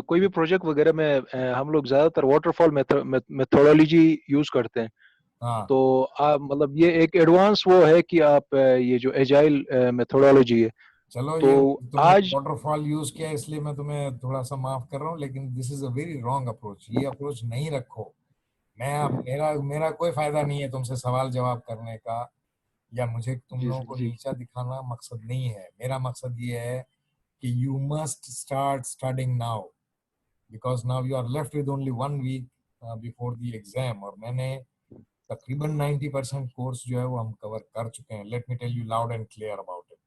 Speaker 4: कोई भी प्रोजेक्ट वगैरह में हम लोग ज्यादातर वाटरफॉल मेथोडोलॉजी यूज करते हैं।
Speaker 1: हाँ
Speaker 4: तो आप मतलब ये एक एडवांस वो है कि आप ये जो एजाइल मेथोडोलॉजी है,
Speaker 1: चलो,
Speaker 4: तो
Speaker 1: ये तुमने
Speaker 4: आज
Speaker 1: वाटरफॉल यूज किया इसलिए मैं तुम्हें थोड़ा सा माफ कर रहा हूँ, लेकिन this is a very wrong approach. ये अप्रोच नहीं रखो। मेरा मेरा कोई फायदा नहीं है तुमसे सवाल जवाब करने का, या मुझे तुम
Speaker 4: जी
Speaker 1: लोगों
Speaker 4: सर
Speaker 1: को
Speaker 4: जी।
Speaker 1: नीचा दिखाना मकसद नहीं है। मेरा मकसद ये है कि you must start studying now, because now you are left with only 1 week before the exam. और मैंने तकरीबन 90% कोर्स जो है वो हम कवर कर चुके हैं। Let me tell you loud and clear about it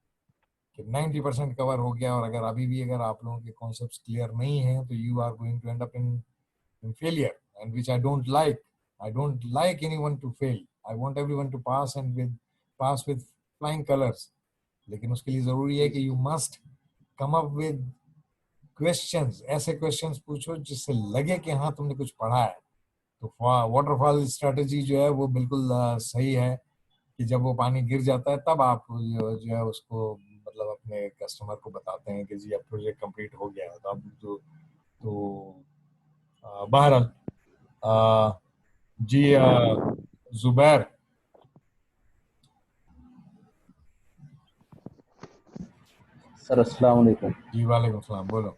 Speaker 1: कि 90% कवर हो गया। और अगर अभी भी अगर आप लोगों के कॉन्सेप्ट्स क्लियर नहीं हैं तो you are going to end up in failure, and which I don't like. I don't like anyone to fail. I want everyone to pass with flying colors. लेकिन उसके लिए जरूरी है
Speaker 4: जी
Speaker 1: कि
Speaker 4: sir.
Speaker 1: You must come up with questions. ऐसे क्वेश्चंस पूछो जिससे लगे कि हाँ तुमने कुछ पढ़ा है। तो वाटरफॉल स्ट्रेटजी जो है वो बिल्कुल सही है कि जब वो पानी गिर जाता है तब आप जो है उसको मतलब अपने कस्टमर को बताते हैं कि जी अब प्रोजेक्ट कंप्लीट हो गया है। तो अब तो बहरहाल जी जुबैर।
Speaker 5: सर अस्सलाम वालेकुम।
Speaker 1: जी वालेकुम सलाम, बोलो।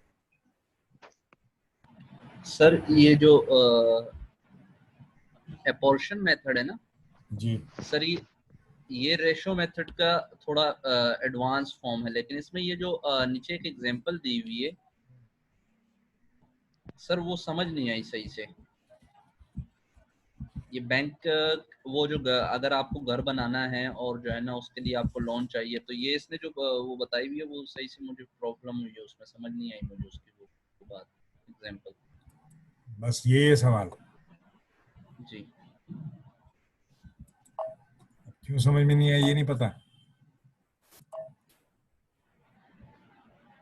Speaker 5: सर ये जो एपोर्शन मेथड है ना
Speaker 1: जी
Speaker 5: सर, ये रेशो मेथड का थोड़ा एडवांस फॉर्म है, लेकिन इसमें ये जो नीचे एक एग्जांपल दी हुई है सर, वो समझ नहीं आई सही से। ये बैंक वो जो अगर आपको घर बनाना है और जो है ना उसके लिए आपको लोन चाहिए, तो ये इसने जो वो बताई हुई है वो सही से मुझे प्रॉब्लम हुई है, उसमें समझ नहीं आई मुझे उसकी वो बात एग्जांपल।
Speaker 1: बस ये सवाल
Speaker 5: जी
Speaker 1: क्यों समझ में नहीं आया ये नहीं पता।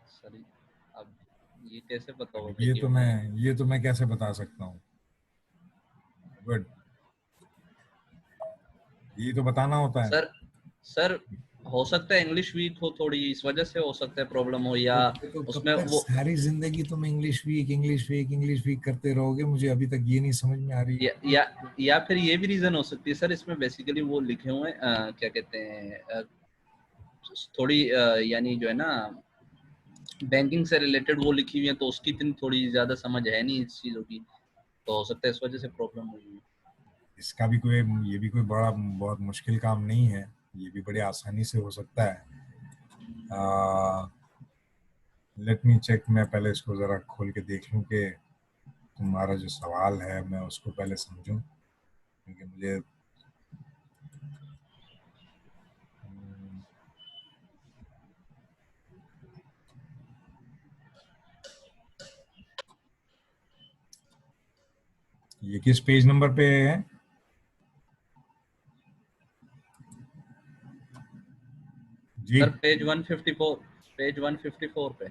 Speaker 5: सर, अब ये कैसे पता
Speaker 1: अब
Speaker 5: होगा कि मैं
Speaker 1: ये तो मैं कैसे बता सकता हूँ। गुड, ये तो बताना होता है।
Speaker 5: सर सर हो सकता है इंग्लिश वीक हो थोड़ी, इस वजह से हो सकता है प्रॉब्लम हो, या
Speaker 1: तो
Speaker 5: उसमें
Speaker 1: कब तक
Speaker 5: वो
Speaker 1: सारी जिंदगी तुम English weak English weak English weak करते रहोगे? मुझे अभी तक ये नहीं समझ में आ रही।
Speaker 5: या फिर ये भी रीजन हो सकती है सर, इसमें बेसिकली वो लिखे हुए हैं क्या कहते हैं थोड़ी यानी जो है ना बैंकिंग से रिलेटेड वो लिखी हुई है, तो उसकी इतनी थोड़ी ज्यादा समझ है नहीं इस चीजों की, तो हो सकता है इस वजह से प्रॉब्लम हुई है।
Speaker 1: इसका भी कोई, ये भी कोई बड़ा बहुत मुश्किल काम नहीं है, ये भी बड़ी आसानी से हो सकता है। लेट मी चेक, मैं पहले इसको ज़रा खोल के देख लूँ कि तुम्हारा जो सवाल है मैं उसको पहले समझूं, क्योंकि मुझे ये किस पेज नंबर पे है? जी
Speaker 5: सर पेज 154, पेज 154 पे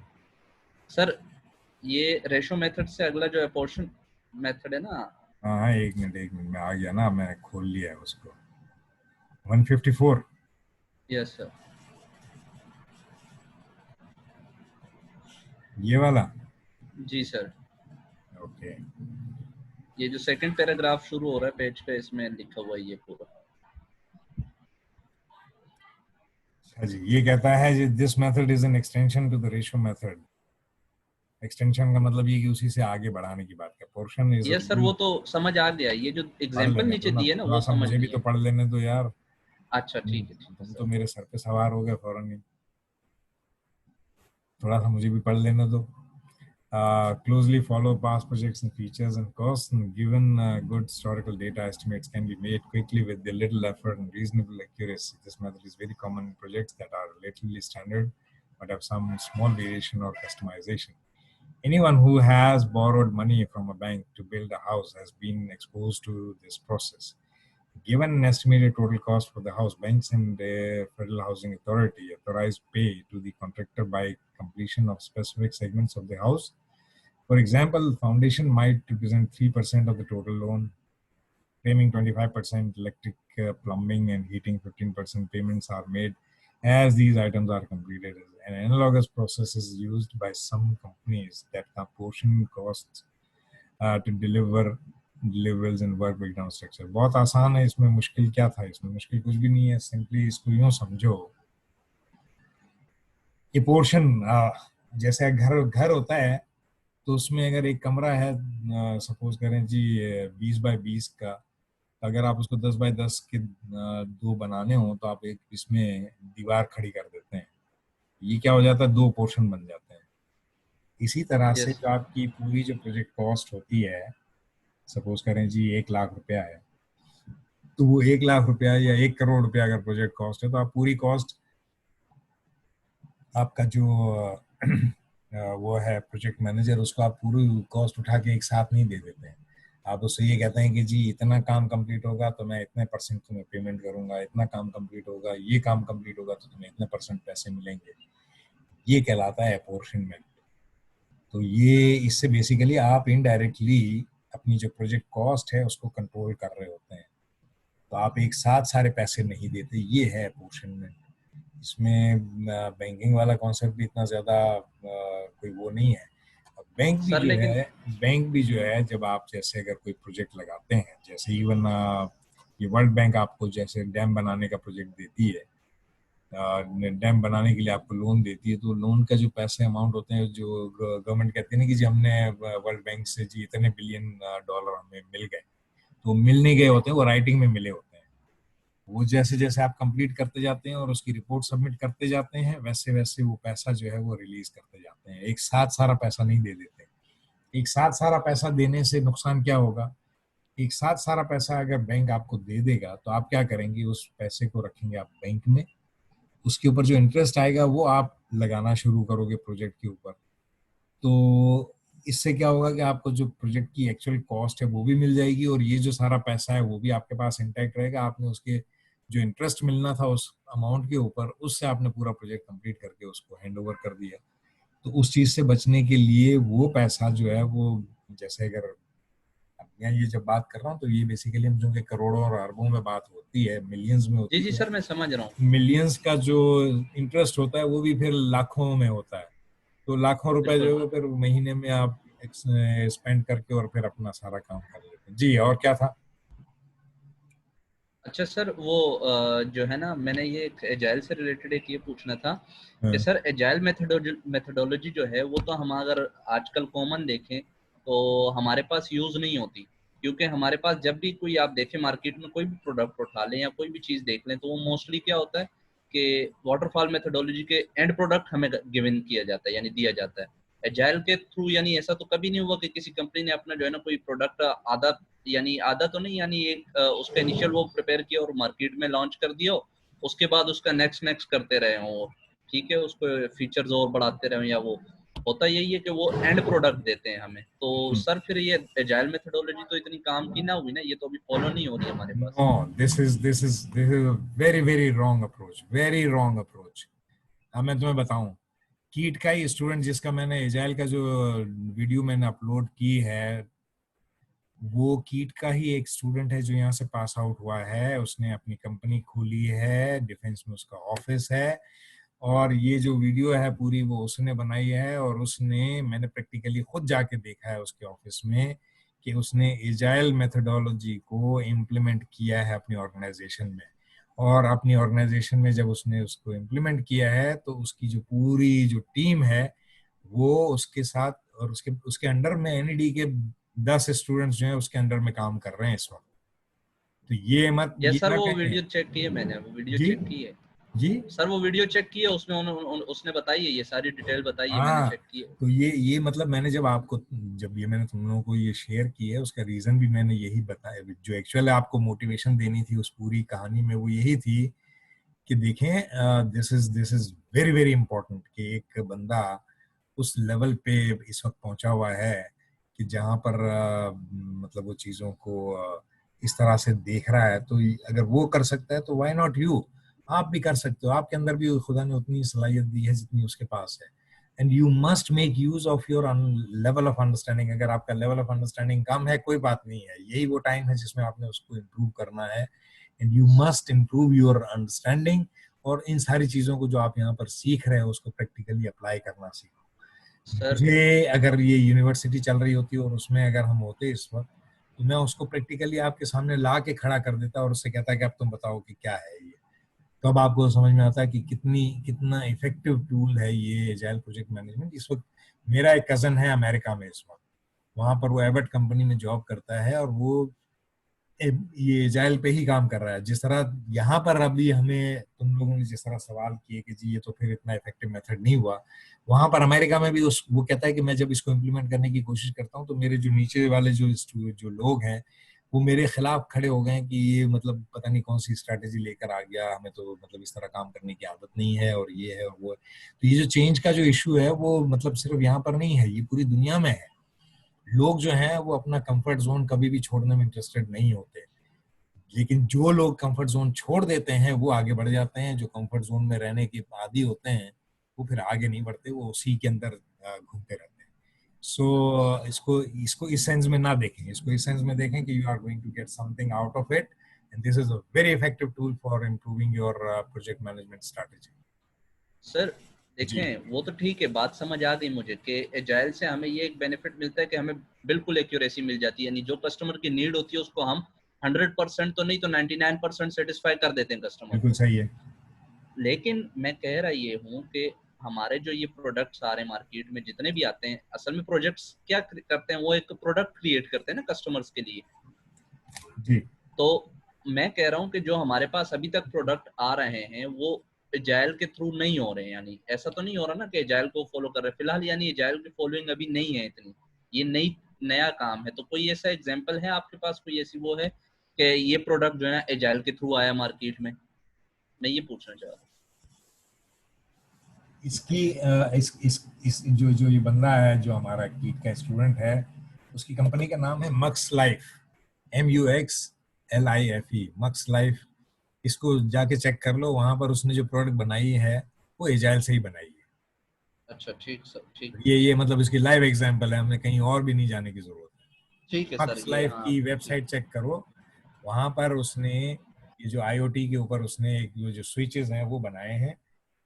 Speaker 5: सर, ये रेशो मेथड से अगला जो अपोर्शन मेथड है ना।
Speaker 1: हाँ, एक मिनट में आ गया ना, मैं खोल लिया है उसको। 154।
Speaker 5: यस सर,
Speaker 1: ये वाला?
Speaker 5: जी सर।
Speaker 1: ओके।
Speaker 5: ये जो सेकंड पैराग्राफ शुरू हो रहा है पेज पे, इसमें लिखा हुआ है ये पूरा।
Speaker 1: अच्छा जी, ये कहता है this method is an extension to the ratio method. Extension का मतलब ये कि उसी से आगे बढ़ाने की बात है। पोर्शन इज,
Speaker 5: यस सर, वो तो समझ आ गया, ये जो
Speaker 1: पढ़
Speaker 5: एग्जांपल
Speaker 1: लेने
Speaker 5: नीचे
Speaker 1: दो ना,
Speaker 5: दिए ना
Speaker 1: थोड़ा
Speaker 5: वो
Speaker 1: सा
Speaker 5: समझ
Speaker 1: मुझे भी तो
Speaker 5: लिया।
Speaker 1: पढ़ लेने दो यार।
Speaker 5: अच्छा ठीक है
Speaker 1: तुम तो
Speaker 5: सर।
Speaker 1: मेरे सर पे सवार हो गए फौरन ही, थोड़ा सा मुझे भी पढ़ लेने दो। Closely follow past projects and features and costs, and given good historical data, estimates can be made quickly with a little effort and reasonable accuracy. This method is very common in projects that are relatively standard but have some small variation or customization. Anyone who has borrowed money from a bank to build a house has been exposed to this process. Given an estimated total cost for the house, banks and the Federal Housing Authority authorize pay to the contractor by completion of specific segments of the house. For example, foundation might represent 3% of the total loan, claiming 25%, electric, plumbing and heating 15% payments are made as these items are completed. An analogous process is used by some companies that portion costs to deliver deliverables and work breakdown structure. बहुत आसान है, इसमें मुश्किल क्या था? इसमें मुश्किल कुछ भी नहीं है, सिंपली इसको यूं समझो, ये पोर्शन जैसे घर घर होता है, तो उसमें अगर एक कमरा है, सपोज करें जी 20 बाय 20 का, अगर आप उसको 10 बाय 10 के दो बनाने हो तो आप एक इसमें दीवार खड़ी कर देते हैं, ये क्या हो जाता है, दो पोर्शन बन जाते हैं। इसी तरह से
Speaker 5: यस
Speaker 1: जो आपकी पूरी जो प्रोजेक्ट कॉस्ट होती है, सपोज करें जी 1 लाख रुपया है, तो वो 1 लाख रुपया या 1 करोड़ रुपया अगर प्रोजेक्ट कॉस्ट है, तो आप पूरी कॉस्ट, आपका जो वो है प्रोजेक्ट मैनेजर, उसको आप पूरी कॉस्ट उठा के एक साथ नहीं दे देते हैं। आप उससे ये कहते हैं कि जी इतना काम कंप्लीट होगा तो मैं इतने % तुम्हें पेमेंट करूंगा, इतना काम कंप्लीट होगा, ये काम कंप्लीट होगा तो तुम्हें इतने % पैसे मिलेंगे। ये कहलाता है अपोर्शनमेंट। तो ये इससे बेसिकली आप इनडायरेक्टली अपनी जो प्रोजेक्ट कॉस्ट है उसको कंट्रोल कर रहे होते हैं, तो आप एक साथ सारे पैसे नहीं देते, ये है अपोर्शनमेंट। इसमें बैंकिंग वाला कॉन्सेप्ट भी इतना ज्यादा कोई वो नहीं है। बैंक भी
Speaker 5: सर
Speaker 1: जो
Speaker 5: लेकिन
Speaker 1: है, बैंक भी जो है, जब आप जैसे अगर कोई प्रोजेक्ट लगाते हैं, जैसे इवन ये वर्ल्ड बैंक आपको जैसे डैम बनाने का प्रोजेक्ट देती है, डैम बनाने के लिए आपको लोन देती है, तो लोन का जो पैसे अमाउंट होते हैं, जो गवर्नमेंट कहती है ना कि जी हमने वर्ल्ड बैंक से जी इतने बिलियन डॉलर हमें मिल गए, तो मिल नहीं गए होते हैं, वो राइटिंग में मिले होते हैं। वो जैसे जैसे आप कंप्लीट करते जाते हैं और उसकी रिपोर्ट सबमिट करते जाते हैं, वैसे वैसे वो पैसा जो है वो रिलीज करते जाते हैं, एक साथ सारा पैसा नहीं दे देते। एक साथ सारा पैसा देने से नुकसान क्या होगा? एक साथ सारा पैसा अगर बैंक आपको दे देगा तो आप क्या करेंगे, उस पैसे को रखेंगे आप बैंक में, उसके ऊपर जो इंटरेस्ट आएगा वो आप लगाना शुरू करोगे प्रोजेक्ट के ऊपर। तो इससे क्या होगा कि आपको जो प्रोजेक्ट की एक्चुअल कॉस्ट है वो भी मिल जाएगी, और ये जो सारा पैसा है वो भी आपके पास इंटैक्ट रहेगा। आपने उसके जो इंटरेस्ट मिलना था उस अमाउंट के ऊपर, उससे आपने पूरा प्रोजेक्ट कंप्लीट करके उसको हैंड ओवर कर दिया। तो उस चीज से बचने के लिए वो पैसा जो है वो, जैसे अगर मैं ये जब बात कर रहा हूँ तो ये बेसिकली हम जो कि करोड़ों और अरबों में बात होती है, मिलियंस में होती
Speaker 5: जी जी
Speaker 1: है।
Speaker 5: सर, मैं समझ रहा हूँ।
Speaker 1: मिलियंस का जो इंटरेस्ट होता है वो भी फिर लाखों में होता है। तो लाखों रुपए
Speaker 5: बिल्कुल।
Speaker 1: जो है फिर महीने में आप स्पेंड करके और फिर अपना सारा काम कर लेते हैं। जी, और क्या था?
Speaker 5: अच्छा सर, वो जो है ना, मैंने ये एक एजाइल से रिलेटेड एक ये पूछना था कि
Speaker 1: हाँ,
Speaker 5: सर एजाइल मेथडोलॉजी जो है वो तो हम अगर आजकल कॉमन देखें तो हमारे पास यूज नहीं होती, क्योंकि हमारे पास जब भी कोई आप देखें मार्केट में कोई भी प्रोडक्ट उठा लें या कोई भी चीज़ देख लें तो वो मोस्टली क्या होता है कि वाटरफॉल मेथडोलॉजी के एंड प्रोडक्ट हमें गिवन किया जाता है, यानी दिया जाता है। एजाइल के थ्रू यानी ऐसा तो कभी नहीं हुआ कि किसी कंपनी ने अपना जो है ना कोई प्रोडक्ट आधा, यानी आधा तो नहीं, यानी एक उसका इनिशियल वो प्रिपेयर किया और मार्केट में लॉन्च कर दिया, उसके बाद उसका नेक्स्ट करते रहे हों, ठीक है, उसको फीचर्स और बढ़ाते रहे, या वो होता यही है कि वो एंड प्रोडक्ट देते हैं हमें। तो सर फिर ये एजाइल मेथोडोलॉजी तो इतनी काम की ना हुई ना, ये तो अभी फॉलो नहीं हो रही हमारे पास।
Speaker 1: No, this is a very very wrong approach, very wrong approach. अब मैं तुम्हें बताऊं, कीट का ही स्टूडेंट जिसका मैंने एजाइल का जो वीडियो मैंने अपलोड की है, वो कीट का ही एक स्टूडेंट है जो यहाँ से पास आउट हुआ है। उसने अपनी कंपनी खोली है, डिफेंस में उसका ऑफिस है, और ये जो वीडियो है पूरी वो उसने बनाई है। और उसने, मैंने प्रैक्टिकली खुद जाके देखा है उसके ऑफिस में कि उसने एजाइल मेथोडोलॉजी को इम्प्लीमेंट किया है अपनी ऑर्गेनाइजेशन में। और अपनी ऑर्गेनाइजेशन में जब उसने उसको इम्प्लीमेंट किया है तो उसकी जो पूरी जो टीम है वो उसके साथ, और उसके उसके अंडर में एनईडी के 10 स्टूडेंट्स जो हैं उसके अंडर में काम कर रहे हैं इस वक्त। तो ये मत,
Speaker 5: यस
Speaker 1: ये
Speaker 5: सर,
Speaker 1: ना
Speaker 5: वो
Speaker 1: कहें।
Speaker 5: वीडियो चेक की है मैंने, वो वीडियो
Speaker 1: जी
Speaker 5: चेक की है
Speaker 1: जी।
Speaker 5: सर, वो वीडियो चेक की है, उसमें उसने बताई है, ये सारी डिटेल बताई है, मैंने
Speaker 1: हाँ,
Speaker 5: चेक की है।
Speaker 1: तो ये मतलब मैंने जब आपको, जब ये मैंने तुम लोगों को ये शेयर की है, उसका रीजन भी मैंने यही बताया। जो एक्चुअल आपको मोटिवेशन देनी थी उस पूरी कहानी में, वो यही थी कि देखें, this is very very important कि एक बंदा उस लेवल पे इस वक्त पहुंचा हुआ है कि जहां पर मतलब वो चीजों को इस तरह से देख रहा है। तो अगर वो कर सकता है तो व्हाई नॉट यू? आप भी कर सकते हो। आपके अंदर भी खुदा ने उतनी सलाहियत दी है जितनी उसके पास है। And you must make use of your level of understanding. अगर आपका लेवल ऑफ अंडरस्टैंडिंग कम है, कोई बात नहीं है, यही वो टाइम है जिसमें आपने उसको इम्प्रूव करना है। And you must improve your understanding. और इन सारी चीजों को जो आप यहाँ पर सीख रहे हो उसको प्रैक्टिकली अप्लाई करना सीखो।
Speaker 5: सर
Speaker 1: मुझे अगर ये यूनिवर्सिटी चल रही होती और उसमें अगर हम होते इस वक्त, तो मैं उसको प्रैक्टिकली आपके सामने ला के खड़ा कर देता और उससे कहता कि अब तुम बताओ कि क्या है ये। तो अब आपको समझ में आता है कि कितना इफेक्टिव टूल है ये एजाइल प्रोजेक्ट मैनेजमेंट। इस वक्त मेरा एक कजन है अमेरिका में इस वक्त, वहां पर वो एबट कंपनी में जॉब करता है और वो ये एजाइल पे ही काम कर रहा है। जिस तरह यहाँ पर अभी हमें तुम लोगों ने जिस तरह सवाल किए कि जी ये तो फिर इतना इफेक्टिव मेथड नहीं हुआ, वहां पर अमेरिका में भी उस वो कहता है कि मैं जब इसको इम्प्लीमेंट करने की कोशिश करता हूँ तो मेरे जो नीचे वाले जो लोग हैं वो मेरे खिलाफ खड़े हो गए हैं कि ये मतलब पता नहीं कौन सी स्ट्रैटेजी लेकर आ गया, हमें तो मतलब इस तरह काम करने की आदत नहीं है, और ये है और वो है। तो ये जो चेंज का जो इशू है वो मतलब सिर्फ यहाँ पर नहीं है, ये पूरी दुनिया में है। लोग जो हैं वो अपना कंफर्ट जोन कभी भी छोड़ने में इंटरेस्टेड नहीं होते, लेकिन जो लोग कंफर्ट जोन छोड़ देते हैं वो आगे बढ़ जाते हैं। जो कंफर्ट जोन में रहने के आदी होते हैं वो फिर आगे नहीं बढ़ते, वो उसी के अंदर घूमते रहते हैं। सो इसको इसको इस सेंस में ना देखें, इसको इस सेंस में देखें कि you are going to get something out of it, and this is a very effective tool for improving your project management strategy.
Speaker 5: Sir
Speaker 1: ji
Speaker 5: देखें, वो तो ठीक है, बात समझ आ गई मुझे कि एजाइल से हमें ये एक बेनिफिट मिलता है कि हमें बिल्कुल एक्यूरेसी मिल जाती है, यानी जो कस्टमर की नीड होती है उसको हम 100% तो नहीं तो 99% सेटिस्फाई कर देते हैं कस्टमर
Speaker 1: बिल्कुल
Speaker 5: को।
Speaker 1: सही है।
Speaker 5: लेकिन मैं कह रहा ये हूँ कि हमारे जो ये प्रोडक्ट्स आ रहे हैं मार्केट में जितने भी आते हैं, असल में प्रोजेक्ट्स क्या करते हैं, वो एक प्रोडक्ट क्रिएट करते हैं ना कस्टमर्स के लिए।
Speaker 1: जी
Speaker 5: तो मैं कह रहा हूँ कि जो हमारे पास अभी तक प्रोडक्ट आ रहे हैं वो एजाइल के थ्रू नहीं हो रहे हैं, यानी ऐसा तो नहीं हो रहा ना कि एजाइल को फॉलो कर रहे हैं फिलहाल, यानी एजाइल की फॉलोइंग अभी नहीं है इतनी, ये नया काम है। तो कोई ऐसा एग्जांपल है आपके पास, कोई ऐसी वो है कि ये प्रोडक्ट जो है एजाइल के थ्रू आया मार्केट में? मैं ये पूछना चाह रहा हूँ।
Speaker 1: इसकी इस जो जो ये बंदा है जो हमारा कीट का स्टूडेंट है, उसकी कंपनी का नाम है मक्स लाइफ, MUXLIFE, मक्स लाइफ। इसको जाके चेक कर लो, वहां पर उसने जो प्रोडक्ट बनाई है वो एजाइल से ही बनाई है।
Speaker 5: अच्छा ठीक सर, ठीक।
Speaker 1: ये मतलब इसकी लाइव एग्जांपल है, हमें कहीं और भी नहीं जाने की जरूरत है।
Speaker 5: ठीक है
Speaker 1: हक्स
Speaker 5: सर, ये
Speaker 1: लाइफ
Speaker 5: हाँ
Speaker 1: की वेबसाइट चेक करो, वहां पर उसने ये जो IoT के ऊपर उसने एक जो स्विचेस हैं वो बनाए हैं,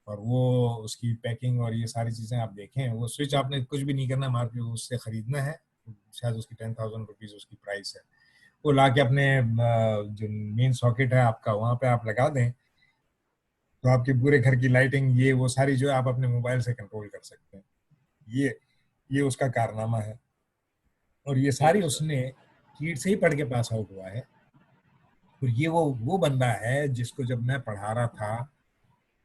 Speaker 1: और वो उसकी पैकिंग और ये सारी चीजें आप देखें, वो स्विच आपने कुछ भी नहीं करना, मार्केट उससे खरीदना है, शायद उसकी 10,000 रुपीज उसकी प्राइस है, वो ला के अपने जो मेन सॉकेट है आपका वहां पे आप लगा दें, तो आपके पूरे घर की लाइटिंग ये वो सारी जो है आप अपने मोबाइल से कंट्रोल कर सकते हैं। ये उसका कारनामा है, और ये
Speaker 5: ठीक
Speaker 1: सारी
Speaker 5: है सर।
Speaker 1: उसने कीट से ही पढ़ के पास आउट हुआ है। तो ये वो बंदा है जिसको जब मैं पढ़ा रहा था,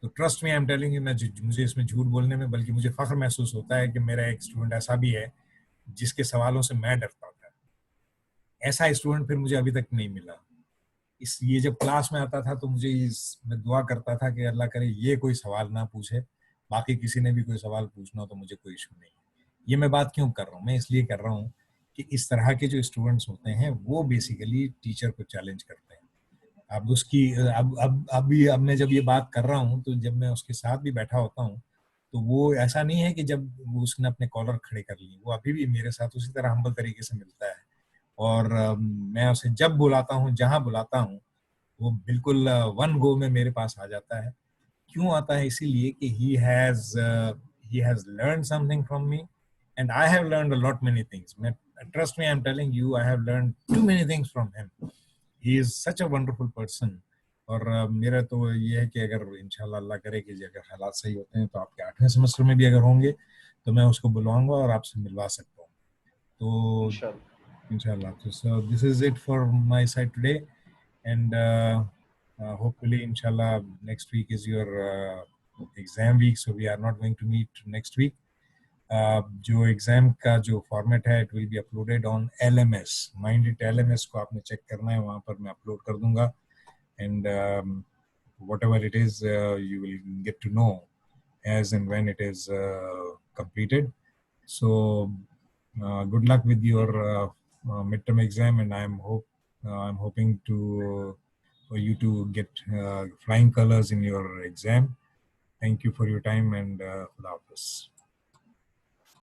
Speaker 1: तो ट्रस्ट में आई एम टेलिंग यू, मुझे इसमें झूठ बोलने में बल्कि मुझे फख्र महसूस होता है कि मेरा एक स्टूडेंट ऐसा भी है जिसके सवालों से मैं डरता था। ऐसा स्टूडेंट फिर मुझे अभी तक नहीं मिला। ये जब क्लास में आता था तो मैं दुआ करता था कि अल्लाह करे ये कोई सवाल ना पूछे, बाकी किसी ने भी कोई सवाल पूछना हो तो मुझे कोई इशू नहीं है। ये मैं बात क्यों कर रहा हूँ, मैं इसलिए कर रहा हूँ कि इस तरह के जो स्टूडेंट्स होते हैं वो बेसिकली टीचर को चैलेंज करते हैं। अब उसकी अब मैं जब ये बात कर रहा हूँ, तो जब मैं उसके साथ भी बैठा होता हूँ, तो वो ऐसा नहीं है कि जब वो उसने अपने कॉलर खड़े कर लिए, वो अभी भी मेरे साथ उसी तरह हम्बल तरीके से मिलता है। और मैं उसे जब बुलाता हूँ, जहाँ बुलाता हूँ, वो बिल्कुल वन गो में मेरे पास आ जाता है। क्यों आता है? इसीलिए कि he has learned something from me, and I have learned a lot many things. Trust me, I'm telling you, I have learned too many things from him. He is such a wonderful person. और मेरा तो ये है कि अगर इंशाल्लाह अल्लाह करे कि अगर हालात सही होते हैं तो आपके 8वें सेमेस्टर में भी अगर होंगे तो मैं उसको बुलवाऊंगा और आपसे मिलवा सकता हूँ। तो इंशाल्लाह, so this is it for my side today, and hopefully inshallah next week is your exam week, so we are not going to meet next week. जो एग्जाम का जो फॉर्मेट है, it will be uploaded on LMS, mind it LMS को आपने चेक करना है, वहां पर मैं अपलोड कर दूंगा, and whatever it is you will get to know as and when it is completed. So good luck with your midterm exam, and I'm hoping for you to get flying colors in your exam. Thank you for your time, and Khuda Hafiz.